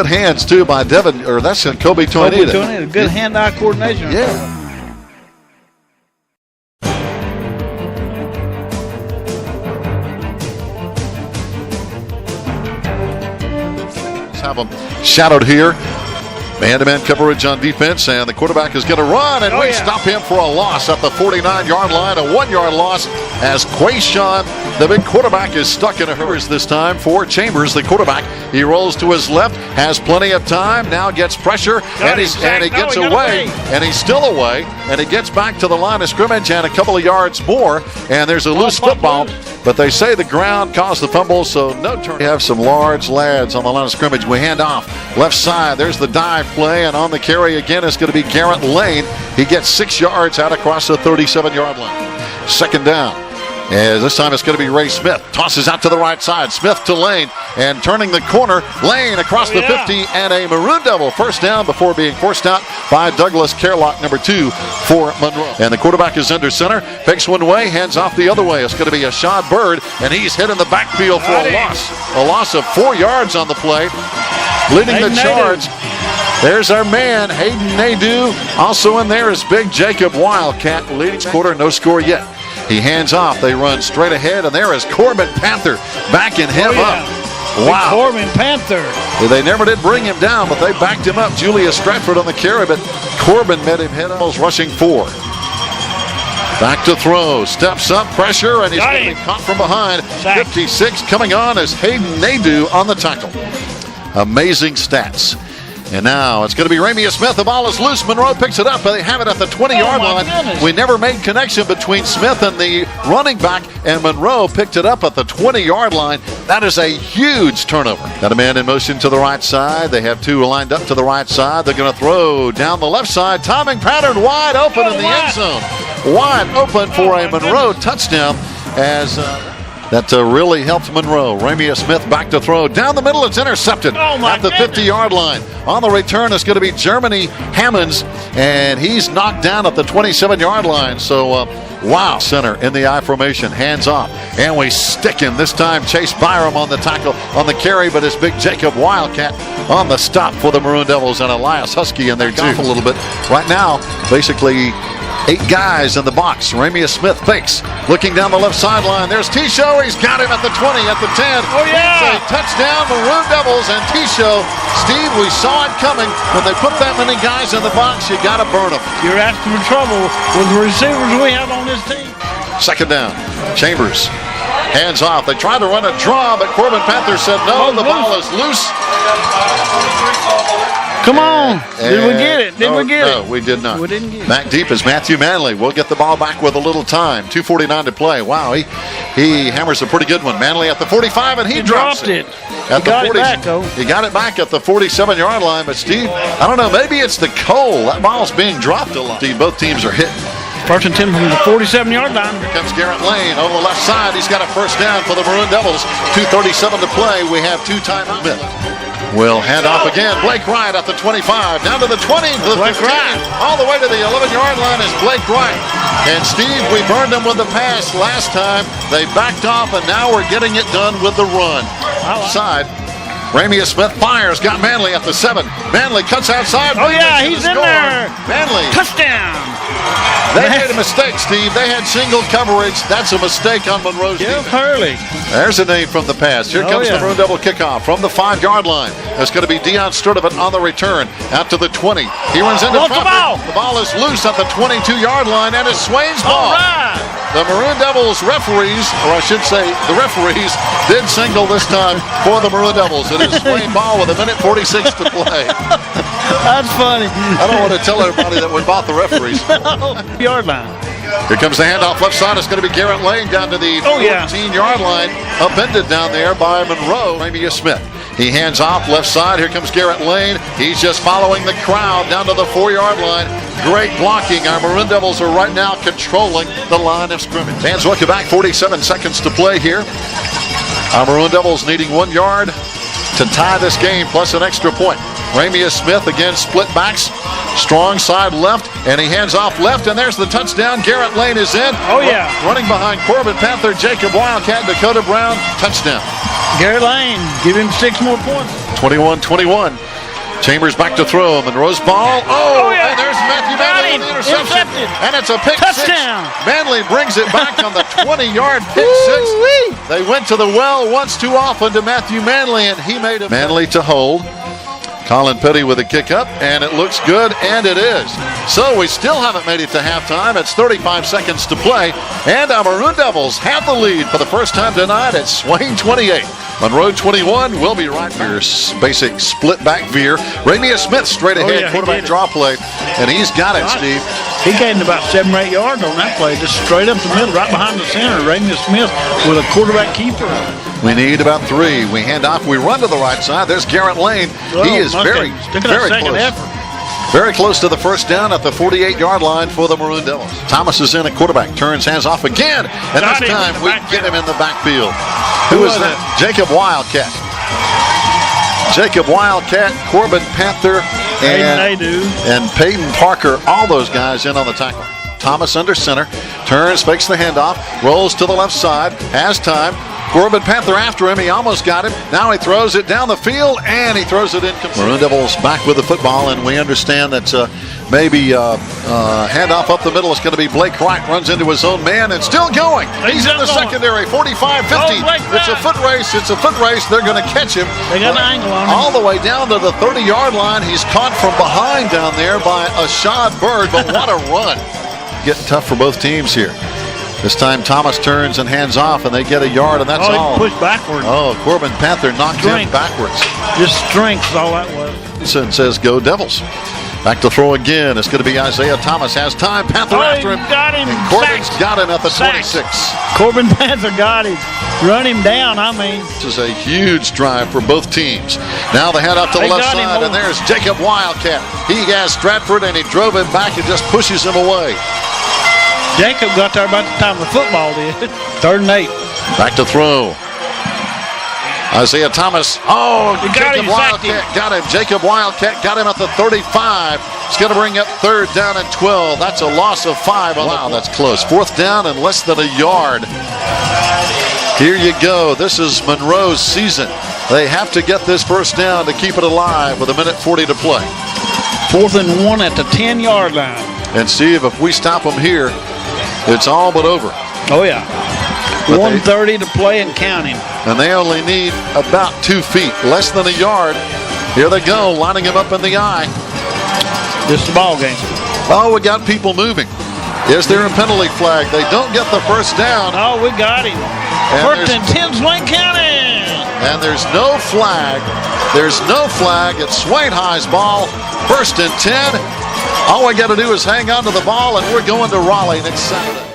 hands too by Devin, or that's Kobe Toynita. Good hand-eye coordination. Yeah. Have them shadowed here. Man-to-man coverage on defense, and the quarterback is going to run, and we stop him for a loss at the 49-yard line, a 1-yard loss as Quayshawn, the big quarterback, is stuck in a hurry this time for Chambers, the quarterback. He rolls to his left, has plenty of time, now gets pressure, and he gets away, and he's still away, and he gets back to the line of scrimmage and a couple of yards more, and there's a loose football. But they say the ground caused the fumble, so no turn. We have some large lads on the line of scrimmage. We hand off left side. There's the dive play, and on the carry again is going to be Garrett Lane. He gets 6 yards out across the 37-yard line. Second down. As this time it's going to be Ray Smith. Tosses out to the right side. Smith to Lane. And turning the corner, Lane across the 50, and a Maroon Devil first down before being forced out by Douglas Kerlock, number 2 for Monroe. And the quarterback is under center. Fakes one way, hands off the other way. It's going to be a Shad Bird, and he's hit in the backfield for a loss. A loss of 4 yards on the play. Leading the charge. There's our man, Hayden Nadeau. Also in there is Big Jacob Wildcat. Leading quarter, no score yet. He hands off. They run straight ahead, and there is Corbin Panther backing him up. Wow. Corbin Panther. They never did bring him down, but they backed him up. Julius Stratford on the carry, but Corbin met him head on, rushing 4. Back to throw. Steps up, pressure, and he's going to be caught from behind. 56 coming on as Hayden Nadeau on the tackle. Amazing stats. And now it's going to be Ramia Smith. The ball is loose. Monroe picks it up, but they have it at the 20-yard line. Goodness. We never made connection between Smith and the running back, and Monroe picked it up at the 20-yard line. That is a huge turnover. Got a man in motion to the right side. They have two lined up to the right side. They're going to throw down the left side. Timing pattern wide open in the end zone. Wide open for a Monroe touchdown as... That really helped Monroe. Ramia Smith back to throw. Down the middle, it's intercepted at the 50-yard line. On the return, it's going to be Germany Hammonds, and he's knocked down at the 27-yard line. So, wow. Center in the I formation, hands off. And we stick him. This time, Chase Byram on the tackle, on the carry, but it's big Jacob Wildcat on the stop for the Maroon Devils, and Elias Husky in there, too. A little bit. Right now, basically... 8 guys in the box. Ramia Smith fakes. Looking down the left sideline. There's T-Show. He's got him at the 20, at the 10. Oh, yeah. It's a touchdown, Maroon Devils, and T-Show. Steve, we saw it coming. When they put that many guys in the box, you got to burn them. You're asking for trouble with the receivers we have on this team. Second down. Chambers. Hands off. They tried to run a draw, but Corbin Panther said no. The ball is loose. Come on. Did we get it? Did we get it? No, we did not. We didn't get it. Back deep is Matthew Manley. We'll get the ball back with a little time. 2:49 to play. Wow, he hammers a pretty good one. Manley at the 45, and he drops it. At the Got 40, it back, though. He got it back at the 47-yard line, but Steve, I don't know, maybe it's the coal. That ball's being dropped a lot. Steve, both teams are hitting. First and 10 from the 47-yard line. Here comes Garrett Lane over the left side. He's got a first down for the Maroon Devils. 2:37 to play. We have 2 timeouts. Will hand off again. Blake Wright at the 25. Down to the 20. To the 15. All the way to the 11-yard line is Blake Wright. And Steve, we burned them with the pass last time. They backed off, and now we're getting it done with the run. Outside. Ramia Smith fires. Got Manley at the 7. Manley cuts outside. Oh, yeah, he's in there. Manley. Touchdown. They made a mistake, Steve. They had single coverage. That's a mistake on Monroe's defense. Hurley. There's a name from the past. Here comes the Maroon Devil kickoff from the 5-yard line. It's going to be Deion Sturdivant on the return. Out to the 20. He runs into traffic. The ball is loose at the 22-yard line, and it's Swain's ball. All right. The Maroon Devils referees, or I should say the referees, did single this time for the Maroon Devils. It is Swain ball with 1:46 to play. That's funny. I don't want to tell everybody that we bought the referees. Yard line. Here comes the handoff left side. It's going to be Garrett Lane down to the 14-yard line. Upended down there by Monroe. Ramia Smith. He hands off left side. Here comes Garrett Lane. He's just following the crowd down to the 4-yard line. Great blocking. Our Maroon Devils are right now controlling the line of scrimmage. Fans welcome back. 47 seconds to play here. Our Maroon Devils needing 1 yard to tie this game plus an extra point. Ramia Smith again split backs. Strong side left, and he hands off left, and there's the touchdown. Garrett Lane is in. Oh, yeah. Running behind Corbin Panther, Jacob Wildcat, Dakota Brown. Touchdown. Garrett Lane, give him 6 more points. 21-21. Chambers back to throw. Monroe's ball. Oh, yeah. And there's Matthew Manley on the interception. And it's a pick touchdown. 6. Manley brings it back on the 20-yard pick 6. They went to the well once too often to Matthew Manley, and he made it. Manley to hold. Colin Petty with a kick up, and it looks good, and it is. So we still haven't made it to halftime. It's 35 seconds to play, and our Maroon Devils have the lead for the first time tonight at Swain 28. Monroe 21. We'll be right back. Basic split back veer. Ramia Smith straight ahead, quarterback draw play, and he's got it, Steve. He gained about 7 or 8 yards on that play, just straight up the middle, right behind the center. Ramia Smith with a quarterback keeper. We need about 3. We hand off. We run to the right side. There's Garrett Lane. He is very close. Very close to the first down at the 48-yard line for the Maroon Devils. Thomas is in at quarterback. Turns, hands off again. And this time we get him in the backfield. Who is that? Jacob Wildcat. Jacob Wildcat, Corbin Panther, and Peyton Parker. All those guys in on the tackle. Thomas under center. Turns, fakes the handoff. Rolls to the left side. Has time. Corbin Panther after him. He almost got him. Now he throws it down the field, and he throws it incomplete. Maroon Devils back with the football, and we understand that maybe handoff up the middle is going to be Blake Wright. Runs into his own man and still going. He's in the secondary. 45-50. It's a foot race. It's a foot race. They're going to catch him. They got an angle on him. All the way down to the 30-yard line. He's caught from behind down there by Ashad Bird, but what a run. Getting tough for both teams here. This time Thomas turns and hands off, and they get a yard, and that's all. He pushed backwards. Oh, Corbin Panther knocked him backwards. Just strength is all that was. and says, go Devils. Back to throw again. It's going to be Isaiah Thomas. Has time. Panther after him. Got him. And Corbin's got him at the 26. Corbin Panther got him. Run him down, I mean. This is a huge drive for both teams. Now they head up to the left side, and there's Jacob Wildcat. He has Stratford, and he drove him back and just pushes him away. Jacob got there about the time the football did. 3rd and 8. Back to throw. Isaiah Thomas. Oh, Jacob Wildcat got him. Jacob Wildcat got him at the 35. It's going to bring up 3rd down and 12. That's a loss of 5. Wow, that's close. 4th down and less than a yard. Here you go. This is Monroe's season. They have to get this first down to keep it alive with 1:40 to play. 4th and 1 at the 10-yard line. And see if we stop them here, it's all but over. Oh, yeah. 1:30 to play and counting. And they only need about 2 feet, less than a yard. Here they go, lining him up in the eye. This is the ball game. Oh, we got people moving. Is there a penalty flag? They don't get the first down. Oh, we got him. 1st and 10, Swain County. And there's no flag. There's no flag. It's Swain High's ball. 1st and 10. All we got to do is hang on to the ball, and we're going to Raleigh next Saturday.